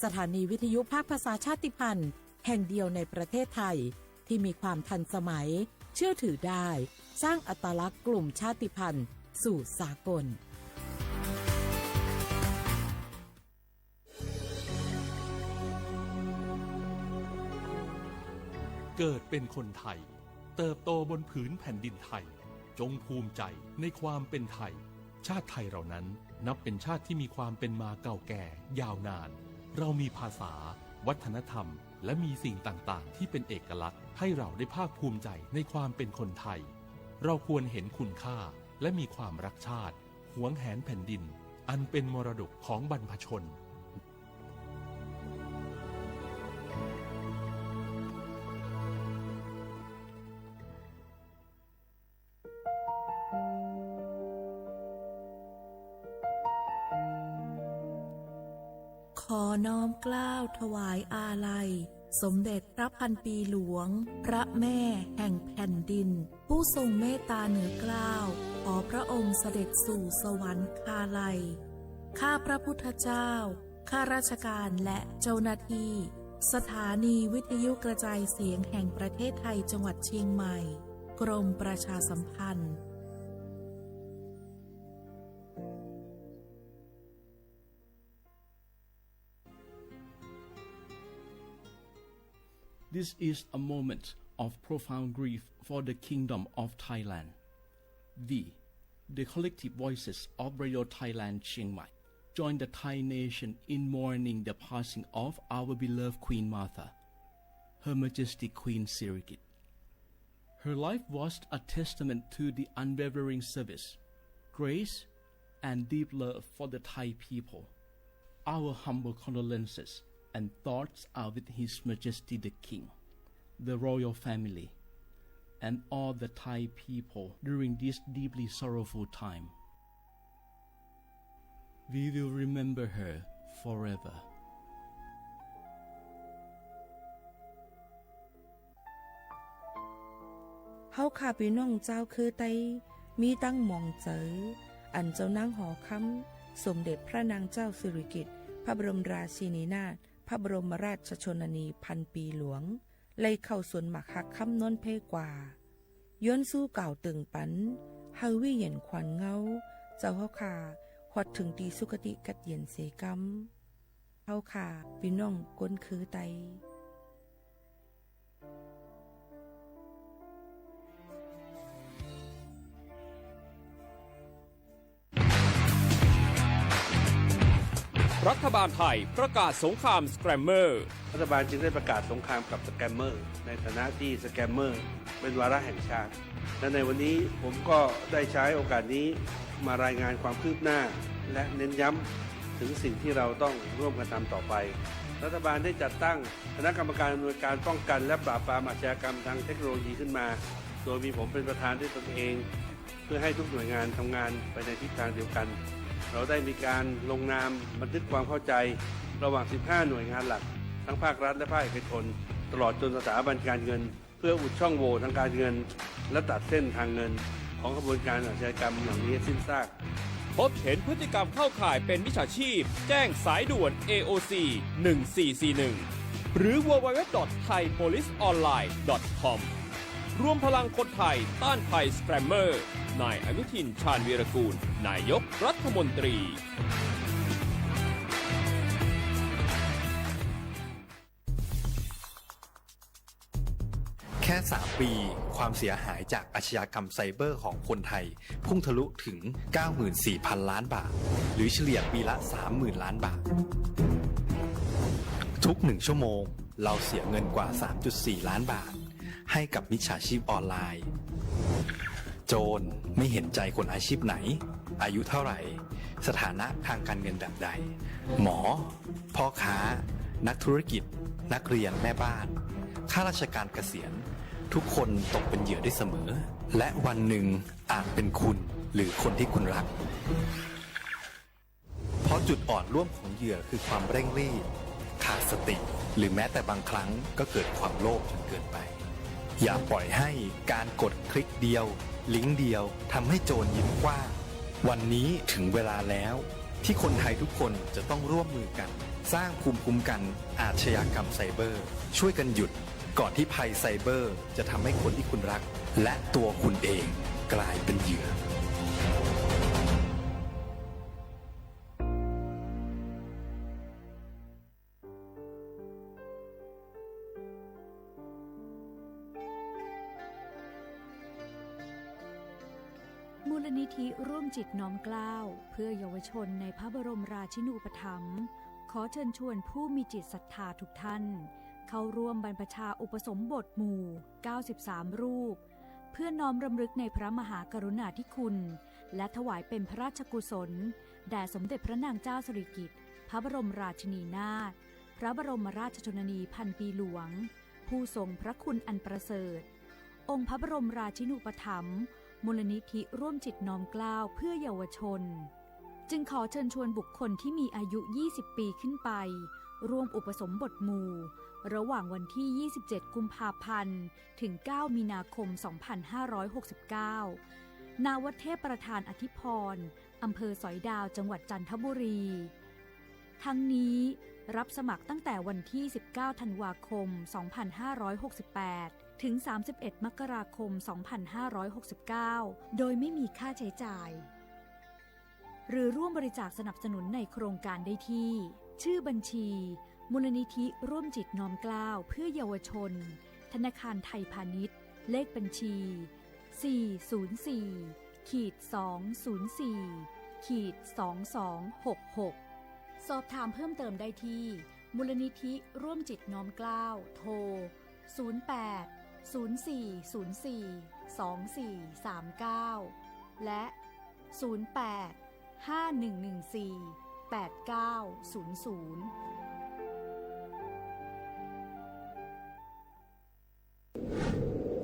สถานีวิทยุภาคภาษาชาติพันธุ์แห่งเดียวในประเทศไทยที่มีความทันสมัยเชื่อถือได้สร้างอัตลักษณ์กลุ่มชาติพันธุ์สู่สากล เกิดเป็นคนไทยเติบโตบนผืนแผ่นดินไทย จงภูมิใจในความเป็นไทยชาติไทยเรานั้นนับเป็นชาติที่มีความเป็นมาเก่าแก่ยาวนานเรามีภาษาวัฒนธรรมและมีสิ่งต่างๆที่เป็นเอกลักษณ์ให้เราได้ภาคภูมิใจในความเป็นคนไทยเราควรเห็นคุณค่าและมีความรักชาติหวงแหนแผ่นดินอันเป็นมรดกของบรรพชนขอน้อมเกล้าถวายอาลัยสมเด็จพระพันปีหลวงพระแม่แห่งแผ่นดินผู้ทรงเมตตาเหนือเกล้าขอพระองค์เสด็จสู่สวรรคาลัยข้าพระพุทธเจ้าข้าราชการและเจ้าหน้าที่สถานีวิทยุกระจายเสียงแห่งประเทศไทยจังหวัดเชียงใหม่กรมประชาสัมพันธ์ This is a moment of profound grief for the Kingdom of Thailand. We, the collective voices of Radio Thailand Chiang Mai, join the Thai nation in mourning the passing of our beloved Queen Martha, Her Majesty Queen Sirikit. Her life was a testament to the unwavering service, grace, and deep love for the Thai people. Our humble condolences and thoughts are with His Majesty the King, the royal family, and all the Thai people during this deeply sorrowful time. We will remember her forever. เฮาข้าพี่น้องเจ้าคือไตมีตั้งหมองเจออันเจ้านางหอคำสมเด็จพระนางเจ้าสิริกิติ์พระบรมราชินีนาถพระบรมราชชนนีพันปีหลวงเลยเข้าสวนหมักหักคำนนเพกว่าย้อนสู้เก่าตึงปันเฮาวิเย็นขวัญเงาเจ้าเฮาขาฮอดถึงตีสุคติกัดเย็นเสกำเฮาขาพี่น้องก้นคือไตรัฐบาลไทยประกาศสงครามสแกรมเมอร์รัฐบาลจึงได้ประกาศสงครามกับสแกมเมอร์ในฐานะที่สแกมเมอร์เป็นวาระแห่งชาติและในวันนี้ผมก็ได้ใช้โอกาสนี้มารายงานความคืบหน้าและเน้นย้ำถึงสิ่งที่เราต้องร่วมกันทำต่อไปรัฐบาลได้จัดตั้งคณะกรรมการอำนวยการป้องกันและปราบปรามอาชญากรรมทางเทคโนโลยีขึ้นมาโดยมีผมเป็นประธานด้วยตนเองเพื่อให้ทุกหน่วยงานทำงานไปในทิศทางเดียวกันเราได้มีการลงนามบันทึกความเข้าใจระหว่าง 15 หน่วยงานหลักทั้งภาครัฐและภาคเอกชนตลอดจนสถาบันการเงินเพื่ออุดช่องโหว่ทางการเงินและตัดเส้นทางเงินของกระบวนการอาชญากรรมเหล่านี้สิ้นซากพบเห็นพฤติกรรมเข้าข่ายเป็นมิจฉาชีพแจ้งสายด่วน AOC 1441หรือ www.thaipoliceonline.com รวมพลังคนไทยต้านภัยสแกรมเมอร์นายอนุทินชาญวีรกูลนายกรัฐมนตรีแค่ 3 ปีความเสียหายจากอาชญากรรมไซเบอร์ของคนไทยพุ่งทะลุถึง 94,000 ล้านบาทหรือเฉลี่ยปีละ 30,000 ล้านบาททุก1ชั่วโมงเราเสียเงินกว่า 3.4 ล้านบาทให้กับมิจฉาชีพออนไลน์โจรไม่เห็นใจคนอาชีพไหนอายุเท่าไหร่สถานะทางการเงินแบบใดหมอพ่อค้านักธุรกิจนักเรียนแม่บ้านข้าราชการเกษียณทุกคนตกเป็นเหยื่อได้เสมอและวันหนึ่งอาจเป็นคุณหรือคนที่คุณรักเพราะจุดอ่อนร่วมของเหยื่อคือความเร่งรีบขาดสติหรือแม้แต่บางครั้งก็เกิดความโลภจนเกินไปอย่าปล่อยให้การกดคลิกเดียวลิงก์เดียวทำให้โจรยิ้มกว้างวันนี้ถึงเวลาแล้วที่คนไทยทุกคนจะต้องร่วมมือกันสร้างภูมิคุ้มกันอาชญากรรมไซเบอร์ช่วยกันหยุดก่อนที่ภัยไซเบอร์จะทำให้คนที่คุณรักและตัวคุณเองกลายเป็นเหยื่อ มูลนิธิร่วมจิตน้อมเกล้าเพื่อเยาวชนในพระบรมราชินูปถัมภ์ขอเชิญชวนผู้มีจิตศรัทธาทุกท่านเข้าร่วมบรรพชาอุปสมบทหมู่93รูปเพื่อน้อมรำลึกในพระมหากรุณาธิคุณและถวายเป็นพระราชกุศลแด่สมเด็จพระนางเจ้าสิริกิติ์พระบรมราชินีนาถพระบรมราชชนนีพันปีหลวงผู้ทรงพระคุณอันประเสริฐองค์พระบรมราชินูปถัมภ์มูลนิธิร่วมจิตน้อมเกล้าเพื่อเยาวชนจึงขอเชิญชวนบุคคลที่มีอายุ 20 ปีขึ้นไปร่วมอุปสมบทหมู่ระหว่างวันที่ 27 กุมภาพันธ์ ถึง 9 มีนาคม 2569 ณ วัดเทพประธานอธิพรอำเภอสอยดาว จังหวัดจันทบุรี ทั้งนี้รับสมัครตั้งแต่วันที่ 19 ธันวาคม 2568 ถึง 31 มกราคม 2569 โดยไม่มีค่าใช้จ่ายหรือร่วมบริจาคสนับสนุนในโครงการได้ที่ชื่อบัญชีมูลนิธิร่วมจิตน้อมเกล้าเพื่อเยาวชนธนาคารไทยพาณิชย์เลขบัญชี 404-204-2266 สอบถามเพิ่มเติมได้ที่มูลนิธิร่วมจิตน้อมเกล้าโทร 08-0404-2439 และ 08-5114-8900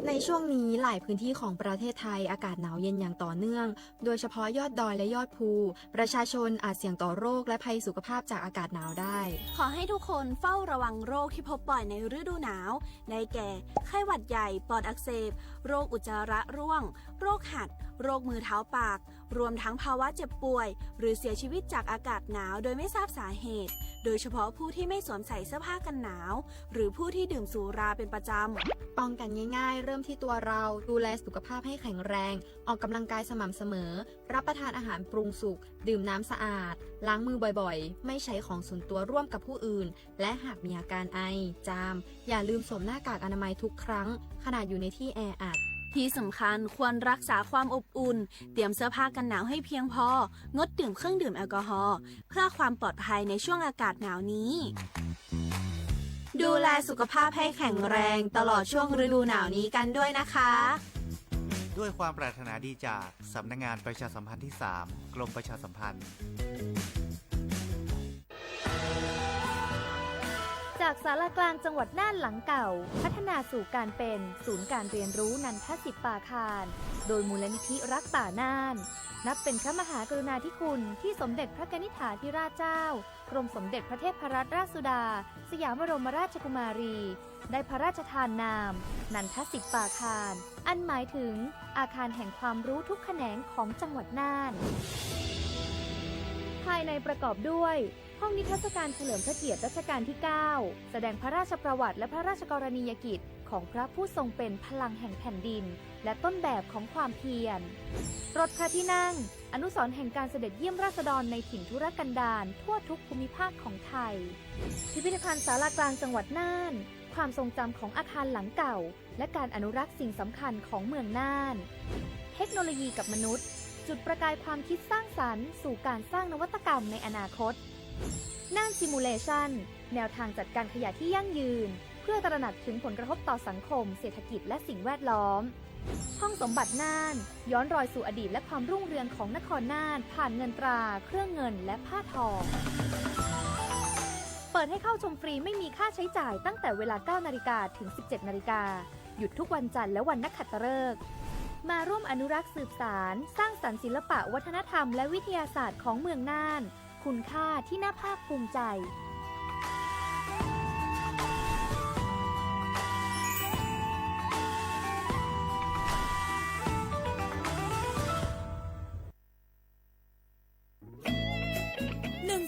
ในช่วงนี้หลายพื้นที่ของประเทศไทยอากาศหนาวเย็นอย่างต่อเนื่องโดยเฉพาะยอดดอยและยอดภูประชาชนอาจเสี่ยงต่อโรคและภัยสุขภาพจากอากาศหนาวได้ ขอให้ทุกคนเฝ้าระวังโรคที่พบบ่อยในฤดูหนาวได้แก่ไข้หวัดใหญ่ปอดอักเสบโรคอุจจาระร่วงโรคหัดโรคมือเท้าปากรวมทั้งภาวะเจ็บป่วยหรือเสียชีวิตจากอากาศหนาวโดยไม่ทราบสาเหตุโดยเฉพาะผู้ที่ไม่สวมใส่เสื้อผ้ากันหนาวหรือผู้ที่ดื่มสุราเป็นประจำป้องกันง่ายๆเริ่มที่ตัวเราดูแลสุขภาพให้แข็งแรงออกกำลังกายสม่ำเสมอรับประทานอาหารปรุงสุกดื่มน้ำสะอาดล้างมือบ่อยๆไม่ใช้ของส่วนตัวร่วมกับผู้อื่นและหากมีอาการไอจามอย่าลืมสวมหน้ากากอนามัยทุกครั้งขณะอยู่ในที่แออัดที่สำคัญควรรักษาความอบอุ่นเตรียมเสื้อผ้ากันหนาวให้เพียงพองดดื่มเครื่องดื่มแอลกอฮอล์เพื่อความปลอดภัยในช่วงอากาศหนาวนี้ดูแลสุขภาพให้แข็งแรงตลอดช่วงฤดูหนาวนี้กันด้วยนะคะด้วยความปรารถนาดีจากสำนักงานประชาสัมพันธ์ที่ 3 กรมประชาสัมพันธ์จากศาลากลางจังหวัดน่านหลังเก่าพัฒนาสู่การเป็นศูนย์การเรียนรู้นันทศิษย์ป่าคารโดยมูลนิธิรักป่าน่านนับเป็นพระมหากรุณาธิคุณที่สมเด็จพระกนิษฐาธิราชเจ้ากรมสมเด็จพระเทพรัตนราชสุดาสยามบรมราชกุมารีได้พระราชทานนามนันทศิษย์ป่าคารอันหมายถึงอาคารแห่งความรู้ทุกแขนงของจังหวัดน่านภายในประกอบด้วยห้องนิทรรศการเฉลิมพระเกียรติรัชกาลที่ 9 แสดงพระราชประวัติและพระราชกรณียกิจของพระผู้ทรงเป็นพลังแห่งแผ่นดินและต้นแบบของความเพียรรถพระที่นั่งอนุสรณ์แห่งการเสด็จเยี่ยมราษฎรในถิ่นทุรกันดารทั่วทุกภูมิภาคของไทยพิพิธภัณฑ์ศาลากลางจังหวัดน่านความทรงจำของอาคารหลังเก่าและการอนุรักษ์สิ่งสำคัญของเมืองน่านเทคโนโลยีกับมนุษย์จุดประกายความคิดสร้างสรรค์สู่การสร้างนวัตกรรมในอนาคตน่านซิมูเลชันแนวทางจัดการขยะที่ยั่งยืนเพื่อตระหนักถึงผลกระทบต่อสังคมเศรษฐกิจและสิ่งแวดล้อมห้องสมบัติน่านย้อนรอยสู่อดีตและความรุ่งเรืองของนครน่านผ่านเงินตราเครื่องเงินและผ้าทองเปิดให้เข้าชมฟรีไม่มีค่าใช้จ่ายตั้งแต่เวลา 9 นาฬิกาถึง 17 นาฬิกาหยุดทุกวันจันทร์และวันนักขัตฤกษ์มาร่วมอนุรักษ์สืบสานสร้างสรรค์ศิลปะวัฒนธรรมและวิทยาศาสตร์ของเมืองน่านคุณค่าที่น่าภาคภูมิใจ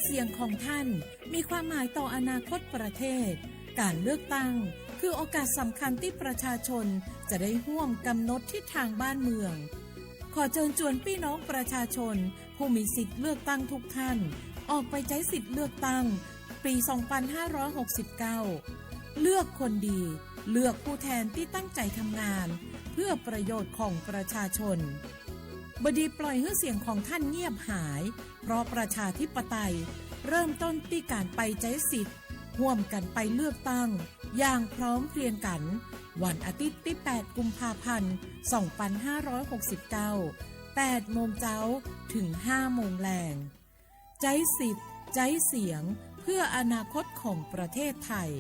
เสียงของท่านมีความหมายต่ออนาคตประเทศการเลือกตั้งคือโอกาสสำคัญที่ประชาชนจะได้ร่วมกำหนดทิศทางบ้านเมืองขอเชิญชวนพี่น้องประชาชนผู้มีสิทธิ์เลือกตั้งทุกท่านออกไปใช้สิทธิ์เลือกตั้งปี 2569 เลือกคนดีเลือกผู้แทนที่ตั้งใจทำงานเพื่อประโยชน์ของประชาชน บดีปล่อยให้เสียงของท่านเงียบหายเพราะประชาธิปไตยเริ่มต้นที่การไปใช้สิทธิ์ร่วมกันไปเลือกตั้งอย่างพร้อมเพรียงกันวันอาทิตย์ที่ 8 กุมภาพันธ์ 2569 8 โมงเช้าถึง 5 โมงแลงใช้สิทธิ์ใช้เสียงเพื่ออนาคตของประเทศไทย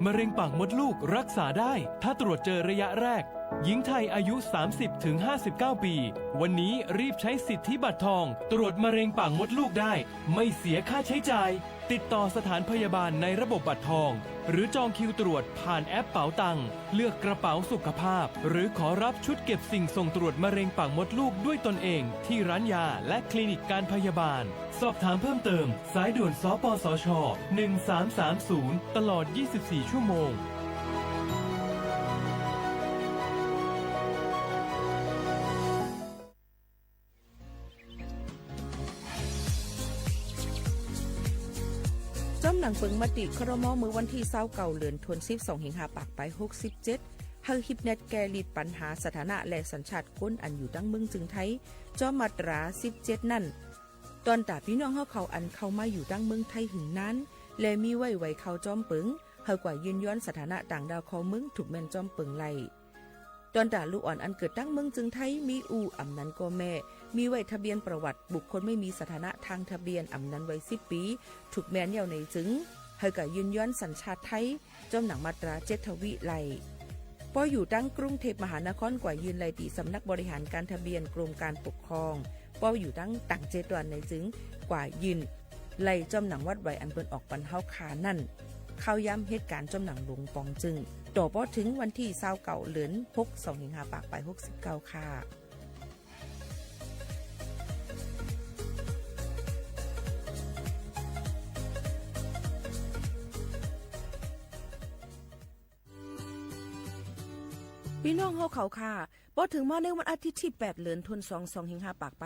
มะเร็งปากมดลูกรักษาได้ถ้าตรวจเจอระยะแรกหญิงไทยอายุ 30-59 ปีวันนี้รีบใช้สิทธิบัตรทองตรวจมะเร็งปากมดลูกได้ไม่เสียค่าใช้จ่ายติดต่อสถานพยาบาลในระบบบัตรทองหรือจองคิวตรวจผ่านแอปเป๋าตังค์เลือกกระเป๋าสุขภาพหรือขอรับชุดเก็บสิ่งส่งตรวจมะเร็งปากมดลูกด้วยตนเองที่ร้านยาและคลินิกการพยาบาลสอบถามเพิ่มเติมสายด่วนสปสช1330ตลอด24ชั่วโมงจอมหนังปึงมติครม.มือวันที่29เดือนธันวาคม25ปากไป67เฮาฮิปเน็ตแกลิดปัญหาสถานะและสัญชาติคนอันอยู่ดังเมืองจึงไทยจอมมาตรา17นั่นตอนตาพี่น้องเฮาเขาอันเข้ามาอยู่ดังเมืองไทยหึงนั้นและมีไว้เข้าจอมปึงเฮากว่ายืนย้อนสถานะต่างดาวของเมืองถูกแม่นจอมปึงไล่ตอนตาลูกอ่อนอันเกิดดังเมืองจึงไทยมีอำนั้นก็แม่มีไว้ทะเบียนประวัติบุคคลไม่มีสถานะทางทะเบียนอำนั้นไว้10ปีถูกแม่นยาวในจึงเฮาก็ยืนย้อนสัญชาติไทยจอมหนังมาตรา7ทวิไลพออยู่ตั้งกรุงเทพมหานครกว่ายืนไลตีสำนักบริหารการทะเบียนกรมการปกครองพออยู่ตั้งต่าง7วันในจึงกว่ายืนไลจอมหนังวัดไว้อันเปิ้นออกปันเฮาขานั่นเข้าย้ำเหตุการณ์จอมหนังหลวงปองจึงต่อพอถึงวันที่29เดือน6 25ปากไป69ค่ะพี่น้องเฮาเขาค่ะพอถึงมาในวันอาทิตย์ที่8เดือนธันวาคม25ปากไป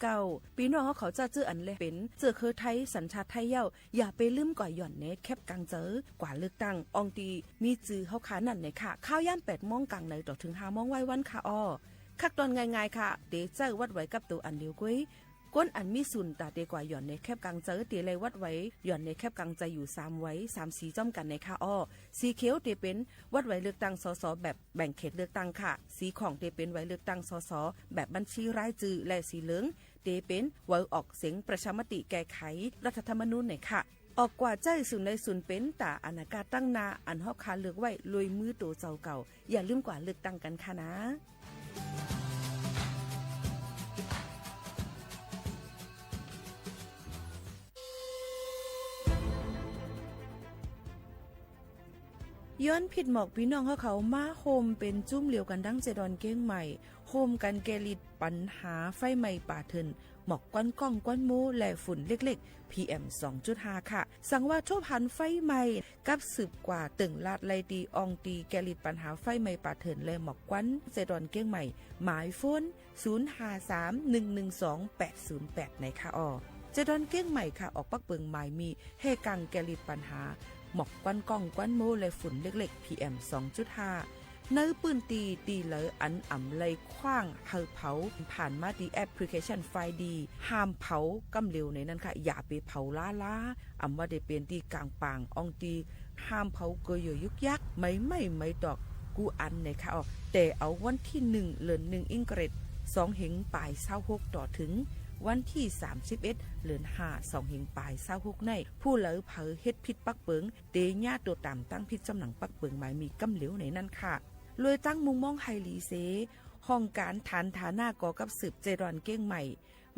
69พี่น้องเฮาเขาจะเจออันเลยเป็นเจอคือไทยสัญชาติไทยเย้าอย่าไปลืมก่อยหย่อนเน็ตแคบกลางเจอกว่าเลือกตั้งอองตีมีจื้อเฮาขานั่นในค่ะข้าวย่าม8:00 นกลางในต่อถึง5:00 นไว้วันค่ะอ้อคักตอนง่ายๆค่ะเดเจอวัดไว้กับตัวอันเดียวกุ้ยก้นอันมีสุนตาเดกว่าหย่อนในแคบกลางเจอเตเลยวัดไว้หย่อนในแคบกลางใจอยู่3ไว้3สีจ้อมกันในค่ะอ้อสีเขียวเตเป็นวัดไว้เลือกตั้งสสแบบแบ่งเขตเลือกตั้งค่ะสีของเตเป็นไว้เลือกตั้งสสแบบบัญชีรายชื่อและสีเหลืองเตเป็นไว้ออกเสียงประชามติแก้ไขรัฐธรรมนูญในค่ะออกกว่าใจสุนในสุนเป็นตาอนาคตตั้งนาอันเฮาคาเลือกไว้ลุยมือโตเจ้าเก่าอย่าลืมกว่าเลือกตั้งกันค่ะนะย้อนผิดหมอกพี่น้องเขามาโฮมเป็นจุ้มเหลียวกันดั้งเจดอนเก้งใหม่โฮมกันแกลิดปัญหาไฟไหม้ป่าเถินหมอกก้อนก้องก้อนมูและฝุ่นเล็กๆ PM 2.5 ค่ะสั่งว่าทั่วพันไฟไหม้กับสืบกว่าตึงลาดไลตีอองตีแกลิดปัญหาไฟไหม้ป่าเถินและหมอกก้อนเจดอนเก้งใหม่หมายโฟน0531128808ในค่ะอ้อเจดอนเก้งใหม่ค่ะออกปักเปิงหมายมีเฮกังแกลิดปัญหาหมอกควันก้องควันโมและฝุ่นเล็กๆ PM 2.5 เนื้อปืนตีเลยอันอ่ำเลยคว้างเฮาเผาผ่านมาดีแอปพลิเคชันไฟดีห้ามเผากำเร็วในนั้นค่ะอย่าไปเผาล้าอ่ำว่าได้เป็นตีกลางปางอองตีห้ามเผาเกยยุกยักไม่ดอกกูอันในค่ะแต่เอาวันที่1เดือน1อิงเกรด2เหงปลาย26ต่อถึงวันที่31เดือน5 2เหงปลาย26ในผู้เหลือเผอเฮ็ดผิดปักเปิงเตญาตัวต่ำตั้งผิดจำหนังปักเปิงหมายมีกำเหลวในนั้นค่ะเลยตั้งมุมมองไฮลีเซห้องการฐานฐานะก่อกับสืบเจดอนเก้งใหม่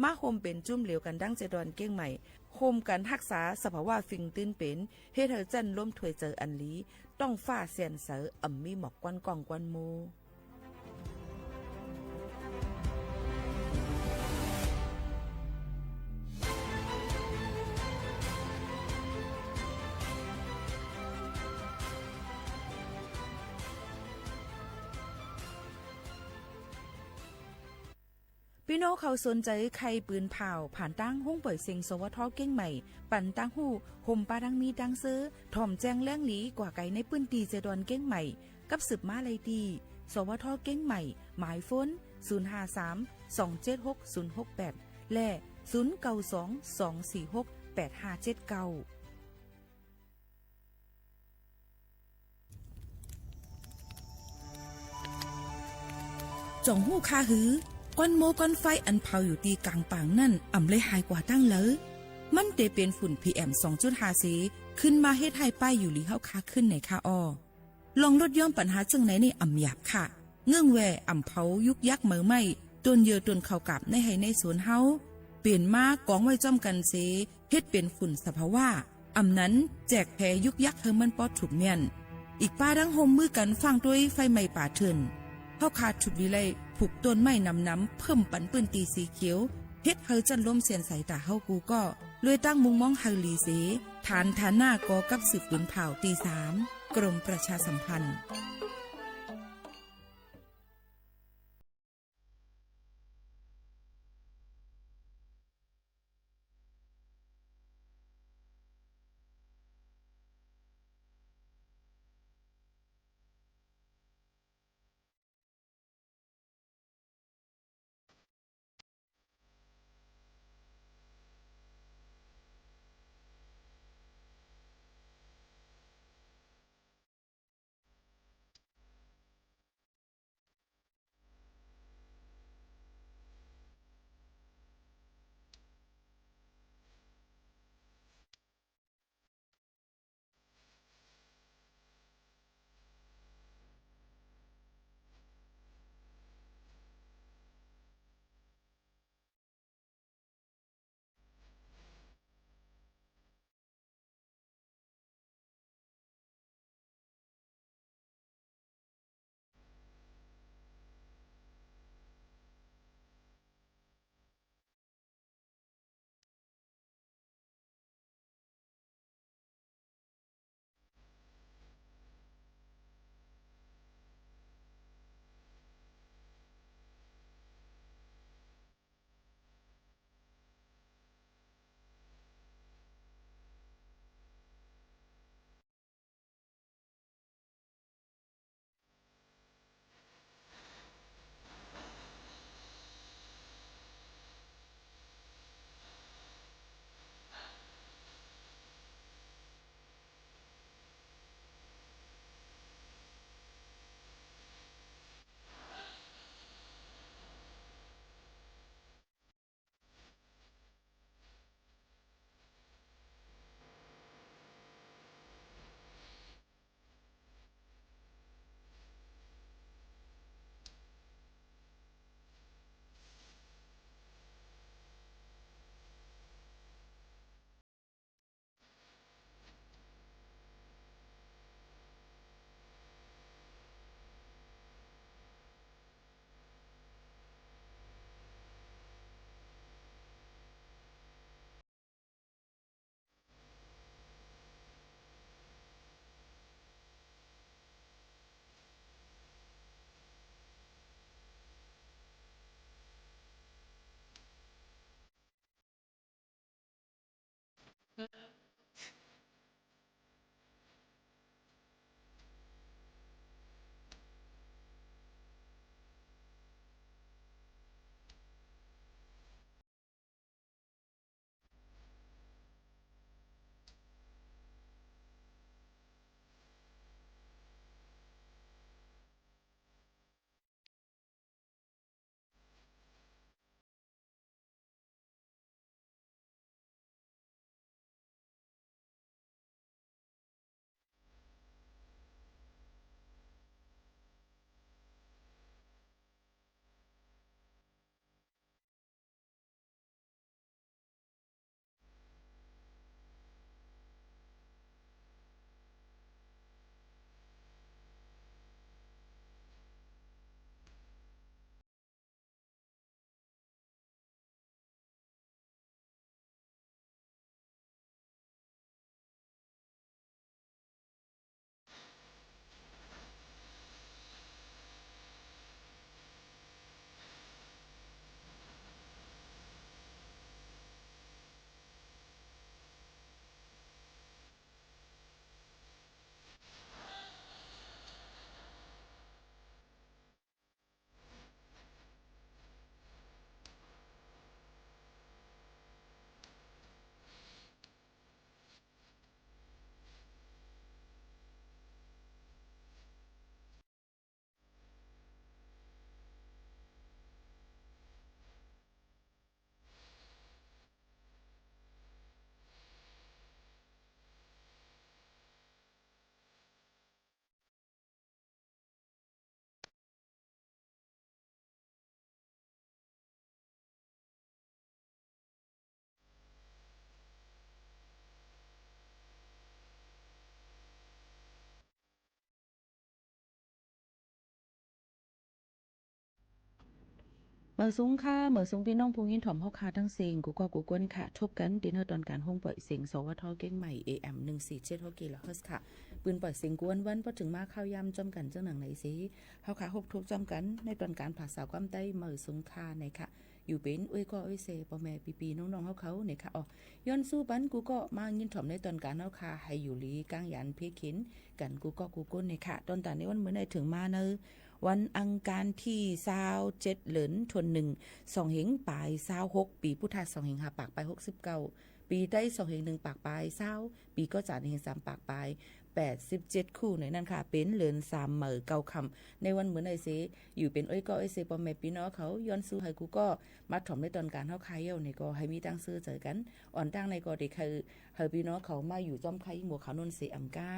มาโฮมเป็นจุ่มเหลวกันดั้งเจดอนเก้งใหม่โฮมกันรักษาสภาวะฟิงตื้นเป็นเฮ็ดให้จันล้มถวยเจออันลีต้องฟ้าเสียนเสออ่ำมีหมอกกวนกองกวนโมพี่น้องเขาสนใจใครปืนเผาผ่านตั้งห้องปล่อยเสียงสวทเก้งใหม่ปั่นตั้งหูห่มปาดังมีดังซื้อถ่อมแจงแล้งหลีกว่าไก่ในปืนตีเจดอนเก้งใหม่ กับสืบมาเลยดีสวทเก้งใหม่หมายฟ้น053-276-068และ0922468579จ่องหู้คาหือก้อนโมก้อนไฟอันเผาอยู่ตีกลางปางนั่นอ่ำเลยหายกว่าตั้งเลยมันเตเป็นฝุ่น PM 2.5 สีขึ้นมาเฮ็ดให้ป้ายอยู่ลีเฮาคาขึ้นในคาออลองลดย่อมปัญหาจังไหนในอ่ำหยาบค่ะเงื่องแวอ่ำเผายุกยักเหมือไม่ต้นเยือต้นเข้ากับในให้ในสวนเฮาเปลี่ยนมากองไว้จ้อมกันเสเฮ็ดเป็นฝุ่นสภาวะอ่ำนั้นแจกแพยุกยักเฮอมันปอดถูกเมียนอีกป้าดังโฮมมือกันฟังด้วยไฟไหม้ป่าเถินเฮาขาดฉุดวิไลผูกต้นไม้น้ำเพิ่มปันปืนตีสีเขียวเฮ็ดเฮอจันล้มเสียนสายตาเฮากูก็เลยตั้งมุงมองเฮาลีเสฐานหน้ากอกับสืบปืนเผาตี3กรมประชาสัมพันธ์ เมื่อสูงค่ะเมื่อสูงพี่น้องผู้ยินถ่อมเฮาคาทั้งเสียงกูก็กูกวนค่ะทบกันดินเฮาตอนการห้องปล่อยเสียงสวทเก่งใหม่ AM 147กิโลเฮิรตซ์ค่ะปืนปล่อยเสียงกวนวันพอถึงมาข้าวยำจำกันจังหนังไหนสิเฮาค่ะฮบทบจำกันในตอนการภาษาความใต้เมื่อสูงค่ะในค่ะอยู่เป็นอ้ยก็อ้ยเซพ่อแม่ปีๆน้องๆเขาเนี่ยค่ะอ๋อย้อนสู้ปันกูก็มายินถ่อมในตอนการเฮาค่ะให้อยู่ลีกลางยันเพขินกันกูก็กูก้นเนี่ยค่ะตอนตาในวันมื้อใดถึงมาเนอวันอังคารที่27เหรินทน1 2 เหงปลาย26ปีพุทธศักราช2 เหง5ปากปลาย69ปีได้2 เหง1ปากปลาย20ปีก็จานเหง3ปากปลาย87คู่ในนั้นค่ะเป็นเหริน3เหมอเก่าคำในวันเหมือนไอเซอยู่เป็นอ้อยก็ไอเซปอมแม่พี่น้องเขาย้อนสู้ให้กูก็มาถ่อมในตอนการเฮาคายเย้าในก็ให้มีตั้งซื้อเจอกันอ่อนตั้งในก็ได้คือให้พี่น้องเขามาอยู่จอมไข่หมู่เขานนเสอำกา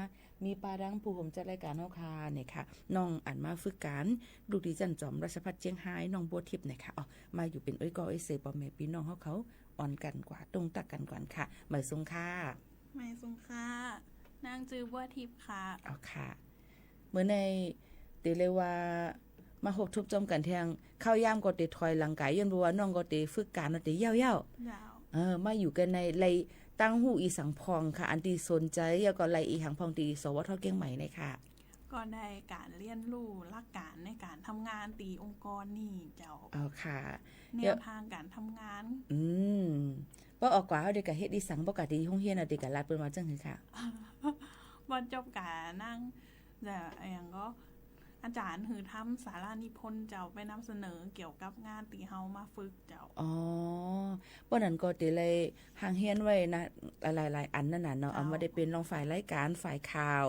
มีปาดังผู้ผมจัดรายการเฮาคาเนี่ยค่ะน้องอันมาฝึกการลูกดีจันจอมราชภัฏเชียงไฮ้น้องบัวทิพย์เนี่ยค่ะอ๋อมาอยู่เป็นอ้อยก็ไอเซปอมแม่พี่น้องเขาอ่อนกันกว่าตรงตักกันก่อนค่ะหมายสงค่ะหมายสงค่ะนางจือบัวทิพย์ค่ะเอาค่ะเมื่อในเตเลยว่ามาหกทุบจมกันเทียงเข้าย่ามก็ติถอยหลังกายย้อนบัวน้องก็ติฝึกการเติยาวๆมาอยู่กันในไลตั้งหูอีสังพองค่ะอันที่สนใจแล้วก็ไลอีหังพองตีสวทเก่งใหม่เลยค่ะก็ได้การเรียนรู้หลักการในการทำงานตีองค์กรนี่เจ้าเอาค่ะแนวทางการทำงานบ่ออกกว่าเฮาได้ก็เฮ็ดอีสังบ่กะดีโรงเรียนน่ะติก็ลาดเปิ้นว่าจังซี่ค่ะบ่จบการนั่งแต่อย่างก็อาจารย์หือทำสารานิพนธ์เจ้าไปนำเสนอเกี่ยวกับงานตีเฮามาฝึกเจ้าอ๋อบ่นั้นก็ติเลยห่างเฮียนไว้นะหลายๆอันนั่นน่ะเนาะเอามาได้เป็นรองฝ่ายรายการฝ่ายข่าว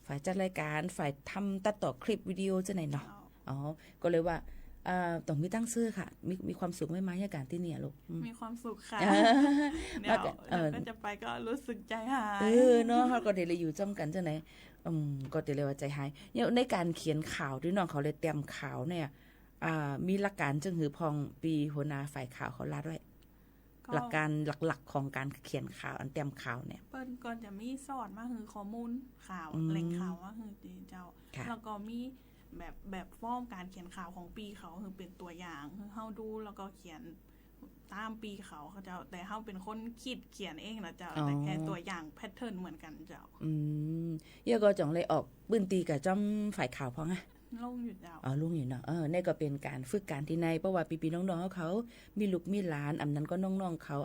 ฝ่ายจัดรายการฝ่ายทำตัดต่อคลิปวิดีโอจังไหนเนาะอ๋อก็เลยว่าต้องมีตั้งชื่อค่ะมีความสุขไหมมาในการที่เนี่ยลูกมีความสุขค่ะเดี๋ยวก็จะไปก็รู้สึกใจหายเนาะเขาก็เดี๋ยวเลยอยู่จ้ำกันจังไหนก็เดี๋ยวเลยว่าใจหายเนี่ยในการเขียนข่าวด้วยน้องเขาเลยเตรียมข่าวเนี่ยมีหลักการจังหือพองปีหัวหน้าฝ่ายข่าวเขาลาด้วยหลักการหลักๆของการเขียนข่าวอันเตรียมข่าวเนี่ยเปิ้นก็จะมีสอนมาคือข้อมูลข่าวแหล่งข่าวว่าคือเจ้าแล้วก็มีแบบฟอร์มการเขียนข่าวของปีเขาคือเป็นตัวอย่างคือเฮาดูแล้วก็เขียนตามปีเขาเจ้าแต่เฮาเป็นคนคิดเขียนเองนะเจ้าแต่แค่ตัวอย่างแพทเทิร์นเหมือนกันเจ้าเยอะก็จ่องเลยออกปืนตีกับจ้อมฝ่ายข่าวพอไงลงอยู่เจ้าลงอยู่เนาะนี่ก็เป็นการฝึกการที่ในเพราะว่าปีๆน้องๆเขามีลูกมีหลานอันนั้นก็น้องๆเขา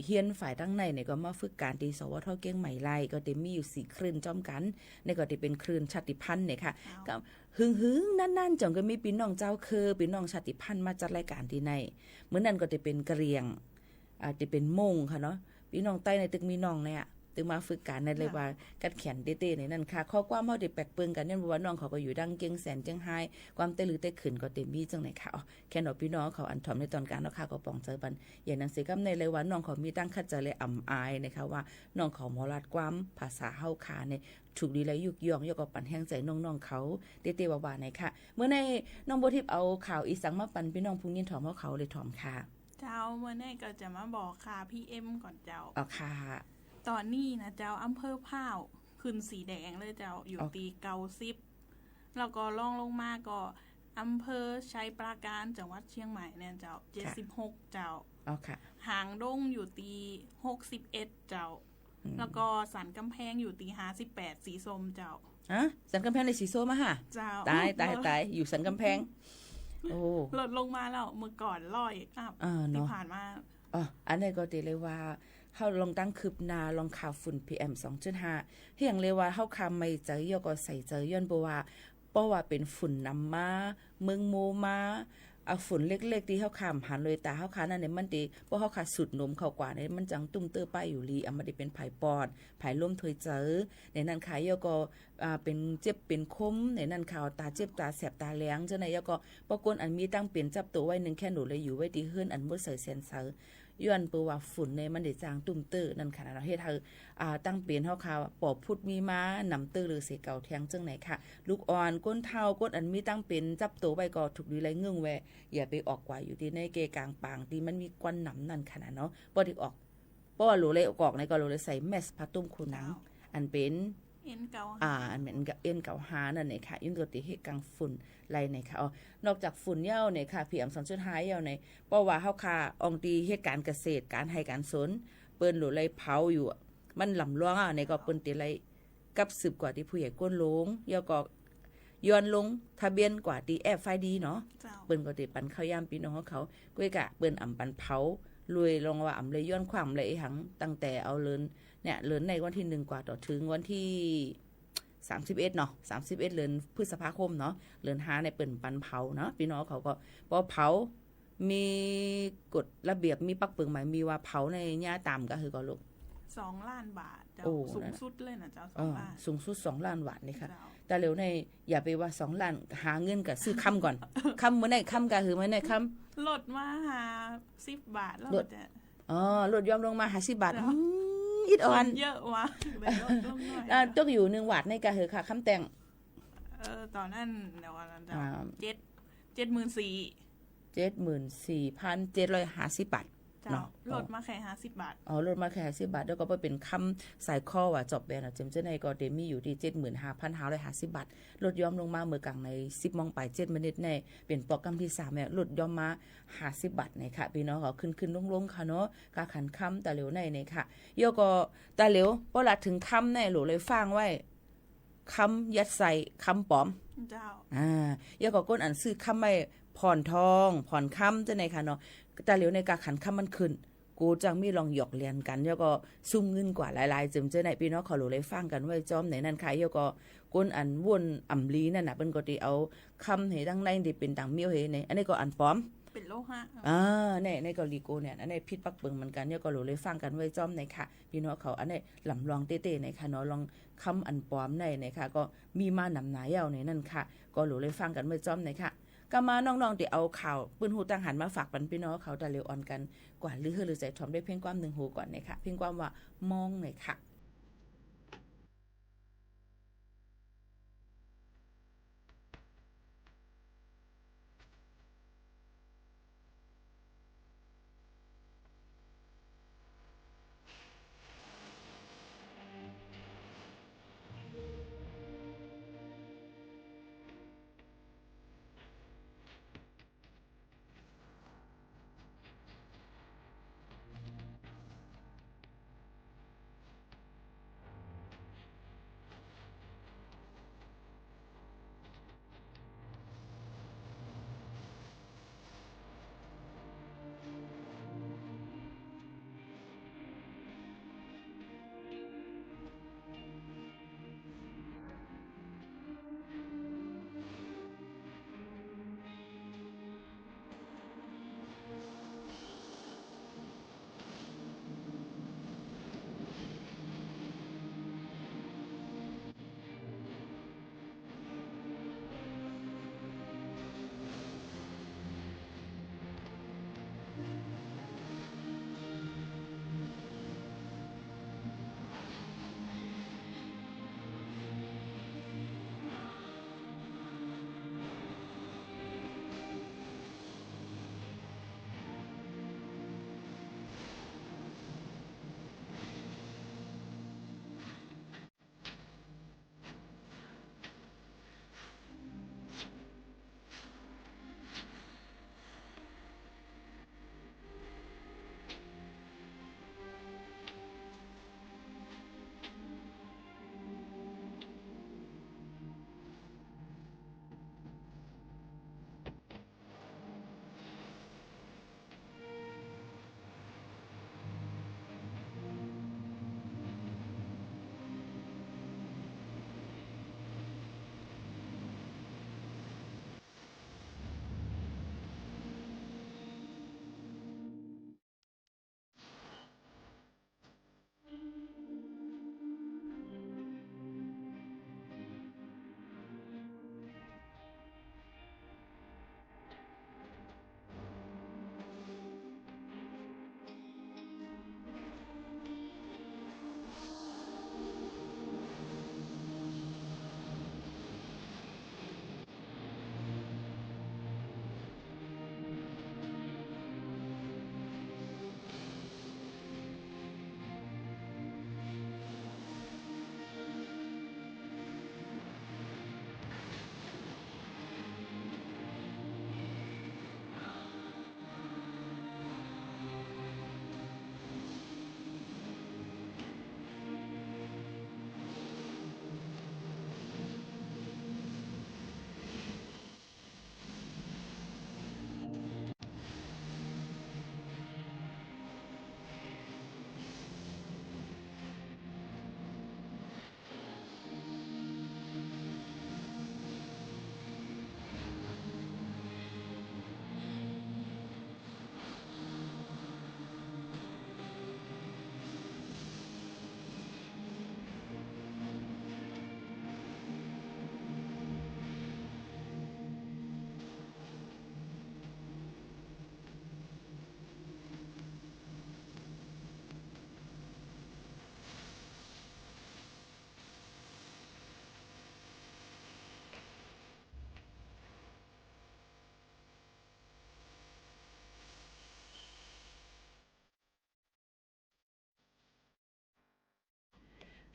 เฮียนฝ่ายทั้งในเนี่ยก็มาฝึกการตีสวทเก่งใหม่ไล่ก็จะมีอยู่4คลื่นจ้อมกันนี่ก็จะเป็นคลื่นชาติพันธุ์เนี่ยค่ะก็หึงๆนั่นๆจ่องก็มีพี่น้องเจ้าคือพี่น้องชาติพันธุ์มาจัดรายการที่ในเหมือนนั้นก็จะเป็นกะเหรี่ยงจะเป็นมงค่ะเนาะพี่น้องใต้ในตึกมีน้องเนี่ยตึงมาฝึกการในเลยว่ากัดแขนเต้ๆในนั้นค่ะข้อความเฮาได้แปลกเปิงกันเนี่ยว่าน้องเขาก็อยู่ดังเกียงแสนเจียงไฮ้ความเตลือเตขึ้นก็เต็มมีจังไหนค่ะแค่นพี่น้องเขาอันถ่อมในตอนการเนาะค่ะก็ปองเจอบันอย่างนั้นสิกำในเลยว่าน้องเขามีตั้งคัดใจเลยอ่ำอายนะคะว่าน้องเขามรัดความภาษาเฮาคาในถูกดีและยุกย่องยกกับปั่นแห้งใจน้องๆเขาเต้ๆว่าๆในค่ะเมื่อในน้องบัวทิพย์เอาข่าวอีสังมาปั่นพี่น้องผู้ยินถ่อมเขาเลยถ่อมค่ะเจ้าเมื่อนี้ก็จะมาบอกค่ะพี่เอ็มก่อนเจ้าค่ะตอนนี้นะเจ้าอำเภอพร้าวขึ้นสีแดงเลยเจ้าอยู่ตี90แล้วก็ล่องลงมาก็อำเภอชัยปราการจังหวัดเชียงใหม่เนี่ยเจ้า76เจ้าหางดงอยู่ตี61เจ้าแล้วก็สันกำแพงอยู่ตี58สีส้มเจ้าสันกำแพงในสีส้มอะค่ะเจ้าตายอยู่สันกำแพงโอ้ลดลงมาแล้วเมื่อก่อนที่ผ่านมาอันนี้ก็ตีเลยว่าเฮาลองตั้งคืบหน้าลองข่าวฝุ่น PM 2.5 เฮียงเลยว่าเฮาคำไม่เจอยก็ใส่เจอย้อนบ่ว่าเป็นฝุ่นนำมาเมืองโมมาฝุ่นเล็กๆที่เฮาคำหันเลยตาเฮาคานั่นเนี่ยมันติบ่เฮาคาสุดนมเข้ากว่าเนี่ยมันจังตุ้มเตอป้ายอยู่ลีมันได้เป็นภายปอดภายลมถวยเจอในนั้นขายยก็เป็นเจ็บเป็นคมในนั้นข่าวตาเจ็บตาแสบตาแหลงจังได๋ยก็ปรากฏอันมีตั้งเป็นจับตัวไว้นึงแค่หนูเลยอยู่ไว้ที่เฮือนอันบ่ใส่เซ็นเซอร์ย้อนเปื้อว่าฝุ่นในมันได้จางตุ้มเตอนั่นค่ะเราเฮ็ดให้ตั้งเปลี่ยนเฮาค่ะปอบพุดมีมานำเตอหรือเสเก่าแทงจังไหนค่ะลูกอ่อนก้นเฒ่าก้นอันมีตั้งเป็นจับตัวไว้ก็ถูกดีไรเงึ่งแวอย่าไปออกกว่าอยู่ที่ในเกกลางปางที่มันมีควันหนำนั่นขนาดเนาะบ่ได้ออกเพราะว่าโหลเลยออกในก็โหลเลยใส่แมสผ้าตุ้มคูหนังอันเป็น อันเหมือนกับ N95 นั่นเองค่ะยุ่งตัวติเหตุกังฝุ่นไรเนี่ยค่ะนอกจากฝุ่นเย้าเนี่ยค่ะ PM 2.5เย้าในเพราะว่าเฮาค่ะอองตีเหตุการณ์เกษตรการให้การสนเปิ้นหรือไรเผาอยู่มันลำล่วงในก็เปิ้นติไรกับสืบกว่าที่ผู้ใหญ่ก้นลงเย้าก็ย้อนลงทะเบียนกว่าที่ FID เนาะเปิ้นก็ติปันข้าวยามพี่น้องเขาก้วยกะเปิ้นอำปันเผาลุยลงว่าอำเลยย้อนความเลยหังตั้งแต่เอาเลินเนี่ยเลินในวันที่1กว่าต่อถึงวันที่31เนาะ31เดือนพฤษภาคมเนาะเดือน5ในเปิ่นปันเผาเนาะพี่น้องเขาก็พอเผามีกฎระเบียบมีปักเปิงหมายมีว่าเผาในหญ้าต่ำก็คือก็ลูก2 ล้านบาทเจ้าสูงสุดเลยนะเจ้า2 ล้านสูงสุด2 ล้านบาทนี่ค่ะแต่เร็วในอย่าไปว่า2 ล้านหาเงินกับซื้อค่ำก่อนค่ำมื้อไหนค่ำก็คือมื้อไหนค่ำลดมาหา10 บาทแล้วจะลดยอมลงมาหา10 บาทอิดอ่อนเยอะว่ะตกอยู่1 บาทในก็คือค่ะค่ำแต่งตอนนั้นเดี๋ยวนั้น74,750 บาทเนาะลดมาแค่50 บาทลดมาแค่50 บาทแล้วก็เป็นคำสายข้อว่าจบแบนเจมเจในก็เดมีอยู่ที่ 75,550 บาทลดย่อมลงมาเมื่อกลางใน10โมงไป7มินิในเป็นโปรแกรมที่3เนี่ยลดย่อมมา50 บาทในค่ะพี่น้องก็ขึ้นลงค่ะเนาะกาขันคำแต่เหลวในค่ะโยก็แต่เหลวพอละถึงคำในหลูเลยฟังไว้คำยัดใส่คำปลอมเจ้าโยก็ก้นอันซื้อคำไม่ผ่อนทองผ่อนคำจะในค่ะเนาะแต่เหลียวในการขันคำมันขึ้นกูจังมีลองหยอกเรียนกันแล้วก็ซุ่มเงินกว่าหลายๆจึงเจอในพี่น้องเขาหลูเลยฟังกันไว้จอมไหนนั่นค่ะแล้วก็ก้นอันวนอ่ำลีนั่นน่ะเป็นก็ที่เอาคำให้ดังในที่เป็นต่างมิ้วเฮในอันนี้ก็อันปลอมเป็นโลหะในก็ลีโกเนี่ยอันนี้พิษปักเปิงเหมือนกันแล้วก็หลูเลยฟังกันไว้จอมในค่ะพี่น้องเขาอันนี้ลำลองเต้ๆในค่ะเนาะลองคำอันปลอมในค่ะก็มีมาหนำหนาเย้าในนั่นค่ะก็หลูเลยฟังกันไว้จอมในค่ะก็มาน้องๆที่เอาข่าวปืนหูตั้งหันมาฝากปันพี่น้องเขาแต่เร็วอ่อนกันกว่าหรือใจถ่อมได้เพียงความ1 หูก่อนนะคะเพียงความว่ามองหน่อยค่ะ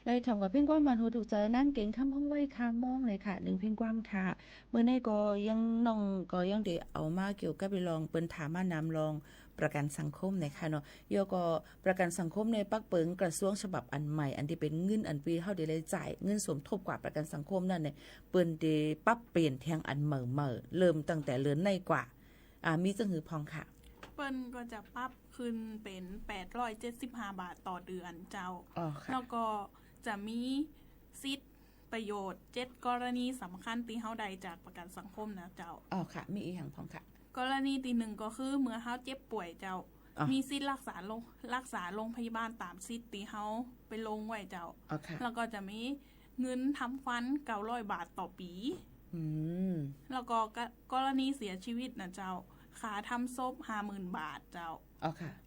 เลยทำกับเพ่งกว้างมันหูถูกใจนั่งเก่งข้ามห้องไว้ค้างมองเลยค่ะหนึ่งเพ่งกว้างค่ะเมื่อในก็ยังน้องก็ยังเดี๋ยวเอามาเกี่ยวกับไปลองเปิ้นถามมานำลองประกันสังคมในค่ะเนาะโยก็ประกันสังคมในปักเปิงกระทรวงฉบับอันใหม่อันที่เป็นเงินอันปีเฮาได้จ่ายเงินสมทบกว่าประกันสังคมนั่นเนี่ยเปิ้นได้ปรับเปลี่ยนแทงอันใหม่ๆเริ่มตั้งแต่เลือนในกว่ามีจังหือพองค่ะเปิ้นก็จะปรับขึ้นเป็น875 บาทต่อเดือนเจ้าแล้วก็จะมีสิทธิประโยชน์7กรณีสำคัญที่เฮาได้จากประกันสังคมนะเจ้าค่ะมีอีกอย่างพองค่ะกรณีที่1ก็คือเมื่อเฮาเจ็บป่วยเจ้ามีสิทธิ์รักษาโรงพยาบาลตามสิทธิ์ที่เฮาไปลงไว้เจ้าแล้วก็จะมีเงินทำฟัน900 บาทต่อปีแล้วก็กรณีเสียชีวิตนะเจ้าค่าทำศพ 50,000 บาทเจ้า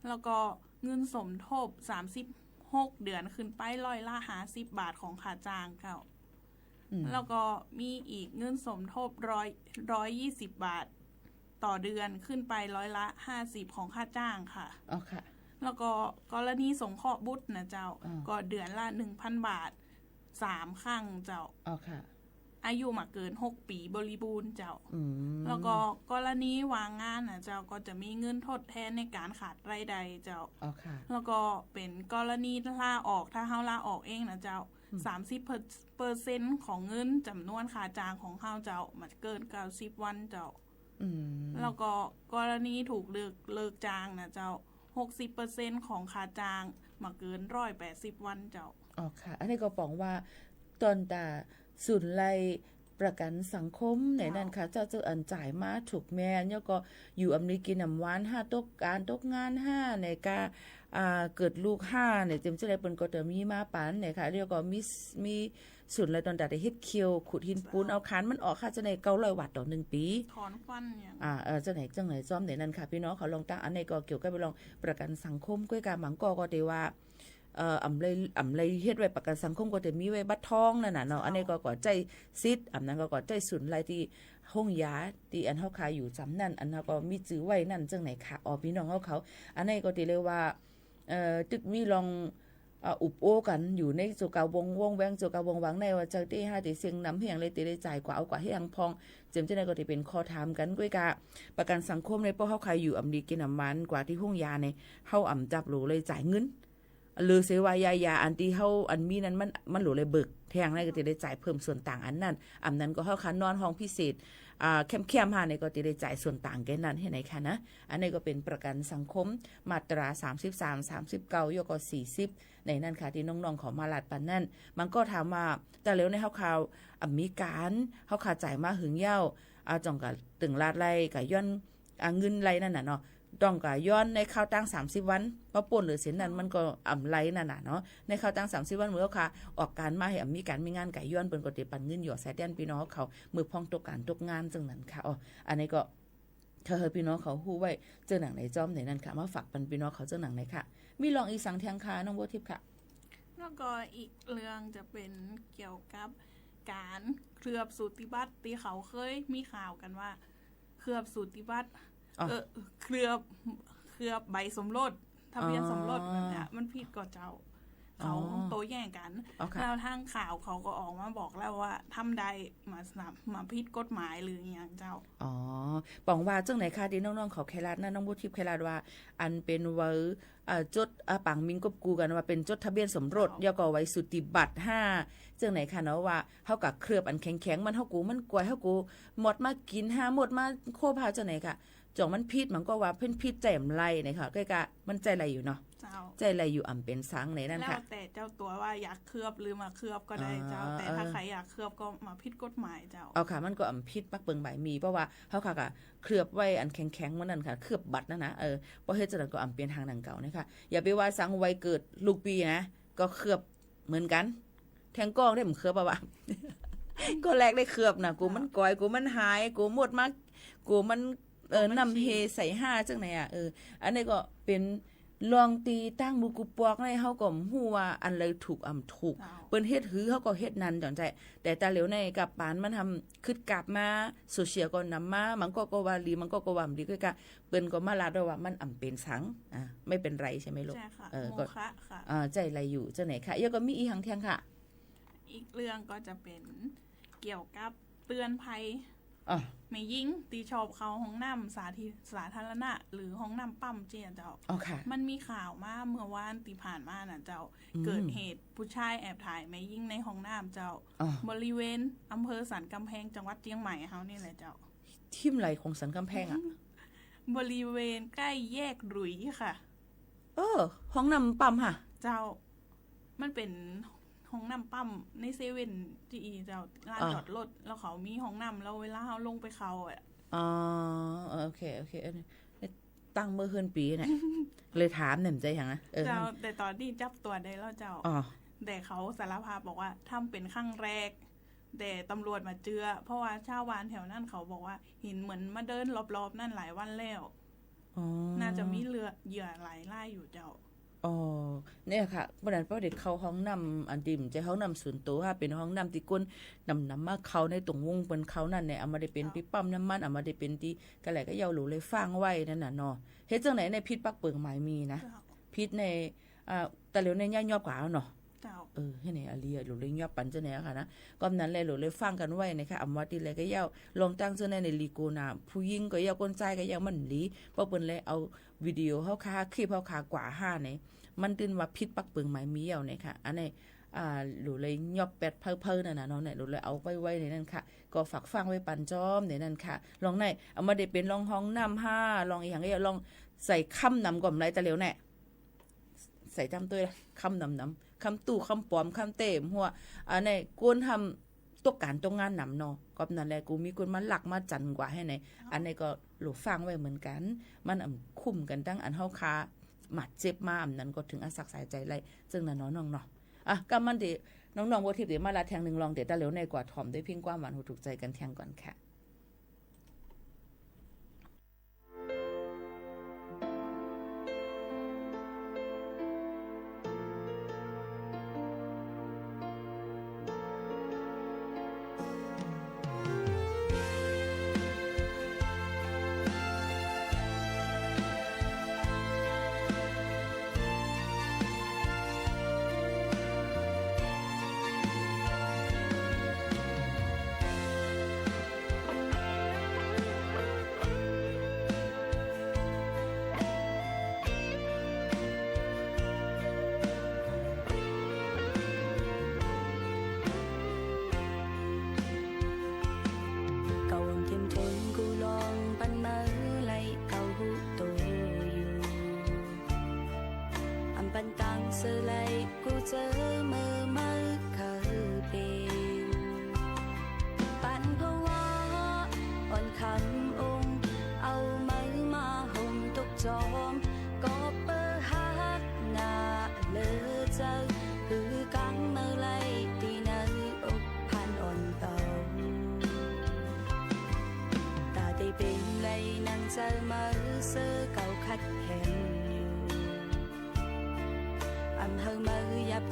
แล้วก็เงินสมทบ36เดือนขึ้นไป50 บาทของค่าจ้างเจ้าแล้วก็มีอีกเงินสมทบ120 บาทต่อเดือนขึ้นไป50ของค่าจ้างค่ะแล้วก็กรณีสงเคราะห์บุตรนะเจ้าก็เดือนละ 1,000 บาท3ครั้งเจ้าอายุมาเกิน6ปีบริบูรณ์เจ้าแล้วก็กรณีวางงานนะเจ้าก็จะมีเงินทดแทนในการขาดรายได้เจ้าแล้วก็เป็นกรณีลาออกถ้าเฮาลาออกเองนะเจ้า30% ของเงินจำนวนค่าจ้างของเฮาเจ้ามันเกิน90วันเจ้าแล้วก็กรณีถูกเลิกจ้างนะเจ้า 60% ของค่าจ้างมาเกิน180วันเจ้าค่ะอันนี้ก็บอกว่าตอนตาศูนย์ไล่ประกันสังคมในนั้นค่ะเจ้าอันจ่ายมาถูกแม่แล้วก็อยู่อเมริกันนำหวาน5ตกการตกงาน5ในกาเกิดลูก5เนี่ยเต็มจะได้เปิ้นก็จะมีมาปานเนี่ยค่ะเรียกก็มีศูนย์ไล่ตอนได้เฮ็ดเคียวขุดหินปูนเอาคานมันออกค่ะจะใน900 วัตต์ต่อ1ปีถอนฟันอย่างจังไหนซ่อมในนั้นค่ะพี่น้องเขาลองตั้งอันนี้ก็เกี่ยวกับไปลองประกันสังคมก้อยกาหมังก็ได้ว่าอำเลยเฮ็ดไว้ประกันสังคมก็จะมีไว้บัตรทองนั่นน่ะเนาะอันนี้ก็ใจซิดนั้นก็ใจศูนย์ไล่ที่ห้องยาที่อันเฮาขายอยู่จำนั่นอันเฮาก็มีจื้อไว้นั่นจังไหนค่ะพี่น้องเขาอันนี้ก็ติเลยว่าตึกมีลองอุบโอกันอยู่ในโจกาวงแวงโจกาวงหวังในว่าจังที่5ที่เสียงนำเฮียงเลยติได้จ่ายกว่าเอากว่าเฮียงพองจังจังได๋ก็สิเป็นข้อถามกันก้อยกะประกันสังคมในเพราะเฮาขายอยู่อำดีกินน้ำมันกว่าที่ห้องยาในเฮาจับหรูเลยจ่ายเงินหรือเสวายาอันที่เฮาอันมีนั้นมันหลูเลยเบิกแทงได้ก็จะได้จ่ายเพิ่มส่วนต่างอันนั้นก็เฮาคันนอนห้องพิเศษเข้มๆหาในก็จะได้จ่ายส่วนต่างแก่นั้นให้ไหนค่ะนะอันนี้ก็เป็นประกันสังคมมาตรา33 39ยก40ในนั้นค่ะที่น้องๆขอมาลาดปันนั่นมันก็ถามว่าแต่แล้วในเฮาข่าวมีการเฮาขาจ่ายมาหึงเย้าจ่องกับตึงลาดไล่กับย้อนเงินไล่นั่นน่ะเนาะต้องกะย้อนในข้าวตั้ง30วันเพราะป่นหรือเสียนั้นมันก็ไหลนั่นน่ะเนาะในข้าวตั้ง30วันมื้อค่ะออกการมาให้มีการมีงานไก่ย้อนเปิ้นก็สิปันเงินหยอดใส่แดนพี่น้องเขามือพ้องตกการตกงานจังนั้นค่ะอันนี้ก็ถ้าเฮาพี่น้องเขาฮู้ไว้เจอหนังในจอมในนั้นค่ะมาฝากปันพี่น้องเขาเจอหนังไหนค่ะมีลองอีกสังแทงค่ะน้องบัวทิพย์ค่ะแล้วก็อีกเรื่องจะเป็นเกี่ยวกับการเคลือบสูติบัตรที่เขาเคยมีข่าวกันว่าเคลือบสูติบัตรเคลือบใบสมรสทะเบียนสมรสเนี่ยมันผิดกฎเจ้าเขาโต้แย้งกันแล้วทางข่าวเขาก็ออกมาบอกแล้วว่าทำได้มาผิดกฎหมายหรืออย่างเจ้าปองว่าจังไหนค่ะที่น้องๆเขาแคลาดนะน้องบุทิพย์แคลาดว่าอันเป็นเวอร์จดปังมิงกบกูกันว่าเป็นจดทะเบียนสมรสแล้วก็ไว้สุติบัตร5จังไหนค่ะเนาะว่าเฮากับเคลือบอันแข็งๆมันเฮากูมันกวยเฮากูหมดมากินหมดมาโคพาจังไหนค่ะจ่องมันพิษมันก็ว่าเพิ่นพิษใจมันไล่นะคะก็กะมันใจไหลอยู่เนาะใจไหลอยู่เป็นสังในนั่นค่ะแล้วแต่เจ้าตัวว่าอยากเคลือบหรือมาเคลือบก็ได้เจ้าแต่ถ้าใครอยากเคลือบก็มาผิดกฎหมายเจ้าค่ะมันก็พิษปักเปิงใบมีเพราะว่าเฮาค่ะก็เคลือบไว้อันแข็งๆมันนั่นค่ะเคลือบบัตรนั่นนะบ่เฮ็ดจังได๋ก็เป็นทางดังเก่านะคะอย่าไปว่าสังไว้เกิดลูกปีนะก็เคลือบเหมือนกันแทงกองได้มันเคลือบว่าก็แลกได้เคลือบน่ะกูมันก้อยกูมันหายกูหมดมากูมันนำเฮใส่5จังไหนอันนี้ก็เป็น ลองตีตั้งบุกุปอกในเฮาก็ฮู้ว่าอันใดถูกถูกเปิ้นเฮ็ดหือเฮาก็เฮ็ดนั้นจังใจแต่ตาเหลียวในกับปานมันทำคิดกลับมาโซเชียลก็นำมามันก็ว่าลีมันก็ว่าดีก็กะเปิ้นก็มาลาด้วยว่ามันเป็นสังไม่เป็นไรใช่มั้ยลูกก็ค่ะใจไรอยู่จังไหนค่ะยังก็มีอีหังเที่ยงค่ะอีกเรื่องก็จะเป็นเกี่ยวกับเตือนภัยไม่ยิ่งตีชอบเขาห้องน้ำสาธารณะหรือห้องน้ำปั๊มเจียเจ้ามันมีข่าวมาเมื่อวานที่ผ่านมาน่ะเจ้าเกิดเหตุผู้ชายแอบถ่ายไม่ยิ่งในห้องน้ำเจ้าบริเวณอำเภอสันกำแพงจังหวัดเชียงใหม่เฮานี่แหละเจ้าทิ่มไหลของสันกำแพงบริเวณใกล้แยกหลุยค่ะห้องน้ำปั๊มค่ะเจ้ามันเป็นห้องน้ำปั๊มในเซเว่นจีเจ้าลานจอดรถแล้วเขามีห้องน้ำแล้วเวลาเขาลงไปเขาโอเคตั้งเมื่อคืนปีเนี่ยเลยถามหน่อยใจอย่างนะเจ้าแต่ตอนที่จับตัวได้แล้วเจ้าแต่เขาสารภาพบอกว่าทำเป็นครั้งแรกแต่ตำรวจมาเจือเพราะว่าชาวบ้านแถวนั้นเขาบอกว่าเห็นเหมือนมาเดินรอบๆนั่นหลายวันแล้วน่าจะมีเหยื่อหลายรายอยู่เจ้าเนี่ยค่ะประเด็นเขาห้องน้ำอันดิมจะห้องน้ำส่วนตัวเป็นห้องน้ำที่ก้นน้ำมาเขาในตรงวงบนเขานั่นเนี่ยเอามาได้เป็นที่ปั๊มน้ำมันเอามาได้เป็นที่กระไรก็ยาวหลูเลยฟังไว้นั่นน่ะเนาะเฮ็ดจังไหนในพิษปักเปิงหมายมีนะพิษในแต่เหลียวในย่ายอบกว่าเนาะให้ไหนอาลีหลูเลยยอบปันจังไหนค่ะนะก็นั้นเลยหลูเลยฟังกันไว้นะคะอำว่าที่ไรก็ยาวลองตั้งจังไหนในลีโกนาผู้หญิงก็ยาวก้นใจก็ยาวมันหลีเพราะเปิ้นเลยเอาวิดีโอเฮาคาคลิปเฮาคากว่า5เนี่ยมันตื่นว่าพิษปักเปิงหมายมีเอาเนี่ยค่ะอันนี้หลูเลยยอบแปดเพ้อนั่นน่ะเนาะเนี่ยหลูเลยเอาไว้ในนั้นค่ะก็ฝากฟังไว้ปันจอมในนั้นค่ะลองไหนเอามาได้เป็นลองห้องน้ำ5ลองอีหยังก็ลองใส่ค่ำนำก่อมไรตะเหลียวแน่ใส่จำตัวค่ำนำคำตู้คำปลอมคำเต็มหัวอันนี้กูทำตกการตรงงานนำเนาะก็นั่นแหละกูมีคนมาหลักมาจันกว่าให้ไหนอันนี้ก็หลูฟังไว้เหมือนกันมันคุ้มกันตั้งอันเฮาคาหมัดเจ็บมาอันนั้นก็ถึงอักษรใจไรซึ่งน่ะน้องๆเนาะก็มันดิน้องๆบ่ทิพย์เดี๋ยวมาลาแทงนึงลองเดี๋ยวตะเหลียวในกว่าถ่อมได้เพียงกว่าหวานหูถูกใจกันแทงก่อนค่ะ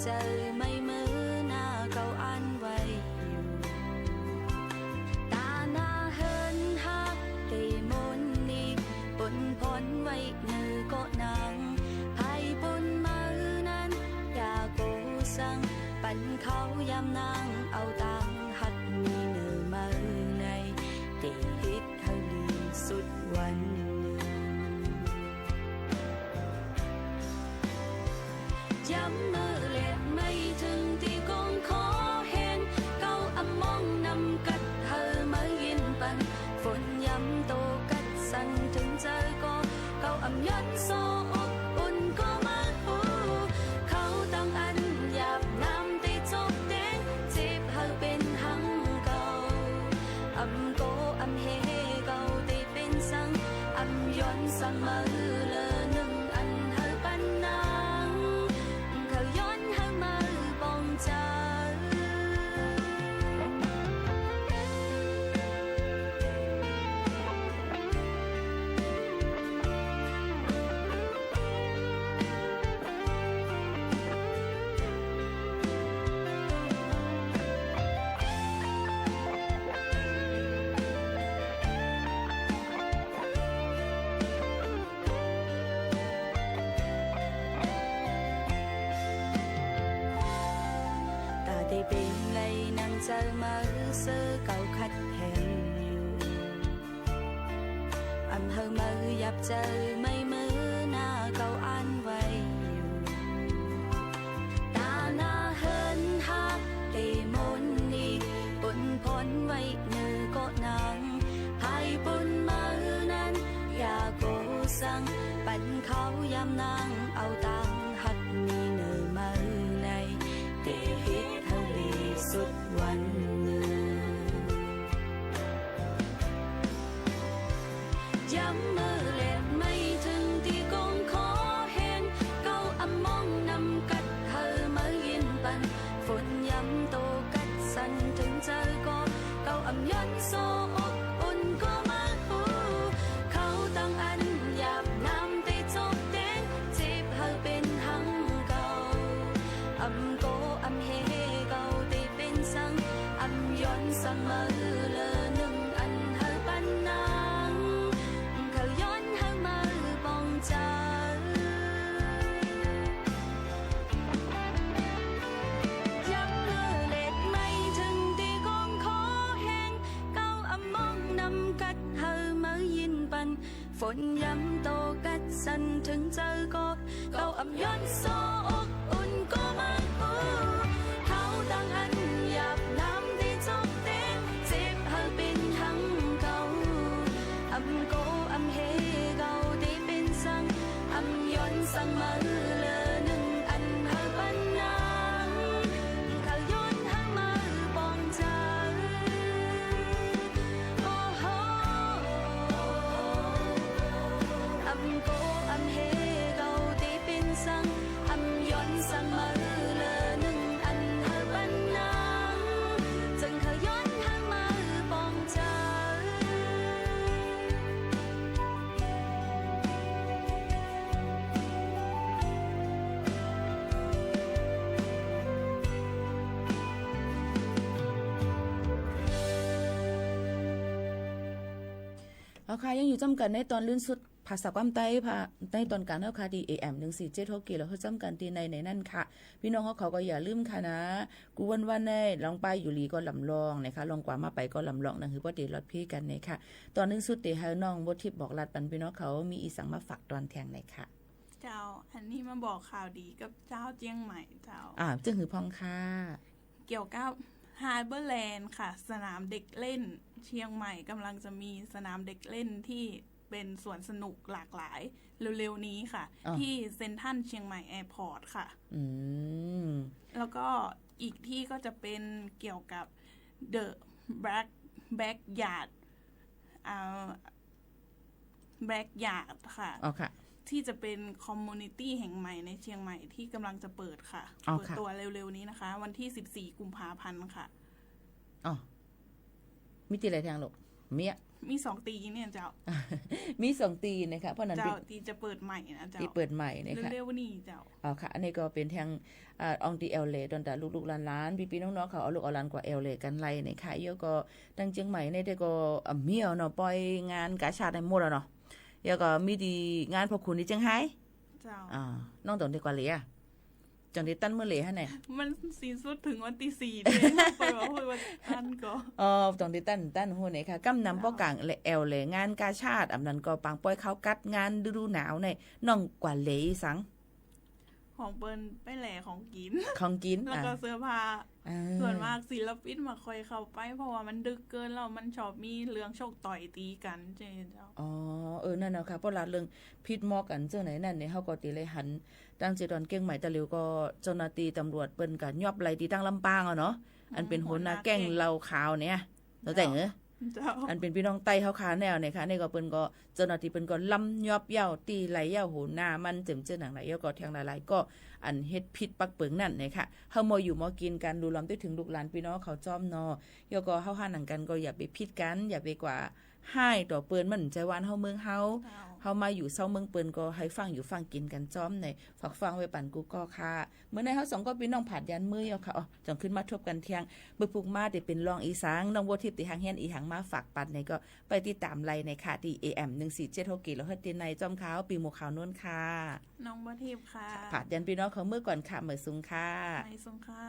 ใจไม่เหมือนหน้าเก่าอันไว้อยู่ตาหน้าเหินหักตีมนนี้ปนพ้นไว้เนื้อก็นางไพ่ปนมือนั้นอย่าโกสังปันเขายำนางเอาตังหัดมีเนื้อมือในตีฮิตเขาลีสุดวันย้ำมือเล็ดไม่ถึงที่คงขอเห็นเก้าอำมองนำกัดเธอมายินปันฝนย้ำโตกัดสั่นถึงเจอก็เก้าอำยันโซอบอุ่นก็มาหูเขาต้องอันหยาบน้ำตีจบเด้งจีบเธอเป็นหังเก่าอำโกอำเฮเก่าตีเป็นสังอำย้อนสั่งมือเลอหนึ่งอันเธอปันนางเขา เจอมาซื้อเก่าคัดแห่งอยู่อำเภอมือยับเจอไม่มือหน้าเก่าอันไว้อยู่ตาหน้าเฮินฮักได้มนนีปนพ้นไว้เนื้อก็นางภายปนมือนั้นอย่าโกสังปันเขายำนางเอาตังหักมีเนื้อมือในเดฮิตทะเลสุดวันหนึ่งย้ำมือเล็ดไม่ถึงที่กงขอเห็นเก้าอำมองนำกัดเธอมายินปันฝนย้ำโตกัดสันถึงเจอก็เก้าอำยันโซอกอุ่นก็มาหูเขาตั้งอันหยาบน้ำได้จบเด้งจีบเธอเป็นหังเก่าอำโกอำเฮเก่าได้เป็นสังอำย้อนสังมือเลอหนึ่งอันเธอปันนางเขาย้อนเธอมือปองใจย้ำมือเล็ดไม่ถึงที่กองขอแห้งเก้าอำมองนำกัดเธอมายินปันฝนย้ำโตกัดสันถึงเจอก็เก้าอำย้อนโซอกอุ่นก็มาหูเขาตั้งอันหยาบน้ำได้จบเต้นเจ็บเธอเป็นหังเก่าอำโกอำเฮเก่าได้เป็นสังอำย้อนสังมาเลอหนึ่งอันเธอปันนางเขาย้อนหางมาปองใจโอ้โหอำโกอำเฮเก่าได้เป็นสังอำย้อนสังมาเลอหนึ่งอันเธอปันนางจึงเขาย้อนหางมาปองใจเอาค่ะยังอยู่จำกันในตอนลื่นสุดภาษาความใต้ในตอนการเอาค่ะดี AM 147กิโลเขาจำกันตีในนั่นค่ะพี่น้องเขาก็อย่าลืมค่ะนะกูวันๆในลองไปอยู่ลีก็ลำลองนะคะลองกว่ามาไปก็ลำลองนั่นคือว่าเดี๋ยวรถพี่กันในค่ะตอนนึงสุดเดี๋ยวให้น้องบททิพย์บอกรัดปันพี่น้องเขามีอีสังมาฝากตอนแทงในค่ะ เจ้าอันนี้มาบอกข่าวดีกับเจ้าเจียงใหม่เจ้า จึงหือพองค่ะ เกี่ยวกับฮาร์เบอร์แลนด์ค่ะสนามเด็กเล่นเชียงใหม่กำลังจะมีสนามเด็กเล่นที่เป็นสวนสนุกหลากหลายเร็วๆนี้ค่ะ ที่เซ็นทรัลเชียงใหม่แอร์พอร์ตค่ะแล้วก็อีกที่ก็จะเป็นเกี่ยวกับ The Backyard Backyard ค่ะที่จะเป็นคอมมูนิตี้แห่งใหม่ในเชียงใหม่ที่กำลังจะเปิดค่ะเปิดตัวเร็วๆนี้นะคะวันที่14กุมภาพันธ์ค่ะมีตีอะไรทางลูกมี2ตีเนี่ยเจ้า มี2ตีนะคะเพราะนั้นเจ้าตีจะเปิดใหม่นะเจ้าตีเปิดใหม่นะคะเร็วๆนี้เจ้าค่ะอันนี้ก็เป็นทางองตีเอลเลดอนแต่ลูกๆหลานๆพี่ๆน้องๆเขาเอาลูกเอาหลานกว่าเอลเลกันไล่นะคะเยอะก็ตั้งเชียงใหม่ในได้ก็เมียวเนาะปล่อยงานกาชาดในหมดแล้วเนาะแล้วก็มีดีงานพอคุณที่เชียงไฮ้เจ้าน้องตอนที่กว่าเลยอ่ะจังได้ตั้นเมื่อเลยฮะเนี่ยมันสิ้นสุดถึงวันที่4เด้ไปว่าพูดว่าตั้นก็ตอนที่ตั้นโหเนี่ยค่ะกำนำป้อกลางแอลเลยงานกาชาดอำนั้นก็ปังปล่อยเขากัดงานฤดูหนาวในน้องกว่าเลยสังของเปิ้นไปแหล่ของกินแล้วก็เสื้อผ้าส่วนมากศิลปินมาคอยเข้าไปเพราะว่ามันดึกเกินแล้วมันชอบมีเรื่องโชคต่อยตีกันเจ้านั่นน่ะค่ะเพราะละเรื่องพิษหมอกันเจ้าไหนนั่นเนี่ยเฮาก็ติเลยหันตั้งจิตอนเก่งใหม่ตะลิวก็เจ้าหน้าที่ตำรวจเปิ้นก็ยอบไล่ที่ตั้งลำปางเนาะอันเป็นหัวหน้าแก๊งเหล้าขาวเนี่ยแล้วแต่งอันเป็นพี่น้องไต้เฮาขาแนวเนี่ยค่ะนี่ก็เปิ้นก็เจ้าหน้าที่เปิ้นก็ล้ำยอบเย้าตีไหลเย้าโหหน้ามันเจิมเจ้าหนังไหลเย้าก็แทงหลายๆก็อันเฮ็ดผิดปักเปิงนั่นนะคะเฮาบ่อยู่บ่กินกันดูล้อมถึงลูกหลานพี่น้องเขาจ้อมเนาะเย้าก็เฮาหาหนังกันก็อย่าไปผิดกันอย่าไปกว่าให้ต่อเปิ้นมันใจหวานเฮาเมืองเฮามาอยู่เซาเมืองเปิ้นก็ให้ฟังอยู่ฟังกินกันจ้อมในฝากฟังไว้ปั่นกูก็ค่ะเมื่อในเฮา2ก็พี่น้องผัดยันมือเย้าค่ะจังขึ้นมาทบกันเที่ยงบึกปุกมาได้เป็นรองอีสังน้องบัวทิพย์ติหางเฮียนอีหังมาฝากปันในก็ไปติดตามไลในค่ะที่ AM 147กิโลเฮิรตซ์ในจอมขาวปีหมู่ขาวนุ่นค่ะน้องบัวทิพย์ค่ะผัดยันพี่น้องเขาเมื่อก่อนค่ะเหมือสูงค่ะไม่สูงค่ะ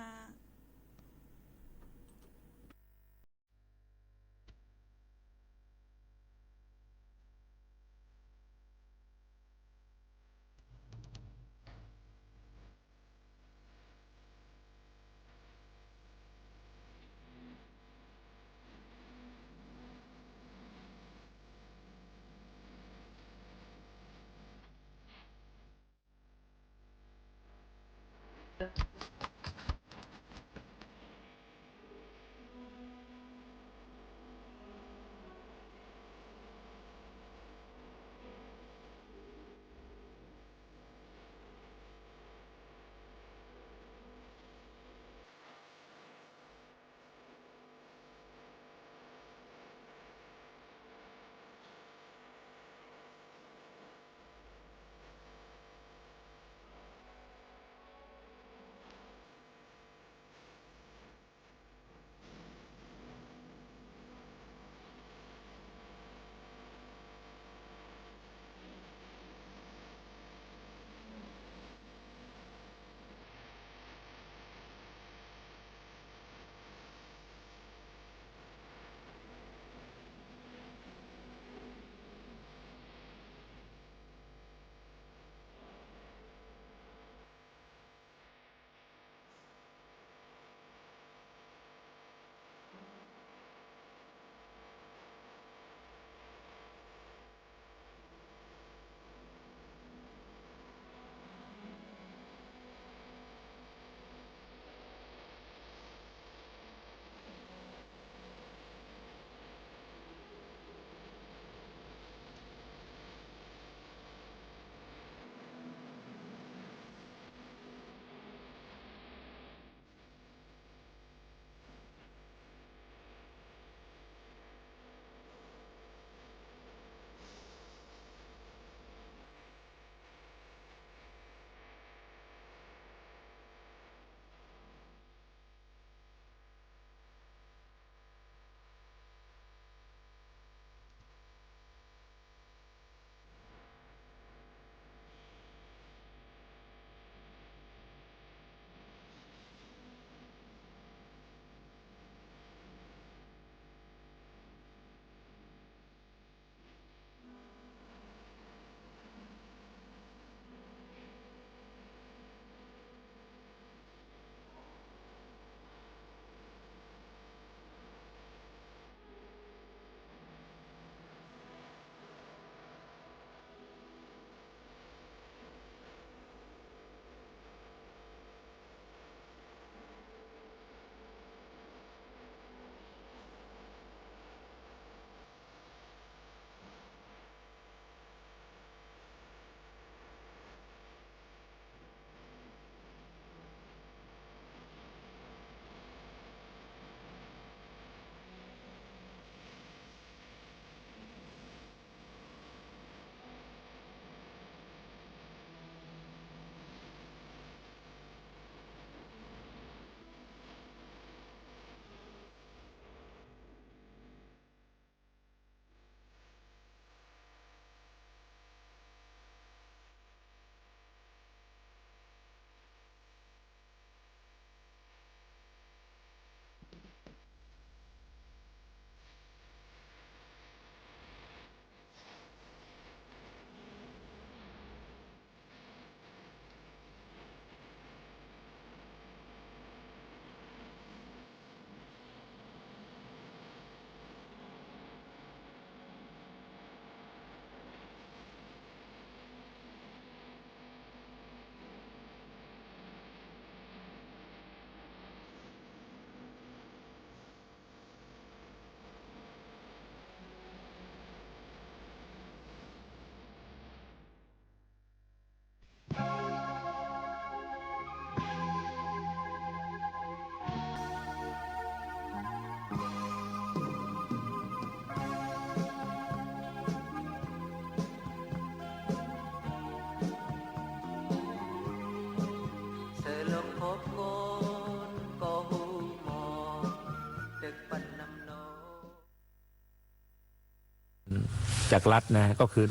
จากรัฐนะก็คือ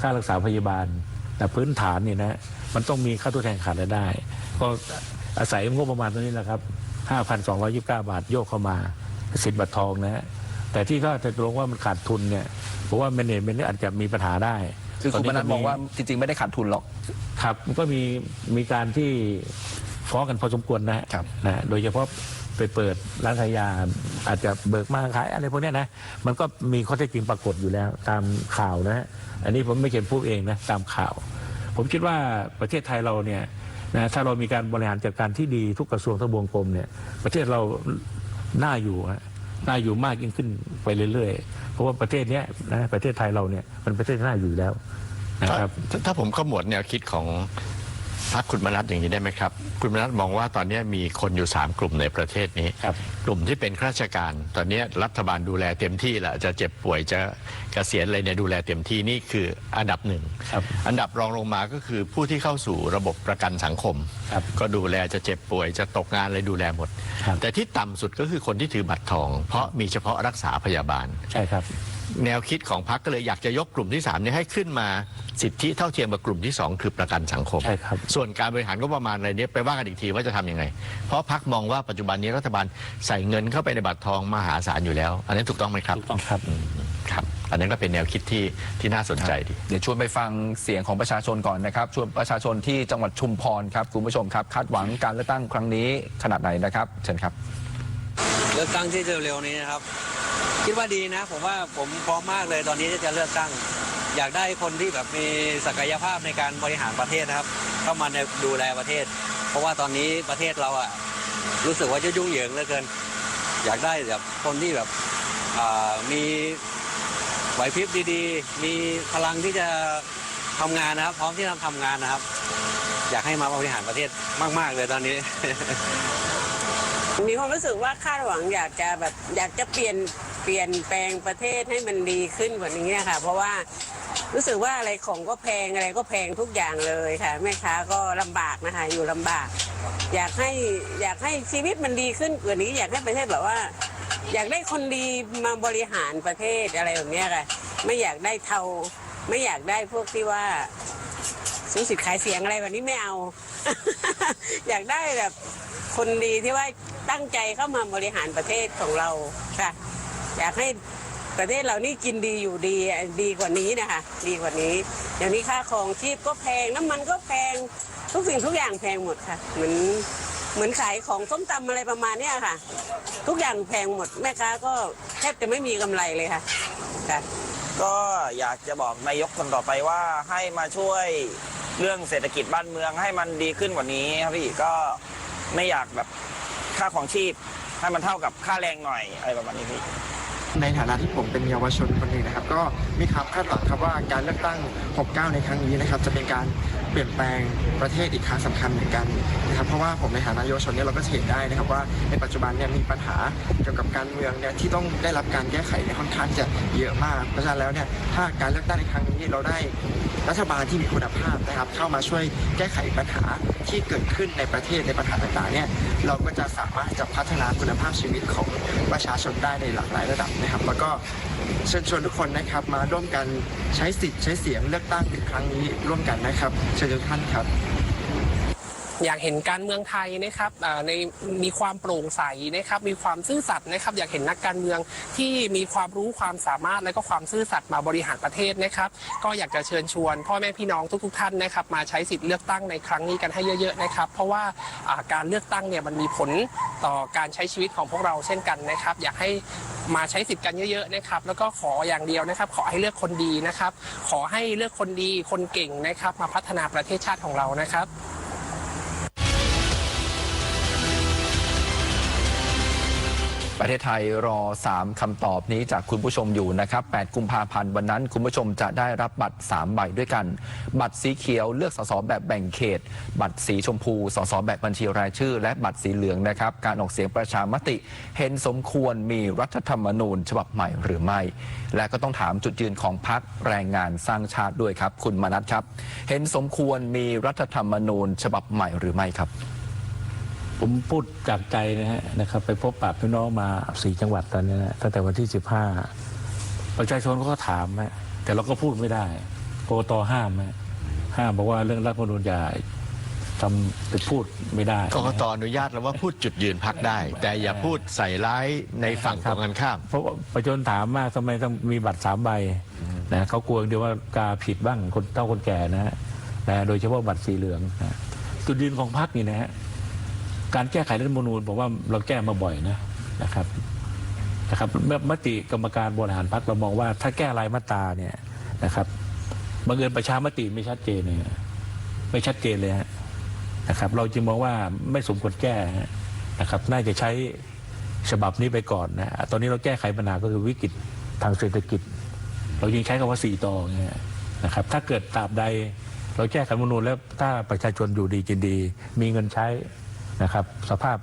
ค่ารักษาพยาบาลแต่พื้นฐานเนี่ยนะมันต้องมีค่าทดแทนขาดรายได้ก็อาศัยงบประมาณตรงนี้แหละครับ 5,229 บาทโยกเข้ามาสิทธิ์บัตรทองนะแต่ที่ก็จะลงว่ามันขาดทุนเนี่ยเพราะว่าแมเนจเมนต์อาจจะมีปัญหาได้คือคุณมนัสมองว่าจริงๆไม่ได้ขาดทุนหรอกครับมันก็มีการที่ฟ้องกันพอสมควรนะโดยเฉพาะไปเปิดร้านขายยาอาจจะเบิกมาขายอะไรพวกนี้นะมันก็มีข้อเท็จจริงปรากฏอยู่แล้วตามข่าวนะอันนี้ผมไม่เขียนพูดเองนะตามข่าวผมคิดว่าประเทศไทยเราเนี่ย นะถ้าเรามีการบริหารจัดการที่ดีทุกกระทรวงทบวงกรมเนี่ยประเทศเราน่าอยู่น่าอยู่มากยิ่งขึ้นไปเรื่อยๆเพราะว่าประเทศนี้นะประเทศไทยเราเนี่ยมันประเทศน่าอยู่แล้วนะครับถ้าผมขมวดแนวคิดของพรรคคุณมนัสอย่างนี้ได้ไหมครับคุณมนัสมองว่าตอนนี้มีคนอยู่3กลุ่มในประเทศนี้กลุ่มที่เป็นข้าราชการตอนนี้รัฐบาลดูแลเต็มที่แหละจะเจ็บป่วยจะเกษียณอะไรเนี่ยดูแลเต็มที่นี่คืออันดับหนึ่งอันดับรองลงมาก็คือผู้ที่เข้าสู่ระบบประกันสังคมก็ดูแลจะเจ็บป่วยจะตกงานอะไรดูแลหมดแต่ที่ต่ำสุดก็คือคนที่ถือบัตรทองเพราะมีเฉพาะรักษาพยาบาลใช่ครับแนวคิดของพรรคก็เลยอยากจะยกกลุ่มที่3นี้ให้ขึ้นมาสิทธิเท่าเทียมกับกลุ่มที่2คือประกันสังคมส่วนการบริหารงบประมาณอะไรนี้ไปว่ากันอีกทีว่าจะทำยังไงเพราะพรรคมองว่าปัจจุบันนี้รัฐบาลใส่เงินเข้าไปในบัตรทองมหาศาลอยู่แล้วอันนี้ถูกต้องไหมครับถูกต้องครับครับอันนั้นก็เป็นแนวคิดที่น่าสนใจดีเดี๋ยวชวนไปฟังเสียงของประชาชนก่อนนะครับชวนประชาชนที่จังหวัดชุมพรครับคุณผู้ชมครับคาดหวังการเลือกตั้งครั้งนี้ขนาดไหนนะครับเชิญครับเลือกตั้งที่เร็วๆนี้นะครับคิดว่าดีนะผมว่าผมพร้อมมากเลยตอนนี้ที่จะเลือกตั้งอยากได้คนที่แบบมีศักยภาพในการบริหารประเทศนะครับเข้ามาดูแลประเทศเพราะว่าตอนนี้ประเทศเราอะรู้สึกว่าจะยุ่งเหยิงเหลือเกินอยากได้แบบคนที่แบบมีไหวพริบดีๆมีพลังที่จะทำงานนะครับพร้อมที่จะทำงานนะครับอยากให้มาบริหารประเทศมากๆเลยตอนนี้ มีความรู้สึกว่าคาดหวังอยากจะเปลี่ยนแปลงประเทศให้มันดีขึ้นกว่านี้ค่ะเพราะว่ารู้สึกว่าอะไรของก็แพงอะไรก็แพงทุกอย่างเลยค่ะแม่ค้าก็ลำบากนะคะอยู่ลำบากอยากให้ชีวิตมันดีขึ้นกว่านี้อยากให้ประเทศแบบว่าอยากได้คนดีมาบริหารประเทศอะไรแบบนี้ค่ะไม่อยากได้เทาไม่อยากได้พวกที่ว่าซื้อสิทธิ์ขายเสียงอะไรแบบนี้ไม่เอา อยากได้แบบคนดีที่ว่าตั้งใจเข้ามาบริหารประเทศของเราค่ะอยากให้ประเทศเรานี่กินดีอยู่ดีกว่านี้นะคะดีกว่านี้เดี๋ยวนี้ค่าครองชีพก็แพงน้ำมันก็แพงทุกสิ่งทุกอย่างแพงหมดค่ะเหมือนขายของส้มตำอะไรประมาณนี้ค่ะทุกอย่างแพงหมดแม่ค้าก็แทบจะไม่มีกำไรเลยค่ะก็อยากจะบอกนายกคนต่อไปว่าให้มาช่วยเรื่องเศรษฐกิจบ้านเมืองให้มันดีขึ้นกว่านี้ครับพี่ก็ไม่อยากแบบค่าของชีพให้มันเท่ากับค่าแรงหน่อยอะไรประมาณนี้พี่ในฐานะที่ผมเป็นเยาวชนคนหนึ่งนะครับก็มีความคาดหวังครับว่าการเลือกตั้ง 69 ในครั้งนี้นะครับจะเป็นการเปลี่ยนแปลงประเทศอีกครั้งสำคัญเหมือนกันนะครับเพราะว่าผมในฐานะเยาวชนเนี่ยเราก็เห็นได้นะครับว่าในปัจจุบันเนี่ยมีปัญหาเกี่ยวกับการเมืองเนี่ยที่ต้องได้รับการแก้ไขในค่อนข้างจะเยอะมากเพราะฉะนั้นแล้วเนี่ยถ้าการเลือกตั้งในครั้งนี้เราได้รัฐบาลที่มีคุณภาพนะครับเข้ามาช่วยแก้ไขปัญหาที่เกิดขึ้นในประเทศในปัญหาต่างๆเนี่ยเราก็จะสามารถจะพัฒนาคุณภาพชีวิตของประชาชนได้ในหลากหลายระดับนะครับแล้วก็เชิญชวนทุกคนนะครับมาร่วมกันใช้สิทธิ์ใช้เสียงเลือกตั้งในครั้งนี้ร่วมกันนะครับเชิญทุกท่านครับ อยากเห็นการเมืองไทยนะครับมีความโปร่งใสนะครับมีความซื่อสัตย์นะครับอยากเห็นนักการเมืองที่มีความรู้ความสามารถและก็ความซื่อสัตย์มาบริหารประเทศนะครับก็อยากจะเชิญชวนพ่อแม่พี่น้องทุกท่านนะครับมาใช้สิทธิ์เลือกตั้งในครั้งนี้กันให้เยอะๆนะครับเพราะว่าการเลือกตั้งเนี่ยมันมีผลต่อการใช้ชีวิตของพวกเราเช่นกันนะครับอยากให้มาใช้สิทธิ์กันเยอะๆนะครับแล้วก็ขออย่างเดียวนะครับขอให้เลือกคนดีนะครับขอให้เลือกคนดีคนเก่งนะครับมาพัฒนาประเทศชาติของเรานะครับประเทศไทยรอ3คำตอบนี้จากคุณผู้ชมอยู่นะครับ8กุมภาพันธ์วันนั้นคุณผู้ชมจะได้รับบัตร3ใบด้วยกันบัตรสีเขียวเลือกสสแบบแบ่งเขตบัตรสีชมพูสสแบบบัญชีรายชื่อและบัตรสีเหลืองนะครับการออกเสียงประชามติเห็นสมควรมีรัฐธรรมนูญฉบับใหม่หรือไม่และก็ต้องถามจุดยืนของพรรคแรงงานสร้างชาติด้วยครับคุณมนัสครับเห็นสมควรมีรัฐธรรมนูญฉบับใหม่หรือไม่ครับผมพูดจากใจนะครับไปพบปะพี่น้องมา4จังหวัดตอนนี้นะตั้งแต่วันที่15ประชาชนก็ถามแต่เราก็พูดไม่ได้กกตห้ามบอกว่าเรื่องรัฐธรรมนูญอย่าทำไปพูดไม่ได้กกตอนุญาตแล้วว่าพูดจุดยืนพรรคได้แต่อย่าพูดใส่ร้ายในฝั่งตรงกันข้ามเพราะประชาชนถามมากทำไมต้องมีบัตร3ใบนะเขากลัวเดี๋ยวว่ากาผิดบ้างคนเฒ่าคนแก่นะโดยเฉพาะบัตรสีเหลืองจุดยืนของพรรคนี่นะฮะการแก้ไขรัฐธรรมนูญผมว่าเราแก้มาบ่อยนะครับมติกรรมการบริหารพรรคเรามองว่าถ้าแก้รายมาตราเนี่ยนะครับบังเอิญประชามติไม่ชัดเจนเลยไม่ชัดเจนเลยฮะ นะครับเราจึงมองว่าไม่สมควรแก้นะครับน่าจะใช้ฉบับนี้ไปก่อนนะตอนนี้เราแก้ไขปัญหาก็คือวิกฤตทางเศรษฐกิจเรายังใช้คำว่า4 ต่อนะครับถ้าเกิดตราบใดเราแก้รัฐธรรมนูญแล้วถ้าประชาชนอยู่ดีกินดีมีเงินใช้นะครับสภาพ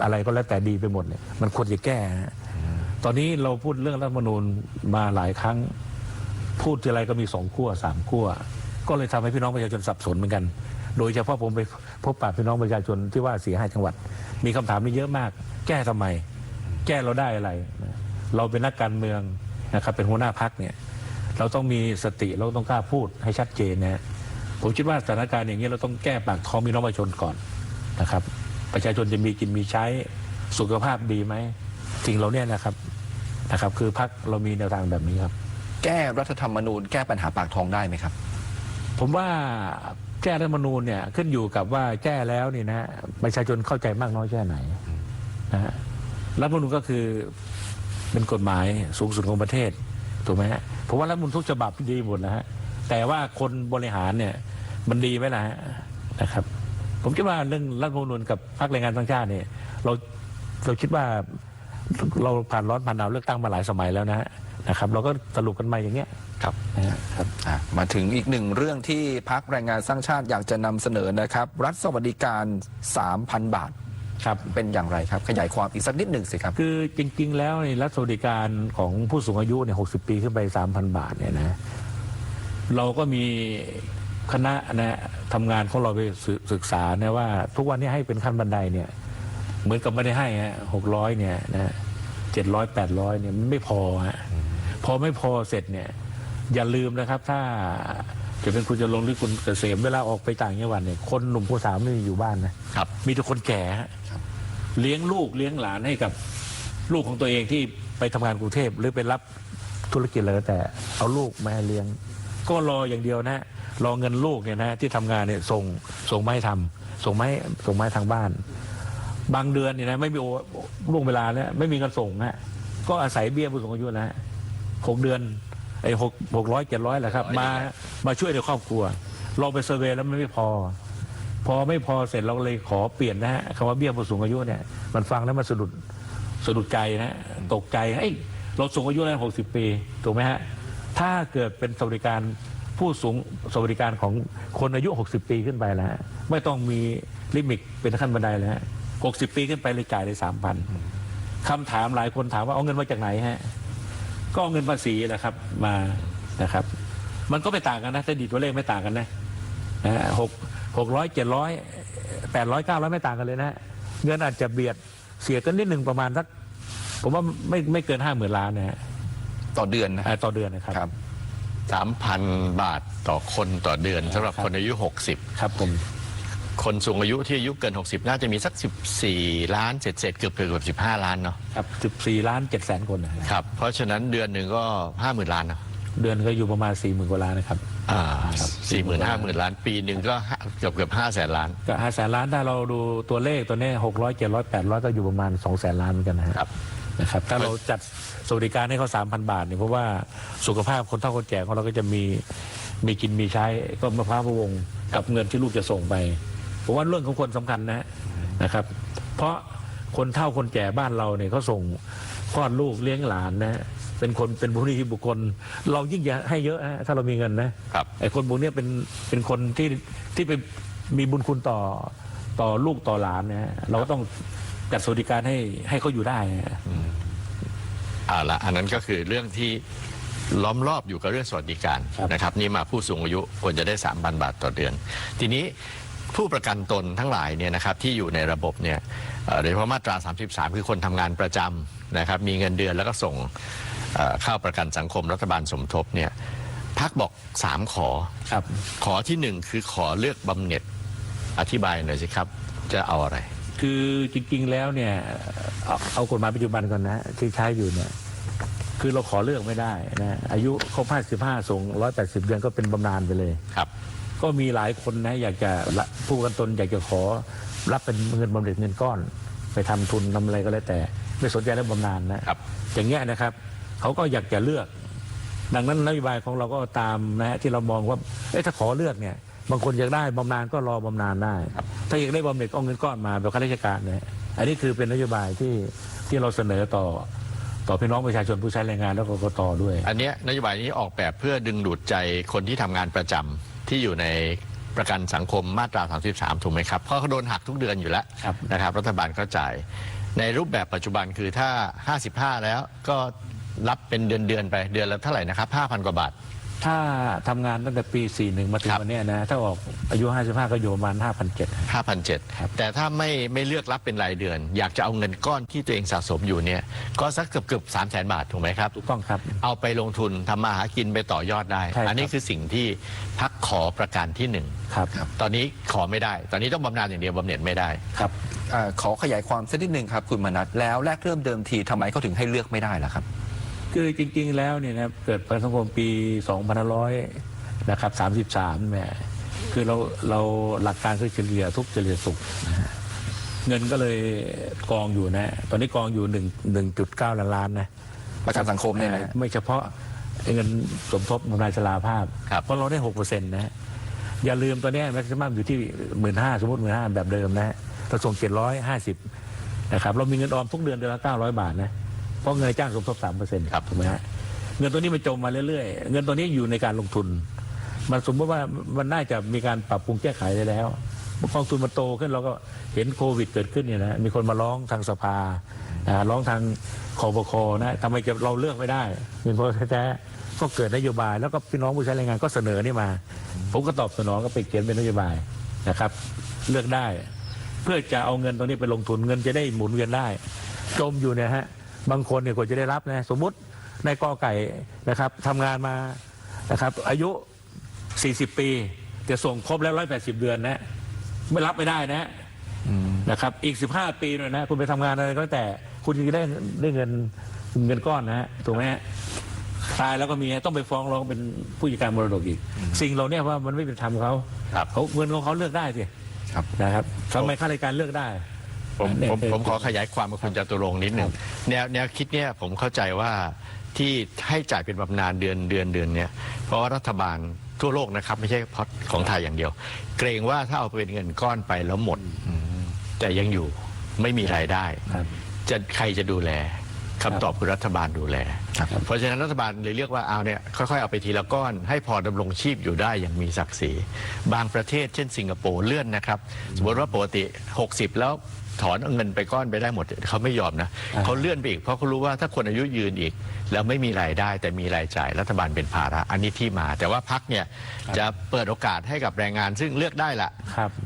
อะไรก็แล้วแต่ดีไปหมดเนี่ยมันควรจะแก้ตอนนี้เราพูดเรื่องรัฐธรรมนูญมาหลายครั้งพูดอะไรก็มี2 ขั้ว3 ขั้วก็เลยทำให้พี่น้องประชาชนสับสนเหมือนกันโดยเฉพาะผมไปพบปะพี่น้องประชาชนที่ว่า4-5 จังหวัดมีคำถามนี้เยอะมากแก้ทำไมแก้เราได้อะไรเราเป็นนักการเมืองนะครับเป็นหัวหน้าพรรคเนี่ยเราต้องมีสติเราต้องกล้าพูดให้ชัดเจนนะผมคิดว่าสถานการณ์อย่างนี้เราต้องแก้ปากท้องพี่น้องประชาชนก่อนนะครับประชาชนจะมีกินมีใช้สุขภาพดีไหมสิ่งเราเนี่ยนะครับคือพรรคเรามีแนวทางแบบนี้ครับแก้รัฐธรรมนูญแก้ปัญหาปากท้องได้ไหมครับผมว่าแก้รัฐธรรมนูญเนี่ยขึ้นอยู่กับว่าแก้แล้วนี่นะประชาชนเข้าใจมากน้อยแค่ไหนนะฮะรัฐธรรมนูญก็คือเป็นกฎหมายสูงสุดของประเทศถูกไหมฮะผมว่ารัฐธรรมนูญทุกฉบับดีหมดนะฮะแต่ว่าคนบริหารเนี่ยมันดีไหมล่ะนะครับผมคิดว่าเรื่องรัฐธรรมนูญกับพรรคแรงงานต่างชาติเนี่ยเราคิดว่าเราผ่านร้อนผ่านหนาวเลือกตั้งมาหลายสมัยแล้วนะครับเราก็สรุปกันมาอย่างเงี้ยครับมาถึงอีกหนึ่งเรื่องที่พรรคแรงงานสร้างชาติอยากจะนำเสนอนะครับรัฐสวัสดิการ 3,000 บาทครับเป็นอย่างไรครับขยายความอีกสักนิดหนึ่งสิครับคือจริงๆแล้วรัฐสวัสดิการของผู้สูงอายุเนี่ย60 ปีขึ้นไป 3,000 บาทเนี่ยนะเราก็มีคณะทำงานของเราไปศึกษานะว่าทุกวันนี้ให้เป็นขั้นบันไดเนี่ยเหมือนกับไม่ได้ให้600เนี่ยนะ700 800เนี่ยมันไม่พอพอไม่พอเสร็จเนี่ยอย่าลืมนะครับถ้าจะเป็นคุณจะลงหรือคุณเกษมเวลาออกไปต่างจังหวัดเนี่ยคนหนุ่มผู้สาวไม่มีอยู่บ้านนะครับมีแต่คนแก่เลี้ยงลูกเลี้ยงหลานให้กับลูกของตัวเองที่ไปทำงานกรุงเทพหรือไปรับธุรกิจอะไรแต่เอาลูกมาให้เลี้ยงก็รออย่างเดียวนะรอเงินลูกเนี่ยนะที่ทำงานเนี่ยส่งมาให้ทำส่งมาให้ทางบ้านบางเดือนเนี่ยนะไม่มีล่วงเวลาแล้วไม่มีเงินส่งก็อาศัยเบี้ยผู้สูงอายุ6 เดือน600 700แหละครับมาช่วยในครอบครัวเราไปเซอร์เวย์แล้วมันไม่พอไม่พอเสร็จเราเลยขอเปลี่ยนคำว่าเบี้ยผู้สูงอายุเนี่ยมันฟังแล้วมันสะดุดใจตกใจเราสูงอายุแล้ว60 ปีถูกไหมฮะถ้าเกิดเป็นสวัสดิการผู้สูงสวัสดิการของคนอายุ60 ปีขึ้นไปแล้วไม่ต้องมีลิมิตเป็นขั้นบันไดแล้ว60 ปีขึ้นไปเลยจ่ายเลย 3,000 คำถามหลายคนถามว่าเอาเงินมาจากไหนก็เอาเงินภาษีแหละครับมานะครับมันก็ไม่ต่างกันนะถ้าดีตัวเลขไม่ต่างกันนะ600 700 800 900ไม่ต่างกันเลยนะเงินอาจจะเบียดเสียกันนิดหนึ่งประมาณสักผมว่าไม่เกิน 50,000 ล้านต่อเดือนต่อเดือนนะครับ 3,000 บาทต่อคนต่อเดือนสำหรับคนอายุ60ครับผมคนสูงอายุที่อายุเกิน60น่าจะมีสัก14 ล้านเศษเกือบ15 ล้านเนาะครับ14.7 ล้านคนนะครับเพราะฉะนั้นเดือนหนึ่งก็ 50,000 ล้านนะเดือนก็อยู่ประมาณ 40,000 กว่าล้านนะครับ40,000 50,000 ล้านปีหนึ่งก็เกือบ500,000 ล้านก็500,000 ล้านถ้าเราดูตัวเลขตัวนี้600 700 800ก็อยู่ประมาณ 200,000 ล้านเหมือนกันนะครับถ้าเราจัดสวัสดิการให้เขา 3,000 บาทเนี่ยเพราะว่าสุขภาพคนเฒ่าคนแก่ของเราก็จะมีกินมีใช้ก็มะพร้าวพะวงกับเงินที่ลูกจะส่งไปผมว่าเรื่องของคนสำคัญนะครับเพราะคนเฒ่าคนแก่บ้านเราเนี่ยเขาส่งคลอดลูกเลี้ยงหลานเป็นผู้ที่บุคคลเรายิ่งจะให้เยอะถ้าเรามีเงินไอ้คนพวกนี้เป็นคนที่ไปมีบุญคุณต่อลูกต่อหลานเราก็ต้องจัดสวัสดิการให้เขาอยู่ได้อันนั้นก็คือเรื่องที่ล้อมรอบอยู่กับเรื่องสวัสดิการนะครับนี่มาผู้สูงอายุควรจะได้ 3,000 บาทต่อเดือนทีนี้ผู้ประกันตนทั้งหลายเนี่ยนะครับที่อยู่ในระบบเนี่ยโดยเฉพาะมาตรา33คือคนทำงานประจำนะครับมีเงินเดือนแล้วก็ส่งเข้าประกันสังคมรัฐบาลสมทบเนี่ยพรรคบอก3ขอที่1คือขอเลือกบำเหน็จอธิบายหน่อยสิครับจะเอาอะไรคือจริงๆแล้วเนี่ยเอากฎหมายปัจจุบันก่อนที่ใช้อยู่เนี่ยคือเราขอเลือกไม่ได้อายุครบ55ส่ง180 เดือนก็เป็นบำนาญไปเลยครับก็มีหลายคนอยากจะผู้ประกันตนอยากจะขอรับเป็นเงินบำเหน็จเงินก้อนไปทำทุนทำอะไรก็แล้วแต่ไม่สนใจเรื่องบำนาญอย่างเงี้ยนะครับเขาก็อยากจะเลือกดังนั้นนโยบายของเราก็ตามที่เรามองว่าถ้าขอเลือกเนี่ยบางคนอยากได้บำนาญก็รอบำนาญได้ ถ้าอยากได้บำเหน็จเอาเงินก้อนมาแบบข้าราชการเนี่ยอันนี้คือเป็นนโยบายที่เราเสนอต่อพี่น้องประชาชนผู้ใช้แรงงานแล้วก็กต.ด้วยอันนี้นโยบายนี้ออกแบบเพื่อดึงดูดใจคนที่ทำงานประจำที่อยู่ในประกันสังคมมาตรา 33 ถูกไหมครับเพราะเขาโดนหักทุกเดือนอยู่แล้วนะครับรัฐบาลก็จ่ายในรูปแบบปัจจุบันคือถ้า 55 แล้วก็รับเป็นเดือนไปเดือนละเท่าไหร่นะครับ 5,000 กว่าบาทถ้าทำงานตั้งแต่ปี 41 มาถึงวันนี้นะถ้าออกอายุ 55 ก็อยู่ประมาณ 5,700 แต่ถ้าไม่เลือกรับเป็นรายเดือนอยากจะเอาเงินก้อนที่ตัวเองสะสมอยู่เนี่ยก็สักเกือบ 300,000 บาทถูกไหมครับถูกต้องครับเอาไปลงทุนทำมาหากินไปต่อยอดได้อันนี้คือสิ่งที่พรรคขอประการที่1ครับตอนนี้ขอไม่ได้ตอนนี้ต้องบำนาญอย่างเดียวบำเหน็จไม่ได้ครับขอขยายความสักนิดนึงครับคุณมนัสแล้วแรกเริ่มเดิมทีทำไมเขาถึงให้เลือกไม่ได้ล่ะครับคือจริงๆแล้วเนี่ยนะเกิดประกันสังคมปี 2500 นะครับ 33เนี่ยคือเราหลักการคือเฉลี่ยทุกเฉลี่ยสุขนะฮะเงินก็เลยกองอยู่นะตอนนี้กองอยู่1.9 ล้านนะประกันสังคมเนี่ยนะไม่เฉพาะเงินสมทบบำนาญชราภาพเพราะเราได้ 6% นะอย่าลืมตอนนี้แม็กซิมัมอยู่ที่ 15,000 สมมติ 15,000 แบบเดิมนะเราส่ง750นะครับเรามีเงินออมทุกเดือนเดือนละ900 บาทนะเพราะเงินจ้างสมทบ 3% ครับถูกไหมฮะเงินตัวนี้มันจมมาเรื่อยๆเงินตัวนี้อยู่ในการลงทุนมันสมมติว่ามันน่าจะมีการปรับปรุงแก้ไขได้แล้วกองทุนมันโตขึ้นเราก็เห็นโควิดเกิดขึ้นเนี่ยนะมีคนมาร้องทางสภาร้องทางคบค.นะทำไมเราเลือกไม่ได้เป็นเพราะแท้ๆก็เกิดนโยบายแล้วก็พี่น้องผู้ใช้แรงงานก็เสนอนี่มาผมก็ตอบสนองก็ไปเขียนเป็นนโยบายนะครับเลือกได้เพื่อจะเอาเงินตรงนี้ไปลงทุนเงินจะได้หมุนเวียนได้จมอยู่เนี่ยฮะบางคนเนี่ยกว่าจะได้รับนะสมมุติในกอไก่นะครับทำงานมานะครับอายุ40 ปีจะส่งครบแล้ว180 เดือนนะไม่รับไม่ได้นะครับอีก15 ปีเลยนะคุณไปทำงานอะไรก็แต่คุณจะได้เงินก้อนนะฮะถูกไหมฮะตายแล้วก็มีต้องไปฟ้องร้องเป็นผู้จัดการมรดกอีกสิ่งเราเนี่ยว่ามันไม่เป็นธรรมเขาเงินของเขาเลือกได้สินะครับทำไมข้าราชการเลือกได้ผมขอขยายความกับคุณจตุรงค์นิดหนึ่งแนวคิดเนี่ยผมเข้าใจว่าที่ให้จ่ายเป็นบำนาญเดือนเนี่ยเพราะว่ารัฐบาลทั่วโลกนะครับไม่ใช่เพราะของไทยอย่างเดียวเกรงว่าถ้าเอาเป็นเงินก้อนไปแล้วหมดแต่ยังอยู่ไม่มีรายได้ใครจะดูแลคำตอบคือรัฐบาลดูแลเพราะฉะนั้นรัฐบาลเลยเรียกว่าเอาเนี่ยค่อยๆเอาไปทีละก้อนให้พอดำรงชีพอยู่ได้อย่างมีศักดิ์ศรีบางประเทศเช่นสิงคโปร์เลื่อนนะครับสมมติว่าปกติ60แล้วถอนเงินไปก้อนไปได้หมดเขาไม่ยอมนะเขาเลื่อนไปอีกเพราะเขารู้ว่าถ้าคนอายุยืนอีกแล้วไม่มีรายได้แต่มีรายจ่ายรัฐบาลเป็นภาระอันนี้ที่มาแต่ว่าพรรคเนี่ยจะเปิดโอกาสให้กับแรงงานซึ่งเลือกได้ละ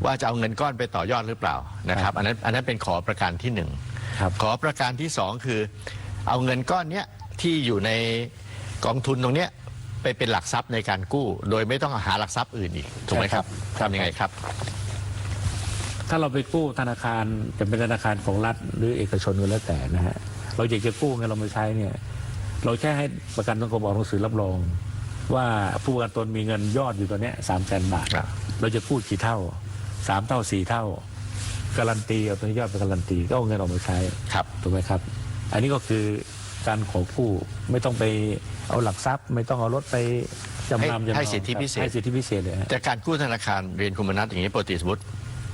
ว่าจะเอาเงินก้อนไปต่อยอดหรือเปล่านะครับอันนั้นเป็นขอประการที่1ขอประการที่2คือเอาเงินก้อนเนี้ยที่อยู่ในกองทุนตรงเนี้ยไปเป็นหลักทรัพย์ในการกู้โดยไม่ต้องหาหลักทรัพย์อื่นอีกถูกไหมครับทำยังไงครับถ้าเราไปกู้ธนาคารจะเป็นธนาคารของรัฐหรือเอกชนก็แล้วแต่นะฮะเราอยากจะกู้เงินเรามาใช้เนี่ยเราแค่ให้ประกันสังคมออกหนังสือรับรองว่าผู้ประกันตนมีเงินยอดอยู่ตัวเนี้ย300,000 บาทเราจะกู้กี่เท่า3 เท่า 4 เท่าการันตีเอาตัวยอดไปการันตีก็เอาเงินออกมาใช้ถูกไหมครับอันนี้ก็คือการขอกู้ไม่ต้องไปเอาหลักทรัพย์ไม่ต้องเอารถไปจำนำให้สิทธิพิเศษเลยแต่การกู้ธนาคารเรียนคุณมนัสอย่างนี้ปกติสมมติ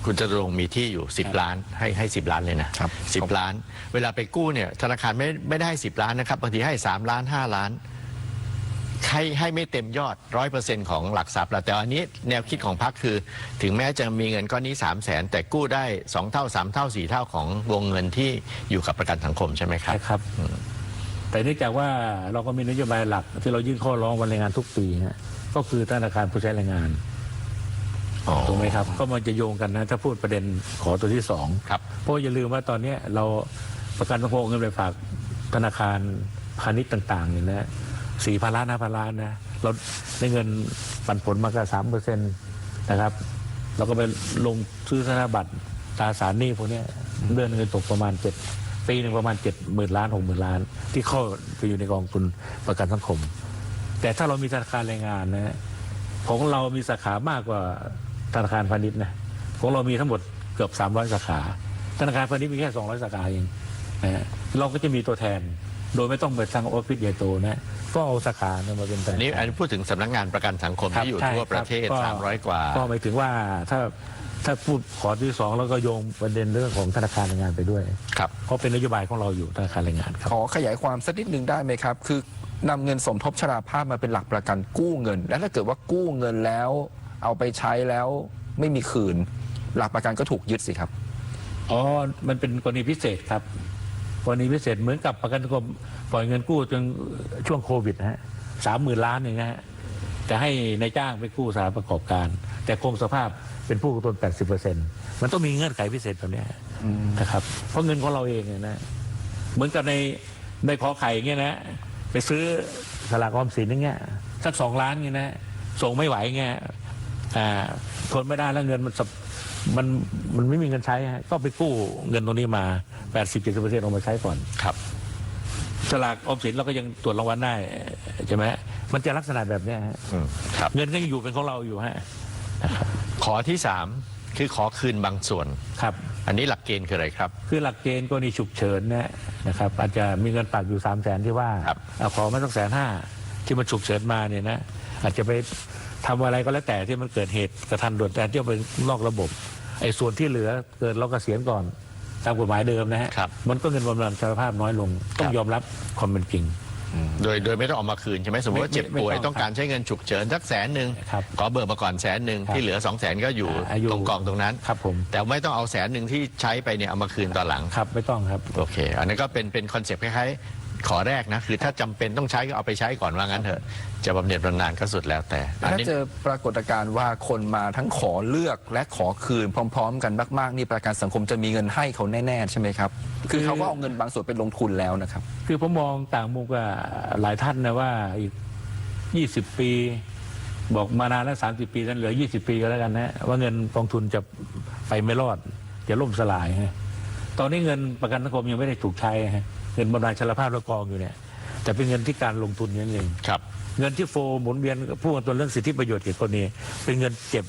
คุณจตุรงค์มีที่อยู่10 ล้านให้10 ล้านเลยนะ10 ล้านเวลาไปกู้เนี่ยธนาคารไม่ได้ให้10 ล้านนะครับบางทีให้3 ล้าน5 ล้านให้ไม่เต็มยอด 100% ของหลักทรัพย์แล้วแต่อันนี้แนวคิดของพรรคคือถึงแม้จะมีเงินก้อนนี้300,000แต่กู้ได้2 เท่า3 เท่า4 เท่าของวงเงินที่อยู่กับประกันสังคมใช่ไหมครับใช่ครับแต่เนื่องจากว่าเราก็มีนโยบายหลักที่เรายื่นข้อร้องวันแรงงานทุกปีก็คือธนาคารผู้ใช้แรงงานถูกไหมครับก็มันจะโยงกันนะถ้าพูดประเด็นขอตัวที่2ครับเพราะอย่าลืมว่าตอนนี้เราประกันสังคมเงินไปฝากธนาคารพาณิชย์ต่างๆเนี่ยนะ4,000 ล้าน 5,000 ล้านนะเราได้เงินปันผลมาแค่ 3% นะครับเราก็ไปลงซื้อธนบัตรตราสารหนี้พวกนี้เดือนเงินตกประมาณปีหนึ่งประมาณ70,000 ล้าน 60,000 ล้านที่เข้าไปอยู่ในกองทุนประกันสังคมแต่ถ้าเรามีธนาคารแรงงานนะของเรามีสาขามากกว่าธนาคารพาณิชย์นะของเรามีทั้งหมดเกือบ300 สาขาธนาคารพาณิชย์มีแค่200 สาขาเองนะเราก็จะมีตัวแทนโดยไม่ต้องไปสร้างออฟฟิศใหญ่โตนะก็เอาสาขามาเป็นอันนี้พูดถึงสำนักงานประกันสังคมที่อยู่ทั่วประเทศ300 กว่าก็หมายถึงว่าถ้า ถ้าพูดขอที่2แล้วก็โยงประเด็นเรื่องของธนาคารแรงงานไปด้วย ครับ เพราะเป็นนโยบายของเราอยู่ธนาคารแรงงานครับ ขอขยายความสักนิดหนึ่งได้ไหมครับ คือนำเงินสมทบชราภาพมาเป็นหลักประกันกู้เงิน และถ้าเกิดว่ากู้เงินแล้วเอาไปใช้แล้วไม่มีคืน หลักประกันก็ถูกยึดสิครับ อ๋อมันเป็นกรณีพิเศษครับกรณีพิเศษเหมือนกับประกันสังคมปล่อยเงินกู้จนช่วงโควิดนะฮะ30,000 ล้านอย่างเงี้ยจะให้นายจ้างไปกู้สถานประกอบการ แต่คงสภาพเป็นผู้ลงทุน 80%มันต้องมีเงื่อนไขพิเศษแบบนี้นะครับเพราะเงินของเราเองเนี่ยนะเหมือนกับในขอไข่อย่างเงี้ยนะไปซื้อสลากออมสินอย่างเงี้ยสัก2 ล้านเงี้ยนะส่งไม่ไหวเงี้ยทนไม่ได้แล้วเงินมันไม่มีเงินใช้ก็ไปกู้เงินตรงนี้มา 80-70% ออกมาใช้ก่อนครับสลากออมสินเราก็ยังตรวจรางวัลได้ใช่ไหมมันจะลักษณะแบบนี้เงินก็ยังอยู่เป็นของเราอยู่ฮะขอที่3คือขอคืนบางส่วนครับอันนี้หลักเกณฑ์คืออะไรครับคือหลักเกณฑ์กรณีฉุกเฉินนะครับอาจจะมีเงินฝากอยู่300,000ที่ว่าขอมาสัก150,000ที่มันฉุกเฉินมาเนี่ยนะอาจจะไปทำอะไรก็แล้วแต่ที่มันเกิดเหตุกระทันด่วนแต่ที่ไปนอกระบบไอ้ส่วนที่เหลือเกิดเราเกษียณก่อนตามกฎหมายเดิมนะฮะมันก็เงินบำนาญชราภาพน้อยลงต้องยอมรับความเป็นจริงโดยไม่ต้องเอามาคืนใช่ไหมสมมติว่าเจ็บป่วยต้องการใช้เงินฉุกเฉินสัก100,000ขอเบิกมาก่อน100,000ที่เหลือ200,000ก็อยู่ตรงกองตรงนั้นครับผมแต่ไม่ต้องเอา100,000ที่ใช้ไปเนี่ยเอามาคืนตอนหลังครับไม่ต้องครับโอเคอันนั้นก็เป็นคอนเซ็ปต์คล้ายๆขอแรกนะคือถ้าจำเป็นต้องใช้ก็เอาไปใช้ก่อนว่างั้นเถอะจะบำเหน็จบำนาญก็สุดแล้วแต่ถ้าเจอปรากฏการณ์ว่าคนมาทั้งขอเลือกและขอคืนพร้อมๆกันมากๆนี่ประกันสังคมจะมีเงินให้เขาแน่ๆใช่ไหมครับคือเขาก็เอาเงินบางส่วนไปลงทุนแล้วนะครับคือผมมองต่างมุมกับหลายท่านนะว่าอีก20 ปีบอกมานานแล้ว30 ปีนั้นเหลือ20 ปีก็แล้วกันนะว่าเงินกองทุนจะไปไม่รอดจะล่มสลายฮะตอนนี้เงินประกันสังคมยังไม่ได้ถูกใช้ฮะเงินบำนาญชราภาพเรากองอยู่เนี่ยแต่เป็นเงินที่การลงทุนอย่างหนึ่งครับเงินที่โฟหมุนเวียนพูดตัวเรื่องสิทธิประโยชน์แก่คนนี้เป็นเงินเก็บ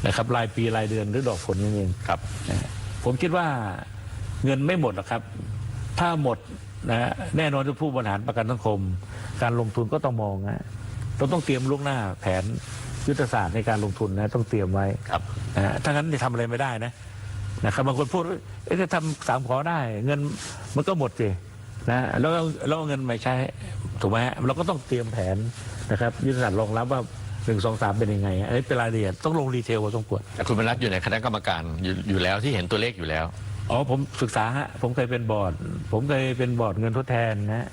นะครับรายปีรายเดือนหรือดอกผลอย่างเองครับผมคิดว่าเงินไม่หมดหรอกครับถ้าหมดนะแน่นอนที่ผู้บริหารประกันสังคมการลงทุนก็ต้องมองนะเราต้องเตรียมล่วงหน้าแผนยุทธศาสตร์ในการลงทุนนะต้องเตรียมไว้ครับถ้างั้นจะทำอะไรไม่ได้นะครับบางคนพูดจะทำ3 ขอได้เงินมันก็หมดสินะแล้วเอาเงินมาใช้ถูกไหมเราก็ต้องเตรียมแผนนะครับยุทธศาสตร์รองรับว่า1 2 3เป็นยังไงอันนี้เป็นรายละเอียดต้องลงดีเทลพอสมควรแต่คุณบรรลัตอยู่ในคณะกรรมการอยู่แล้วที่เห็นตัวเลขอยู่แล้วอ๋อผมศึกษาฮะผมเคยเป็นบอร์ดเงินทดแทนนะ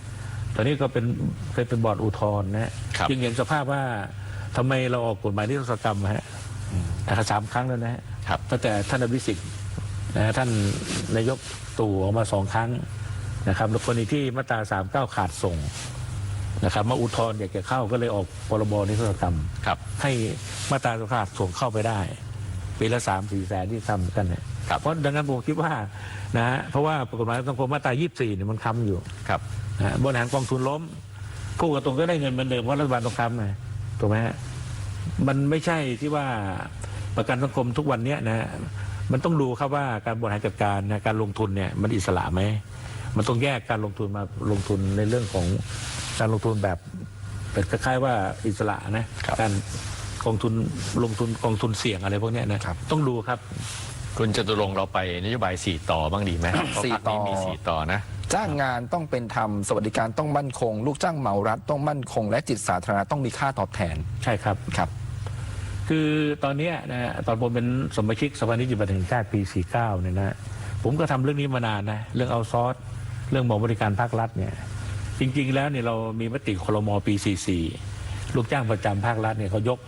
ตอนนี้ก็เคยเป็นบอร์ดอุทธรณ์นะจึงเห็นสภาพว่าทำไมเราออกกฎหมายนิรโทษกรรมฮะ3 ครั้งแล้วนะตั้งแต่ท่านอภิสิทธิ์ท่านนายกตู่ออกมา2 ครั้งนะครับแล้วกรณีที่มาตรา39ขาดส่งนะครับมาอุทธรณ์อยากจะเข้าก็เลยออกพรบนิรโทษกรรมให้มาตราขาดส่งเข้าไปได้ปีละ3-4 แสนที่ทำกันเนี่ยเพราะดังนั้นผมคิดว่านะเพราะว่ากฎหมายสังคมมาตรา24เนี่ยมันค้ำอยู่บริหารกองทุนล้มผู้กระตรงก็ได้เงินเหมือนเดิมเพราะรัฐบาลต้องค้ำไงถูกไหมฮะมันไม่ใช่ที่ว่าประกันสังคมทุกวันนี้นะมันต้องดูครับว่าการบริหารจัดการนะการลงทุนเนี่ยมันอิสระไหมมันต้องแยกการลงทุนมาลงทุนในเรื่องของการลงทุนแบบเป็นคล้ายๆว่าอิสระนะการกองทุนลงทุนกองทุนเสี่ยงอะไรพวกนี้นะครับต้องดูครับคุณจตุรงค์เราไปนโยบาย4 ต่อบ้างดีไหม4 ต่อมี4 ต่อนะจ้างงานต้องเป็นธรรมสวัสดิการต้องมั่นคงลูกจ้างเหมารัฐต้องมั่นคงและจิตสาธารณะต้องมีค่าตอบแทนใช่ครับคือตอนนี้นะตอนผมเป็นสมาชิกสภานิติบัญญัติแห่งชาติปี49เนี่ยนะผมก็ทำเรื่องนี้มานานนะเรื่องเอาซอร์สเรื่องบริการภาครัฐเนี่ยจริงๆแล้วเนี่ยเรามีมติครม.ปี44ลูกจ้างประจำภาครัฐเนี่ยเขายก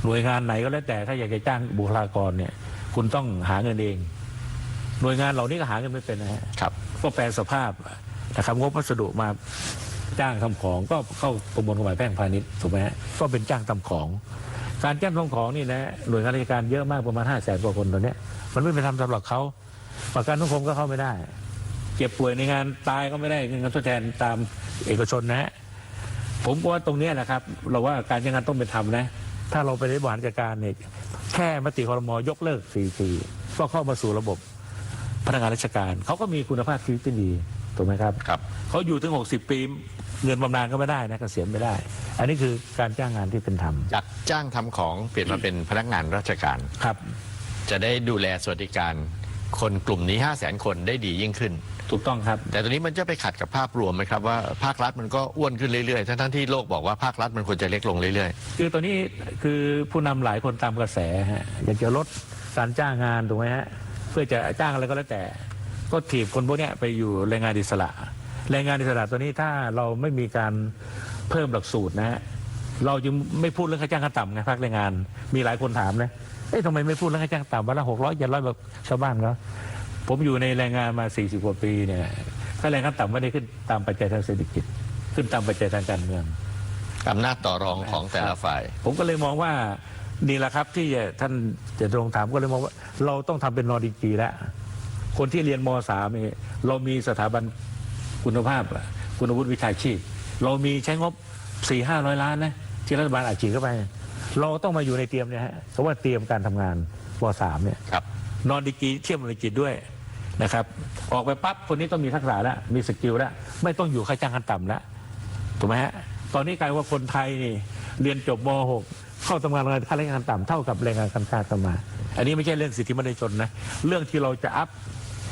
หน่วยงานไหนก็แล้วแต่ถ้าอยากจะจ้างบุคลากรเนี่ยคุณต้องหาเงินเองหน่วยงานเหล่านี้ก็หาเงินไม่เป็นนะฮะก็แปลสภาพนะครับงบวัสดุมาจ้างทำของก็เข้าประมวลกฎหมายแพ่งพาณิชย์ถูกไหมฮะก็เป็นจ้างทำของการจ้างทำของนี่นะหน่วยงานราชการเยอะมากประมาณ500,000 กว่าคนตอนนี้มันไม่ไปทำสำหรับเขาประกันสังคมก็เข้าไม่ได้เจ็บป่วยในงานตายก็ไม่ได้เงินทดแทนตามเอกชนนะฮะผมว่าตรงนี้นะครับเราว่าการจ้างงานต้องเป็นธรรมนะถ้าเราไปบริหารจัดการเนี่ยแค่มติครม.ยกเลิก4 ปีก็เข้ามาสู่ระบบพนักงานราชการเขาก็มีคุณภาพชีวิตที่ดีถูกไหมครับเขาอยู่ถึง60 ปีเงินบำนาญก็ไม่ได้นะเกษียณไม่ได้อันนี้คือการจ้างงานที่เป็นธรรมจากจ้างทำของเปลี่ยนมาเป็นพนักงานราชการครับ จะได้ดูแลสวัสดิการคนกลุ่มนี้ 500,000 คนได้ดียิ่งขึ้นถูกต้องครับแต่ตอนนี้มันจะไปขัดกับภาพรวมไหมครับว่าภาครัฐมันก็อ้วนขึ้นเรื่อยๆทั้งที่โลกบอกว่าภาครัฐมันควรจะเล็กลงเรื่อยๆคือตอนนี้คือผู้นำหลายคนตามกระแสฮะอยากจะลดการจ้างงานถูกไหมฮะเพื่อจะจ้างอะไรก็แล้วแต่ก็ถีบคนพวกนี้ไปอยู่แรงงานอิสระแรงงานอิสระตัวนี้ถ้าเราไม่มีการเพิ่มหลักสูตรนะฮะเราจึงไม่พูดเรื่องค่าจ้างขั้นต่ำไงภาคแรงงานมีหลายคนถามนะทำไมไม่พูดเรื่องค่าจ้างต่ำวันละ600 700แบบชาวบ้านเขาผมอยู่ในแรงงานมา40 กว่าปีเนี่ยค่าแรงขั้นต่ำไม่ได้ขึ้นตามปัจจัยทางเศรษฐกิจขึ้นตามปัจจัยทางการเมืองอำนาจต่อรองของแต่ละฝ่ายผมก็เลยมองว่านี่แหละครับที่ท่านจะตรงถามก็เลยมองว่าเราต้องทำเป็นนอดีจีแล้วคนที่เรียนม.3นี่เรามีสถาบันคุณภาพคุณวุฒิวิชาชีพเรามีใช้งบ 400-500 ล้านนะที่รัฐบาลอัดฉีดเข้าไปเราต้องมาอยู่ในเตรียมเนี่ยฮะเพราะว่าเตรียมการทำงานม.3เนี่ยนอดีจีเทียบนอดีจีด้วยนะครับออกไปปั๊บคนนี้ต้องมีทักษะแล้วมีสกิลแล้วไม่ต้องอยู่ค่าจ้างขั้นต่ำแล้วถูกไหมฮะตอนนี้กลายว่าคนไทยนี่เรียนจบม.6 เข้าทำงานค่าแรงงานต่ำเท่ากับแรงงานข้ามชาติเข้ามาอันนี้ไม่ใช่เรื่องสิทธิมนุษยชนนะเรื่องที่เราจะอัพ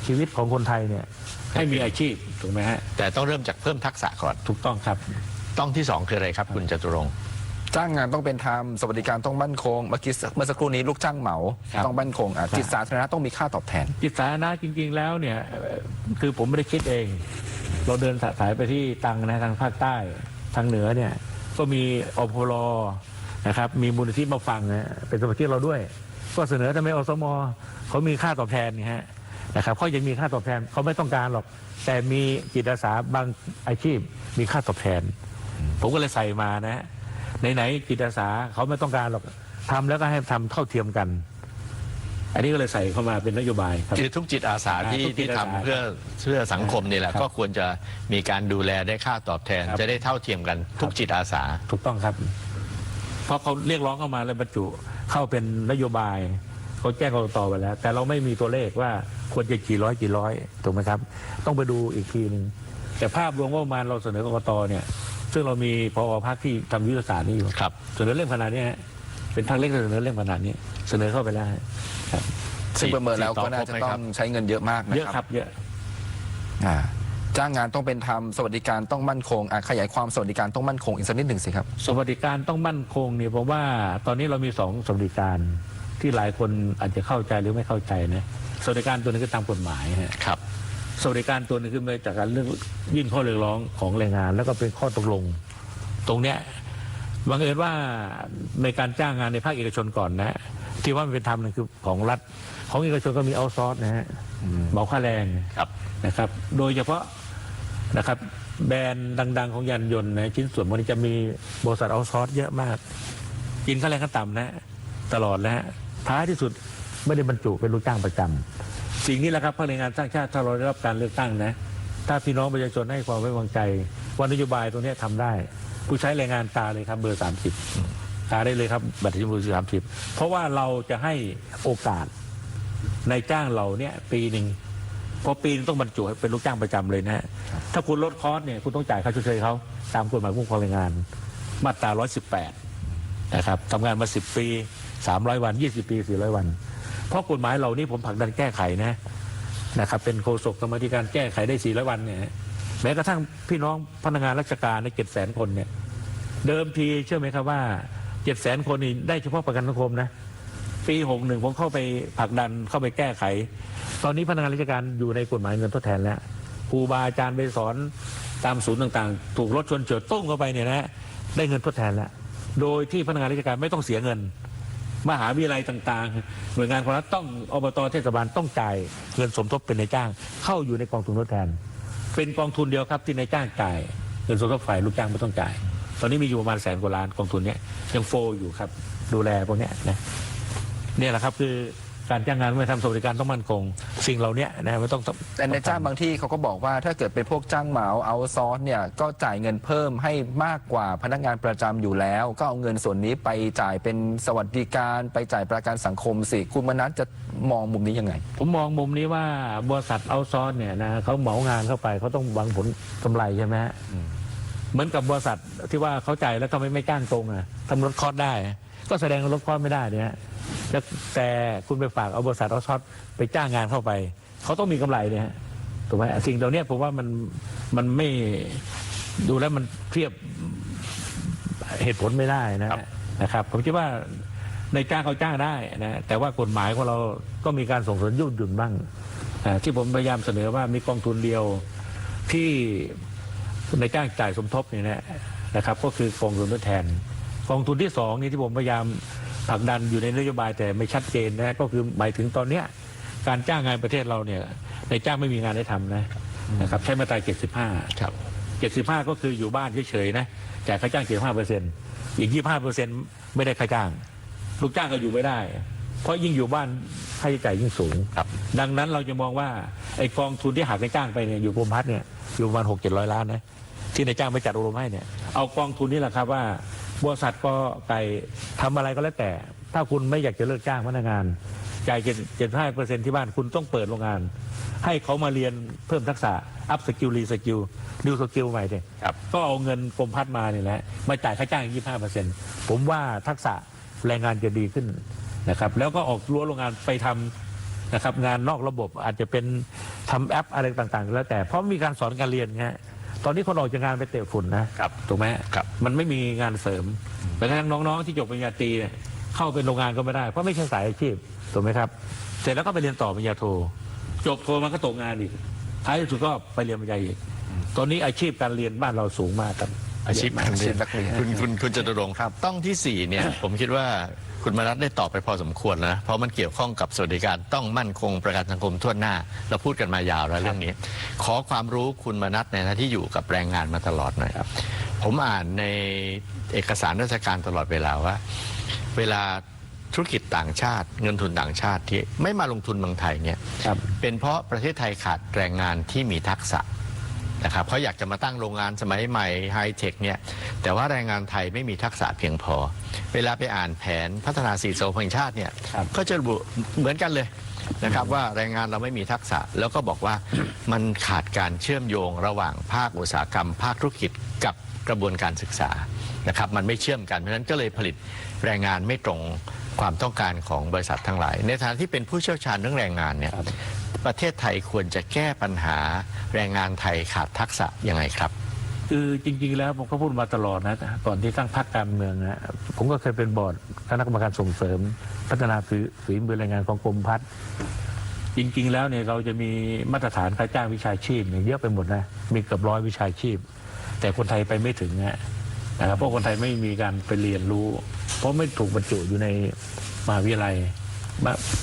ชีวิตของคนไทยเนี่ยให้มีอาชีพถูกไหมฮะแต่ต้องเริ่มจากเพิ่มทักษะก่อนถูกต้องครับต้องที่2คืออะไรครับคุณจตุรงค์จ้างงานต้องเป็นธรรมสวัสดิการต้องมั่นคงเมื่อสักครู่นี้ลูกจ้างเหมาต้องมั่นคงจิตสาธารณะต้องมีค่าตอบแทนจิตสาธารณะจริงๆแล้วเนี่ยคือผมไม่ได้คิดเองเราเดินสายไปที่ตังนะทางภาคใต้ทางเหนือเนี่ยก็มีอพลนะครับมีมูลนิธิมาฟังนะเป็นสมาชิกเราด้วยก็เสนอทำไมอสมเขามีค่าตอบแทนนี่ฮะนะครับเขายังมีค่าตอบแทนเขาไม่ต้องการหรอกแต่มีจิตอาสาบางอาชีพมีค่าตอบแทนผมก็เลยใส่มานะไหนๆจิตอาสาเขาไม่ต้องการหรอกทำแล้วก็ให้ทำเท่าเทียมกันอันนี้ก็เลยใส่เข้ามาเป็นนโยบายครับคือทุกจิตอาสาที่ทำเพื่อสังคมนี่แหละก็ควรจะมีการดูแลได้ค่าตอบแทนจะได้เท่าเทียมกันทุกจิตอาสาถูกต้องครับเพราะเขาเรียกร้องเข้ามาแล้วบรรจุเข้าเป็นนโยบายเขาแจ้งกกต.ไปแล้วแต่เราไม่มีตัวเลขว่าควรจะกี่ร้อยถูกไหมครับต้องไปดูอีกทีนึงแต่ภาพรวมว่าประมาณเราเสนอกกต.เนี่ยซึ่งเรามีพอภาคที่ทำยุทธศาสตร์นี่อยู่ครับเสนอเรื่องขนาดนี้เป็นภาคเล็กเสนอเรื่องขนาดนี้เสนอเข้าไปแล้วครับซึ่งประเมินแล้วก็น่าจะต้องใช้เงินเยอะมากนะครับเยอะครับเยอะจ้างงานต้องเป็นธรรมสวัสดิการต้องมั่นคงขยายความสวัสดิการต้องมั่นคงอีกสักนิดหนึ่งสิครับสวัสดิการต้องมั่นคงเนี่ยผมว่าตอนนี้เรามี2สวัสดิการที่หลายคนอาจจะเข้าใจหรือไม่เข้าใจนะสวัสดิการตัวนึงคือตามกฎหมายครับสวัสดิการตัวนึงคือมาจากการเรื่องยื่นข้อเรียกร้องของแรงงานแล้วก็เป็นข้อตกลงตรงเนี้ยบังเอิญว่าในการจ้างงานในภาคเอกชนก่อนนะที่ว่ามันเป็นธรรมนั่นคือของรัฐของเอกชนก็มีเอาซอร์สนะฮะเหมาค่าแรงนะครับโดยเฉพาะนะครับแบรนด์ดังๆของยานยนต์นะชิ้นส่วนมันจะมีบริษัทเอาซอร์สเยอะมากกินค่าแรงขั้นต่ำนะตลอดแล้วท้ายที่สุดไม่ได้บรรจุเป็นลูกจ้างประจำสิ่งนี้แหละครับภาคแรงงานสร้างชาติถ้าเราได้รับการเลือกตั้งนะถ้าพี่น้องประชาชนให้ความไว้วางใจว่านโยบายตรงนี้ทำได้ผู้ใช้แรงงานกาเลยครับเบอร์30กาได้เลยครับบัตรประชาชน30เพราะว่าเราจะให้โอกาสในจ้างเราเนี่ยปีหนึ่งพอปีนึงต้องบรรจุเป็นลูกจ้างประจำเลยนะถ้าคุณลดคอสเนี่ยคุณต้องจ่ายค่าชดเชยเขาตามกฎหมายคุ้มครองแรงงานมาตรา118นะครับทำงานมา10 ปี300 วัน20 ปี400 วันเพราะกฎหมายเหล่านี้ผมผลักดันแก้ไขนะครับเป็นโฆษกกรรมธิการแก้ไขได้400 วันเนี่ยแม้กระทั่งพี่น้องพนักงานราชการใน700,000 คนเนี่ยเดิมทีเชื่อไหมครับว่า700,000 คนนี่ได้เฉพาะประกันสังคมนะปี61ผมเข้าไปผลักดันเข้าไปแก้ไขตอนนี้พนักงานราชการอยู่ในกฎหมายเงินทดแทนแล้วครูบาอาจารย์ไปสอนตามศูนย์ต่างๆถูกรถชนเฉียวตุ้มเข้าไปเนี่ยนะได้เงินทดแทนแล้วโดยที่พนักงานราชการไม่ต้องเสียเงินมหาวิทยาลัยต่างๆหน่วยงานของรัฐต้องอบต.เทศบาลต้องจ่ายเงินสมทบเป็นนายจ้างเข้าอยู่ในกองทุนทดแทนเป็นกองทุนเดียวครับที่นายจ้างจ่ายเงินสมทบฝ่ายลูกจ้างไม่ต้องจ่ายตอนนี้มีอยู่ประมาณ100,000 กว่าล้านกองทุนเนี้ยยังโฟอยู่ครับดูแลพวกเนี้ยนะเนี่ยแหละครับคือการจ้างงานไม่ทำสวัสดิการต้องมั่นคงสิ่งเหล่านี้นะไม่ต้องแต่ในจ้างบางที่เขาก็บอกว่าถ้าเกิดเป็นพวกจ้างเหมาเอาซอร์สเนี่ยก็จ่ายเงินเพิ่มให้มากกว่าพนักงานประจำอยู่แล้วก็เอาเงินส่วนนี้ไปจ่ายเป็นสวัสดิการไปจ่ายประกันสังคมสิคุณมนัสจะมองมุมนี้ยังไงผมมองมุมนี้ว่าบริษัทเอาซอร์สเนี่ยนะเขาเหมางานเข้าไปเขาต้องหวังผลกำไรใช่ไหมเหมือนกับบริษัทที่ว่าเขาจ่ายแล้วทำไมไม่จ้างตรงทำลดคอสได้ก็แสดงว่าลดคอสไม่ได้เนี่ย แต่คุณไปฝากเอาบริษัทเอาช็อตไปจ้างงานเข้าไปเขาต้องมีกำไรเนี่ยถูกไหมสิ่งเหล่านี้ผมว่ามันไม่ดูแล้วมันเทียบเหตุผลไม่ได้นะครับผมคิดว่าในจ้างเขาจ้างได้นะแต่ว่ากฎหมายของเราก็มีการส่งเสริมยืดหยุ่นบ้างที่ผมพยายามเสนอว่ามีกองทุนเดียวที่ในจ้างจ่ายสมทบเนี่ยนะครับก็คือกองทุนทดแทนกองทุนที่สองนี่ที่ผมพยายามผลักดันอยู่ในนโยบายแต่ไม่ชัดเจนนะก็คือหมายถึงตอนเนี้ยการจ้างงานประเทศเราเนี่ยในจ้างไม่มีงานให้ทำนะครับใช้มาตรา75ครับ75ก็คืออยู่บ้านเฉยๆนะจ่ายค่าจ้าง75%อีก25%ไม่ได้ค่าจ้างลูกจ้างก็อยู่ไม่ได้เพราะยิ่งอยู่บ้านค่าใช้จ่ายยิ่งสูงดังนั้นเราจะมองว่าไอ้กองทุนที่หักในจ้างไปเนี่ยอยู่กรมพัฒน์เนี่ยอยู่ประมาณ600-700 ล้านนะที่ในจ้างไปจัดอบรมให้เนี่ยเอากองทุนนี่แหละครับว่าบริษัทก็ไก่ทำอะไรก็แล้วแต่ถ้าคุณไม่อยากจะเลิกจ้างพนักงานจ่าย75%ที่บ้านคุณต้องเปิดโรงงานให้เขามาเรียนเพิ่มทักษะอัพสกิลรีสกิลนิวสกิลใหม่เนี่ยก็เอาเงินกรมพัฒน์มาเนี่ยแหละมาจ่ายค่าจ้าง25%ผมว่าทักษะแรงงานจะดีขึ้นนะครับแล้วก็ออกรั้วโรงงานไปทำนะครับงานนอกระบบอาจจะเป็นทำแอปอะไรต่างๆแล้วแต่เพราะมีการสอนการเรียนไงตอนนี้คนออกจากงานไปเตะฝุ่นนะครับถูกไหมครับมันไม่มีงานเสริมแม้กระทั่งน้องๆที่จบปริญญาตรีเนี่ยเข้าเป็นโรงงานก็ไม่ได้เพราะไม่ใช่สายอาชีพถูกไหมครับเสร็จแล้วก็ไปเรียนต่อปริญญาโทจบโทมันก็ตกงานอีกท้ายสุดก็ไปเรียนปริญญาเอกตอนนี้อาชีพการเรียนบ้านเราสูงมากครับอาชีพการเรียนคุณจตุรงค์ครับต้องที่4เนี่ยผมคิดว่าคุณมนัสได้ตอบไปพอสมควรแล้วนะเพราะมันเกี่ยวข้องกับสวัสดิการต้องมั่นคงประกันสังคมทั่วหน้าเราพูดกันมายาวแล้วเรื่องนี้ขอความรู้คุณมนัสในฐานะที่อยู่กับแรงงานมาตลอดหน่อยครับผมอ่านในเอกสารราชการตลอดเวลาว่าเวลาธุรกิจต่างชาติเงินทุนต่างชาติที่ไม่มาลงทุนเมืองไทยเนี่ยเป็นเพราะประเทศไทยขาดแรงงานที่มีทักษะนะครับเขาอยากจะมาตั้งโรงงานสมัยใหม่ไฮเทคเนี่ยแต่ว่าแรงงานไทยไม่มีทักษะเพียงพอเวลาไปอ่านแผนพัฒนา4 โซนแห่งชาติเนี่ยก็จะระบุเหมือนกันเลยนะครับว่าแรงงานเราไม่มีทักษะแล้วก็บอกว่ามันขาดการเชื่อมโยงระหว่างภาคอุตสาหกรรมภาคธุรกิจกับกระบวนการศึกษานะครับมันไม่เชื่อมกันเพราะฉะนั้นก็เลยผลิตแรงงานไม่ตรงความต้องการของบริษัททั้งหลายในฐานะที่เป็นผู้เชี่ยวชาญเรื่องแรงงานเนี่ยประเทศไทยควรจะแก้ปัญหาแรงงานไทยขาดทักษะยังไงครับคือจริงๆแล้วผมก็พูดมาตลอดนะก่อนที่ตั้งพรรคการเมืองนะผมก็เคยเป็นบอร์ดคณะกรรมการส่งเสริมพัฒนาฝีมือแรงงานของกรมพัฒน์จริงๆแล้วเนี่ยเราจะมีมาตรฐานค่าจ้างวิชาชีพเนี่ยเยอะไปหมดนะมีเกือบ100วิชาชีพแต่คนไทยไปไม่ถึงนะครับเพราะคนไทยไม่มีการไปเรียนรู้เพราะไม่ถูกบรรจุอยู่ในมหาวิทยาลัย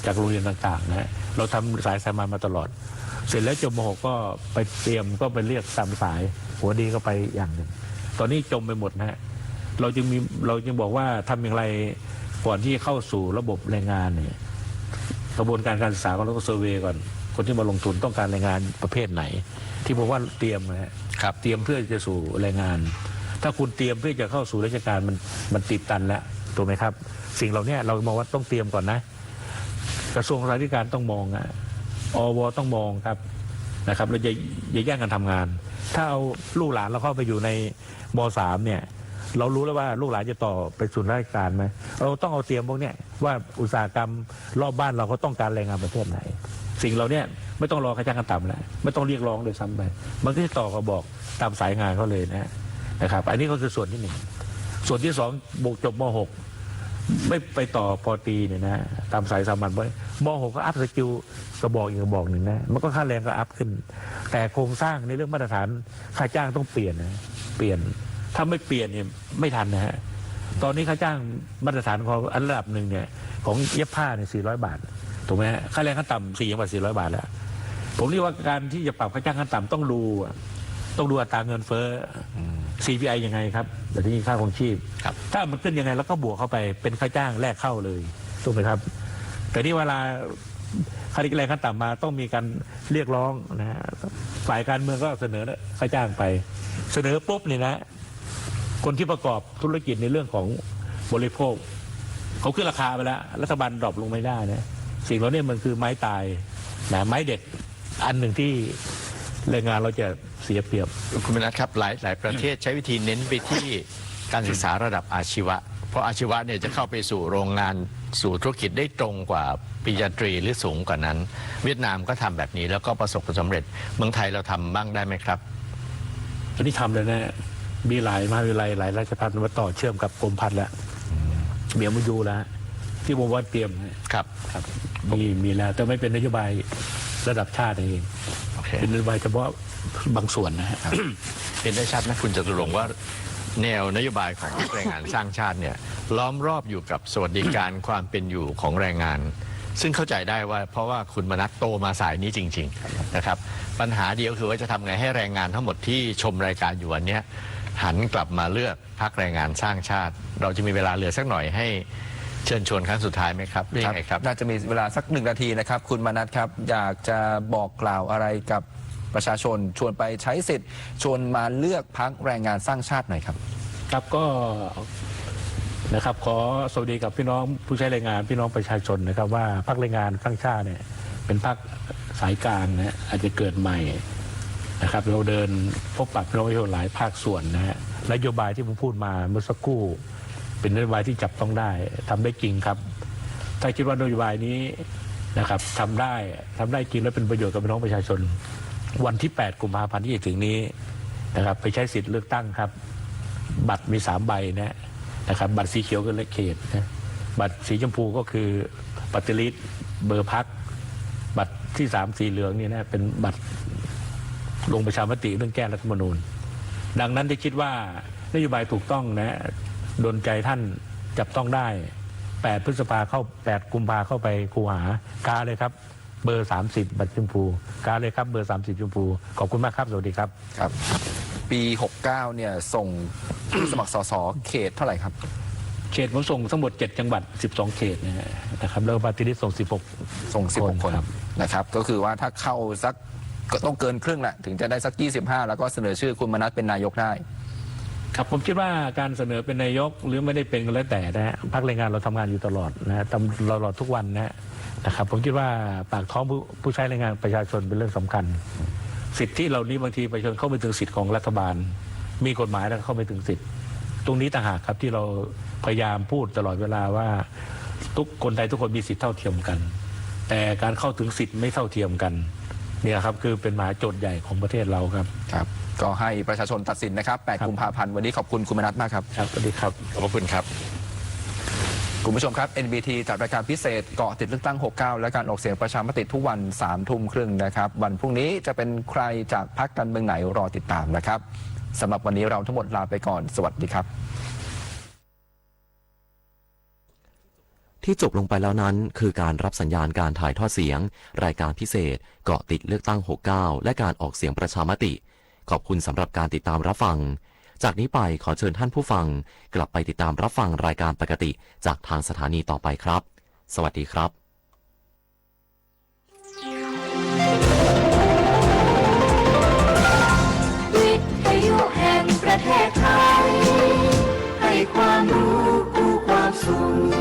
จากโรงเรียนต่างๆนะเราทำสายสามัญมาตลอดเสร็จแล้วจบม.6ก็ไปเตรียมก็ไปเรียกตามสายหัวดีก็ไปอย่างหนึ่งตอนนี้จมไปหมดนะเราจึงบอกว่าทำอย่างไรก่อนที่เข้าสู่ระบบแรงงานเนี่ยกระบวนการการศึกษาก็เราก็เซอร์เวย์ก่อนคนที่มาลงทุนต้องการแรงงานประเภทไหนที่ผมว่าเตรียมนะครับเตรียมเพื่อจะสู่แรงงานถ้าคุณเตรียมเพื่อจะเข้าสู่ราชการมันติดตันแล้วถูกไหมครับสิ่งเหล่านี้เรามองว่าต้องเตรียมก่อนนะกระทรวงสาธารณสุขต้องมองอวต้องมองครับนะครับเราจะแย่งกันทำงานถ้าเอาลูกหลานเราเข้าไปอยู่ในม.3เนี่ยเรารู้แล้วว่าลูกหลานจะต่อไปสู่ราชการไหมเราต้องเอาเตรียมพวกนี้ว่าอุตสาหกรรมรอบบ้านเราเขาต้องการแรงงานประเภทไหนสิ่งเราเนี่ยไม่ต้องรอค่าจ้างขั้นต่ำแล้วไม่ต้องเรียกร้องเลยซ้ำไปมันก็จะต่อก็บอกตามสายงานเขาเลยนะครับอันนี้ก็คือส่วนที่1ส่วนที่2จบม.6ไม่ไปต่อป.ตรีเนี่ยนะตามสายสามัญม.6ก็อัพสกิลกระบอกอีกกระบอกหนึ่งนะมันก็ค่าแรงก็อัพขึ้นแต่โครงสร้างในเรื่องมาตรฐานค่าจ้างต้องเปลี่ยนถ้าไม่เปลี่ยนเนี่ยไม่ทันนะฮะตอนนี้ค่าจ้างมาตรฐานของอันระดับหนึ่งเนี่ยของเย็บผ้าเนี่ย400 บาทถูกไหมฮะค่าแรงขั้นต่ำ4 บาท400 บาทแล้วผมเรียกว่าการที่จะปรับค่าจ้างขั้นต่ำต้องดูอัตราเงินเฟ้อ CPI ยังไงครับแต่ที่ค่าครองชีพถ้ามันขึ้นยังไงแล้วก็บวกเข้าไปเป็นค่าจ้างแรกเข้าเลยถูกไหมครับแต่นี่เวลาค่าแรงขั้นต่ำมาต้องมีการเรียกร้องนะฮะฝ่ายการเมืองก็เสนอค่าจ้างไปเสนอปุ๊บเนี่ยนะคนที่ประกอบธุรกิจในเรื่องของบริโภคเขาขึ้นราคาไปแล้วรัฐบาลดรอปลงไม่ได้นะสิ่งเหล่านี้มันคือไม้ตายนะไม้เด็ดอันหนึ่งที่แรงงานเราจะเสียเปรียบคุณมนัสครับหลายประเทศใช้วิธีเน้นไปที่การศึกษาระดับอาชีวะเพราะอาชีวะเนี่ยจะเข้าไปสู่โรงงาน สู่ธุรกิจได้ตรงกว่าปริญญาตรีหรือสูงกว่านั้น เวียดนามก็ทำแบบนี้แล้วก็ประสบความสำเร็จเมืองไทยเราทำบ้างได้ไหมครับ ตอนนี้ทำเลยนะมีหลายมหาวิทยาลัยหลายราชภัฏมาต่อเชื่อมกับกรมพัฒน์แล้วเบียร์มายูแล้วที่ผมว่าเตรียมครับมีแล้วแต่ไม่เป็นนโยบายระดับชาติเองเป็นนโยบายเฉพาะบางส่วนนะฮะ เป็นได้ชัดนะคุณจตุรงค์ว่าแนวนโยบายของแรงงานสร้างชาติเนี่ยล้อมรอบอยู่กับสวัสดิการความเป็นอยู่ของแรงงาน ซึ่งเข้าใจได้ว่าเพราะว่าคุณมนัสโตมาสายนี้จริงๆนะครับปัญหาเดียวคือว่าจะทำไงให้แรงงานทั้งหมดที่ชมรายการอยู่วันนี้หันกลับมาเลือกพรรคแรงงานสร้างชาติ เราจะมีเวลาเหลือสักหน่อยให้เชิญชวนครั้งสุดท้ายไหมครับเรื่องไงครับน่าจะมีเวลาสัก1 นาทีนะครับคุณมนัสครับอยากจะบอกกล่าวอะไรกับประชาชนชวนไปใช้สิทธิ์ชวนมาเลือกพรรคแรงงานสร้างชาติหน่อยครับครับก็นะครับขอสวัสดีกับพี่น้องผู้ใช้แรงงานพี่น้องประชาชนนะครับว่าพรรคแรงงานสร้างชาติเนี่ยเป็นพรรคสายกลางนะอาจจะเกิดใหม่นะครับเราเดินพบปะพี่น้องประชาชนหลายภาคส่วนนะฮะนโยบายที่ผมพูดมาเมื่อสักครู่เป็นนโยบายที่จับต้องได้ทำได้จริงครับถ้าคิดว่านโยบายนี้นะครับทำได้จริงและเป็นประโยชน์กับพี่น้องประชาชนวันที่8 กุมภาพันธ์ที่จะถึงนี้นะครับไปใช้สิทธิ์เลือกตั้งครับบัตรมี3 ใบนะครับบัตรสีเขียวคือเลขเขตนะบัตรสีชมพูก็คือปฏิริษีเบอร์พรรคบัตรที่3สีเหลืองนี่นะเป็นบัตรลงประชามติเรื่องแก้รัฐธรรมนูญดังนั้นได้คิดว่านโยบายถูกต้องนะโดนใจท่านจับต้องได้8 พฤษภาเข้า8 กุมภาเข้าไปคูหากาเลยครับเบอร์30บัตรชมพูกาเลยครับเบอร์30ชมพูขอบคุณมากครับสวัสดีครับครับปี69เนี่ยส่งผู้สมัครสสเขตเท่าไหร่ครับเขตผมส่งทั้งหมด7 จังหวัด12 เขตนะครับแล้วปฏิริษีส่ง16 คนนะครับก็คือว่าถ้าเข้าสักก็ต้องเกินครึ่งแหละถึงจะได้สัก25แล้วก็เสนอชื่อคุณมนัสเป็นนายกได้ครับผมคิดว่าการเสนอเป็นนายกหรือไม่ได้เป็นก็แล้วแต่นะฮะพรรคแรงงานเราทำงานอยู่ตลอดนะตลอดทุกวันนะครับผมคิดว่าปากท้องผู้ใช้แรงงานประชาชนเป็นเรื่องสำคัญสิทธิเหล่านี้บางทีประชาชนเข้าไม่ถึงสิทธิของรัฐบาลมีกฎหมายแล้วเข้าไม่ถึงสิทธิตรงนี้ต่างหากครับที่เราพยายามพูดตลอดเวลาว่าคนไทยทุกคนมีสิทธิเท่าเทียมกันแต่การเข้าถึงสิทธิไม่เท่าเทียมกันเนี่ยครับคือเป็นมหาโจทย์ใหญ่ของประเทศเราครับครับก็ให้ประชาชนตัดสินนะครับ8 กุมภาพันธ์วันนี้ขอบคุณคุณมนัสมากครับครับสวัสดีครับขอบคุณครับคุณผู้ชมครับ NBT จัดรายการพิเศษเกาะติดเลือกตั้ง69และการออกเสียงประชามติทุกวัน 21:30 น.นะครับวันพรุ่งนี้จะเป็นใครจากพรรคการเมืองไหนรอติดตามนะครับสำหรับวันนี้เราทั้งหมดลาไปก่อนสวัสดีครับที่จบลงไปแล้วนั้นคือการรับสัญญาณการถ่ายทอดเสียงรายการพิเศษเกาะติดเลือกตั้ง69และการออกเสียงประชามติขอบคุณสำหรับการติดตามรับฟังจากนี้ไปขอเชิญท่านผู้ฟังกลับไปติดตามรับฟังรายการปกติจากทางสถานีต่อไปครับสวัสดีครับวิทยุแห่งประเทศไทยให้ความรู้คู่ความสุข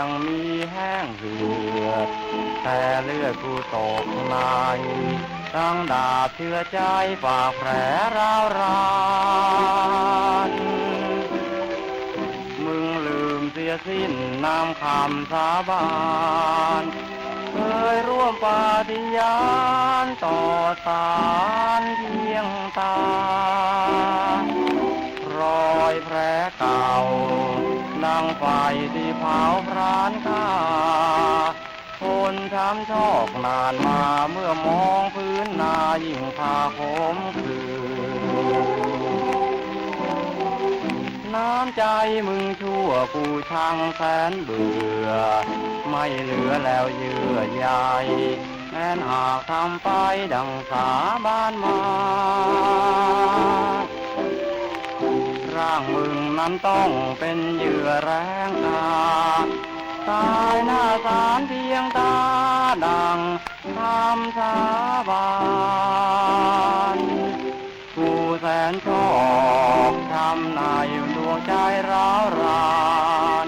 ยังมีแห้งเหือดแต่เลือดกูตกในตั้งดาบเชื่อใจฝากแผลร้าวรานมึงลืมเสียสิ้นนามคำสาบานเคยร่วมปฏิญาณต่อศาลเพียงตารอยแผลเก่าดังไฟที่เผาพรานข้าคนช้ำชอกนานมาเมื่อมองพื้นนายิ่งพาขมขื่นน้ำใจมึงชั่วกูช่างแสนเบื่อไม่เหลือแล้วเยื่อใยแม้นหากทำไปดังสาบานมาร่างมึงนั้นต้องเป็นเหยื่อแรงตาตายหน้าศาลเพียงตาดังคำสาบานกูแสนชอกช้ำในดวงใจร้าวราน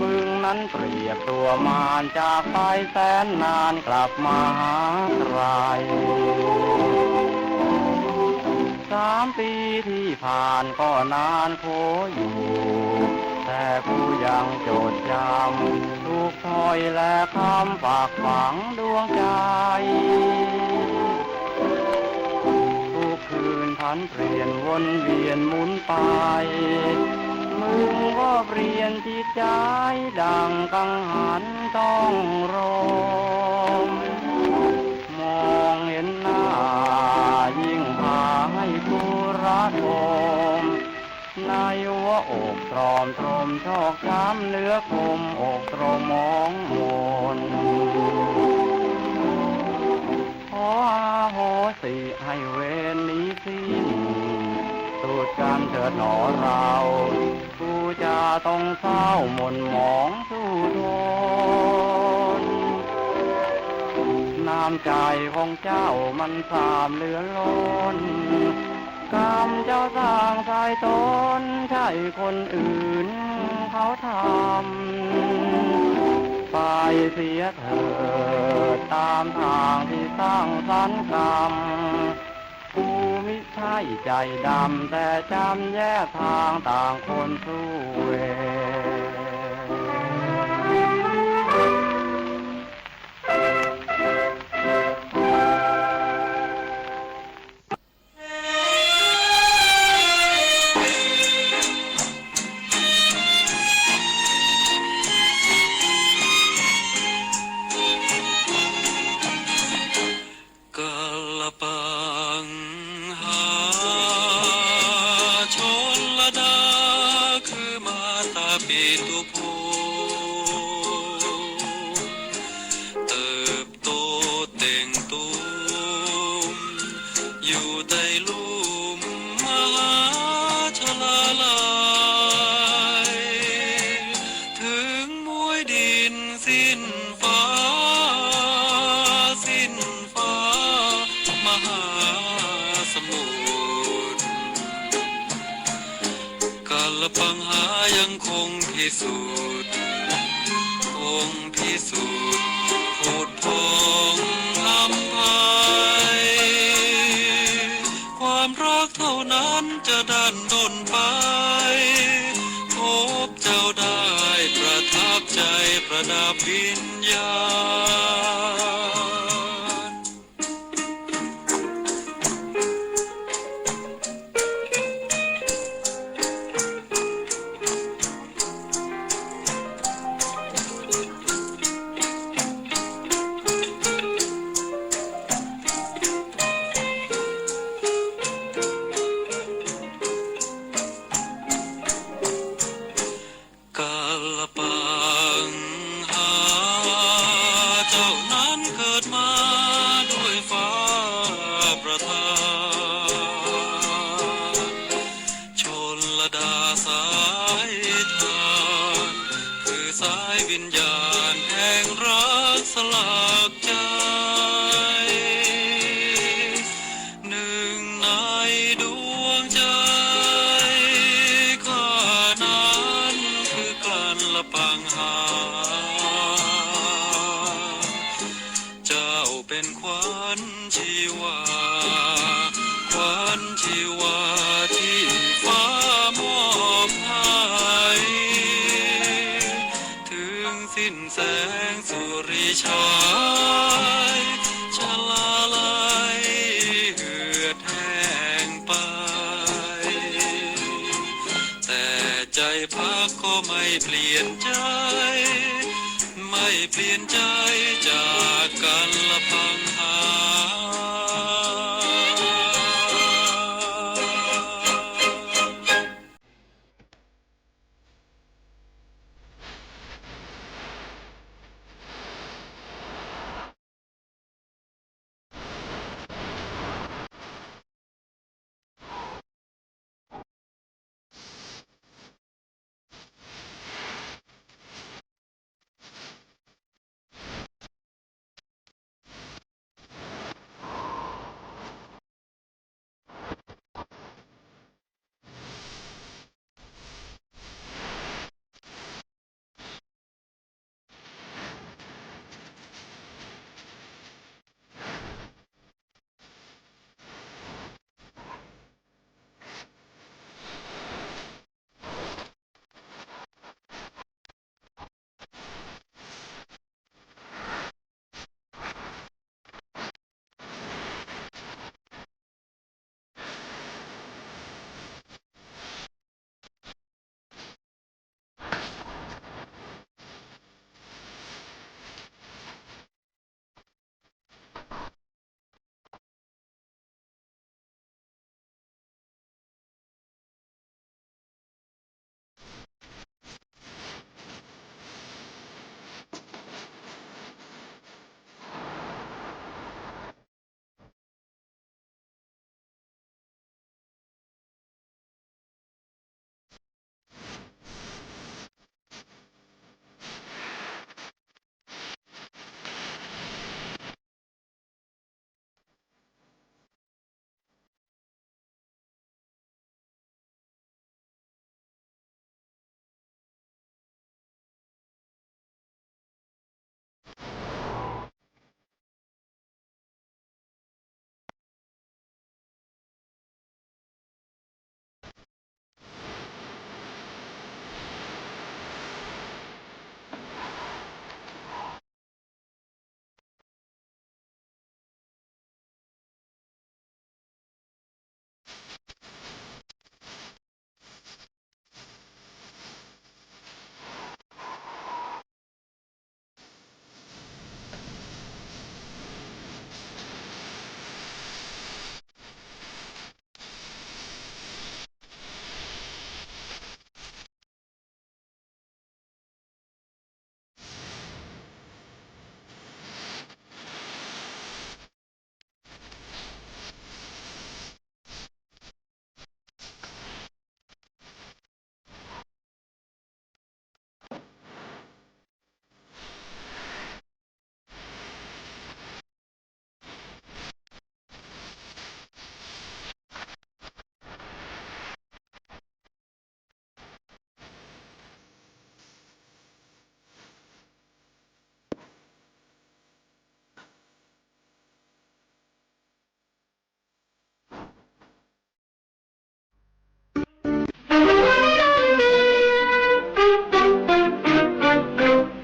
มึงนั้นเปรียบตัวมารจากไปแสนนานกลับมาหาใคร3 ปีที่ผ่านก็นานโขอยู่แต่กูยังจดจำทุกถ้อยและคำฝากฝังดวงใจทุกคืนพันเปลี่ยนวนเวียนหมุนไปมึงก็เปลี่ยนจิตใจดังกังหันต้องรมมองเห็นหน้ายิ่งพาให้กูระทมในหัวอกตรอมตรมชอกช้ำเนื้อคมอกตรมมองมนขออาโหสิให้เวรนี้สิ้นสูดกันเถิดหนอเรากูจะต้องเศร้าหม่นหมองสู้ทนน้ำใจของเจ้ามันสามเหลือล้นกรรมเจ้าสร้างชายตนใช่คนอื่นเขาทำไปเสียเถิดตามทางที่สร้างสรรค์กรรมกูมิใช่ใจดำแต่จำแยกทางต่างคนสู้เวปังหายังคงพิสูจน์โคตรพองลำไพความรักเท่านั้นจะดันดนไปพบเจ้าได้ประทับใจประดับวิญญาณ เปลี่ยนใจไม่เปลี่ยนใจจากกันละพังหา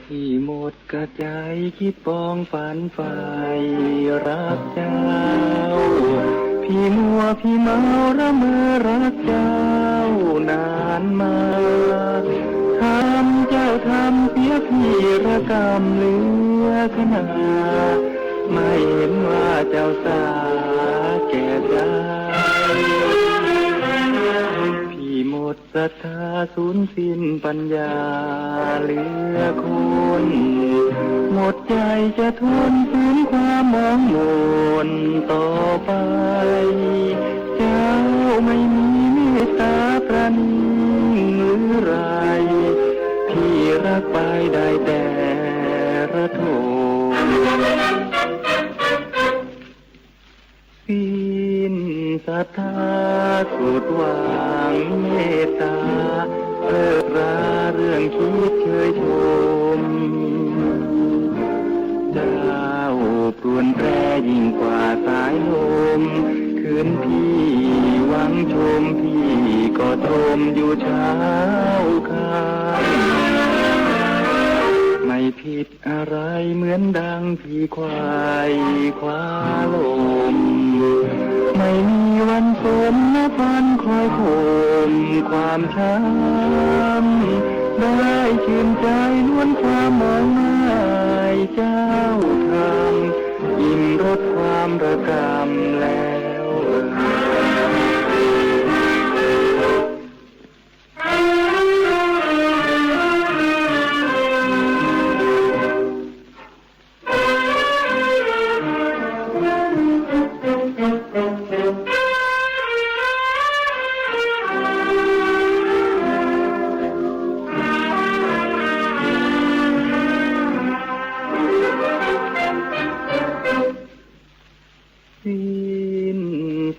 ที่หมดกระใจคิดปองฝันใฝ่รักเจ้าพี่มัวพี่เมาระเมอรักเจ้านานมาทำเจ้าทำเสียพี่ระกำเหลือขนาดไม่เห็นว่าเจ้าสาแก่ใจพี่หมดศรัทธาสูญสิ้นปัญญาเหลือคนหมดใจจะทนฝืนความมองมนต่อไปเจ้าไม่มีเมตตาประณีหรือไรพี่รักไปได้แต่ระทมสิ้นศรัทธาสุดหวังเมตตาเลิกราเรื่องคิดเชยชมเจ้าพรวนแปรยิ่งกว่าสายลมคืนพี่หวังชมพี่ก็ตรมอยู่เช้าค่ำไม่ผิดอะไรเหมือนดังพี่ควายคว้าลมไม่มีวันสมและพันคอยข่มความช้ำ ได้ชื่นใจล้วนความมองหมายเจ้าทำอิ่มรสความระกำแล้ว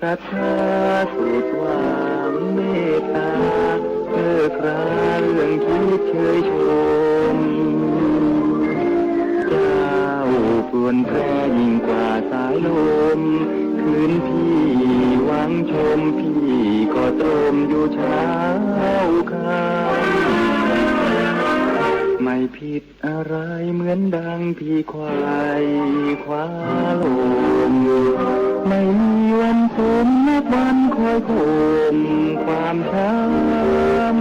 ศรัทธาสุดหวังเมตตาเลิกราเรื่องคิดเชยชมเจ้าปรวนแพร่ยิ่งกว่าสายลมคืนพี่หวังชมพี่ก็ตรมอยู่เช้าค่ำไม่ผิดอะไรเหมือนดังพี่ควายคว้าลมไม่มีวันสมนับวันคอยข่มความช้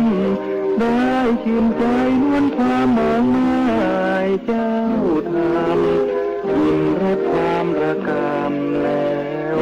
ำได้ชื่นใจล้วนความมองหมายเจ้าทำยิ่งรับความระกำแล้ว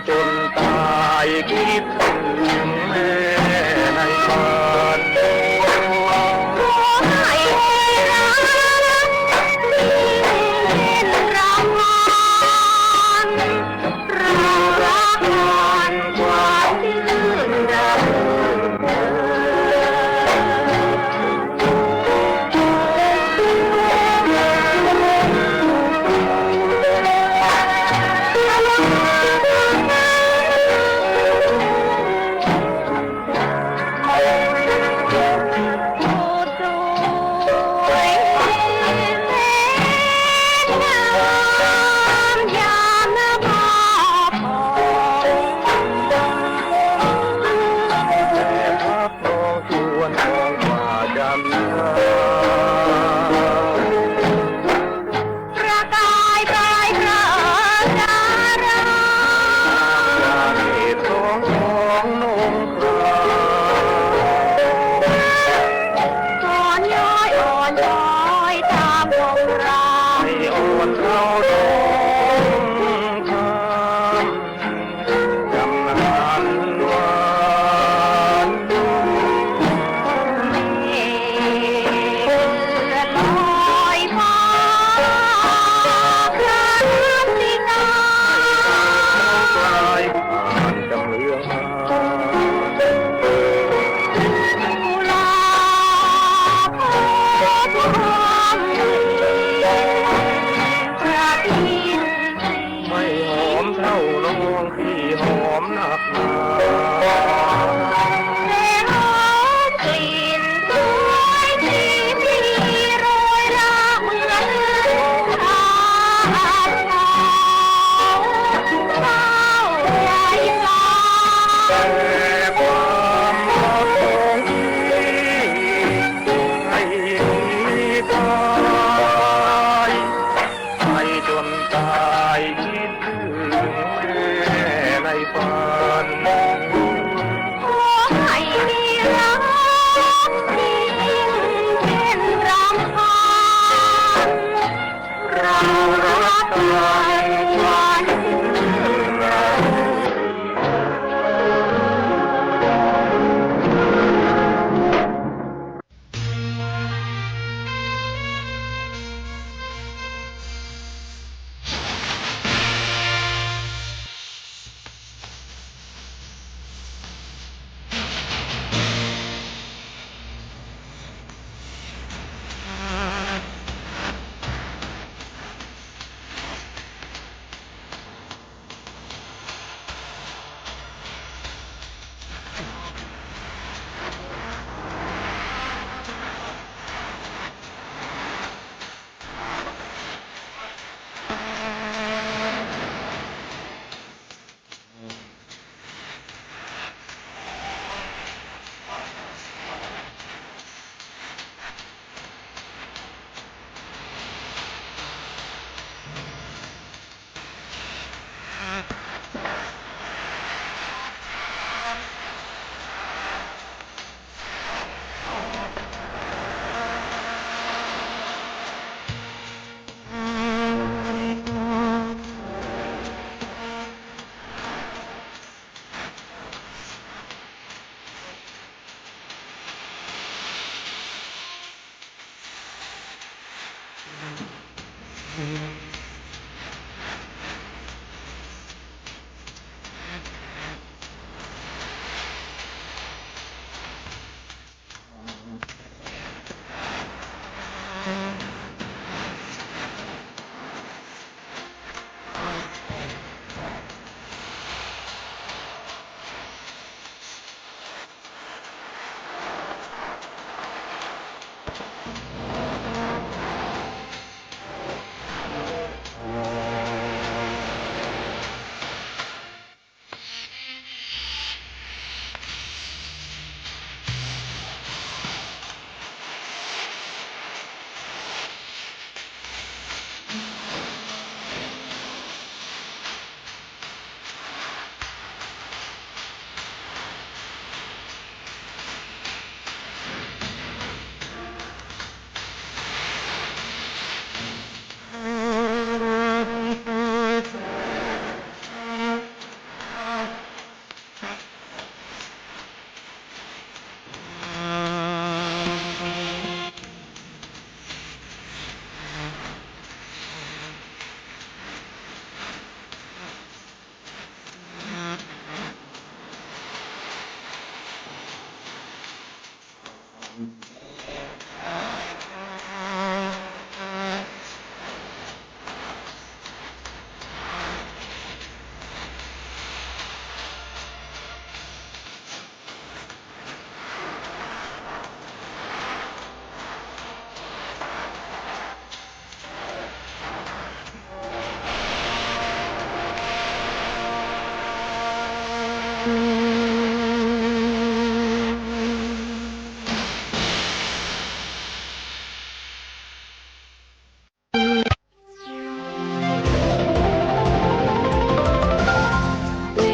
จนตายคิดถึงแม่ในฝันขอให้รักเป็นรางวัลเรารักกันความที่ลื่นระเริ ว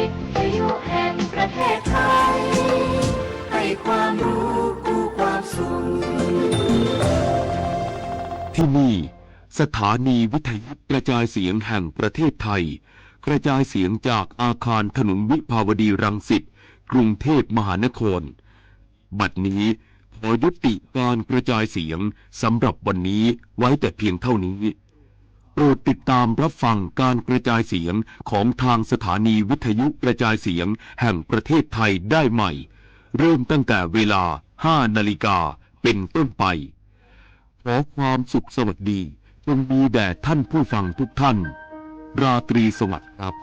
ิทยุแห่งประเทศไทยให้ความรู้กู้ความสุข ที่นี่สถานีวิทยุกระจายเสียงแห่งประเทศไทยกระจายเสียงจากอาคารถนนวิภาวดีรังสิตกรุงเทพมหานครบัดนี้ขอยุติการกระจายเสียงสำหรับวันนี้ไว้แต่เพียงเท่านี้โปรดติดตามรับฟังการกระจายเสียงของทางสถานีวิทยุกระจายเสียงแห่งประเทศไทยได้ใหม่เริ่มตั้งแต่เวลา 5 นาฬิกาเป็นต้นไปขอความสุขสวัสดีจงมีแด่ท่านผู้ฟังทุกท่านราตรีสวัสดิ์ครับ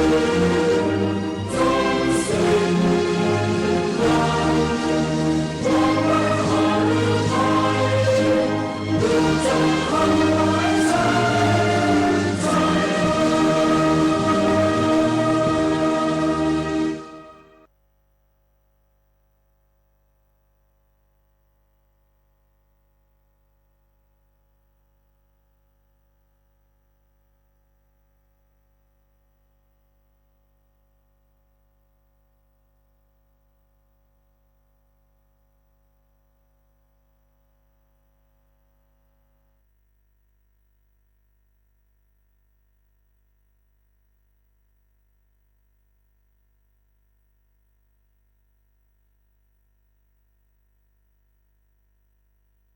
Thank you.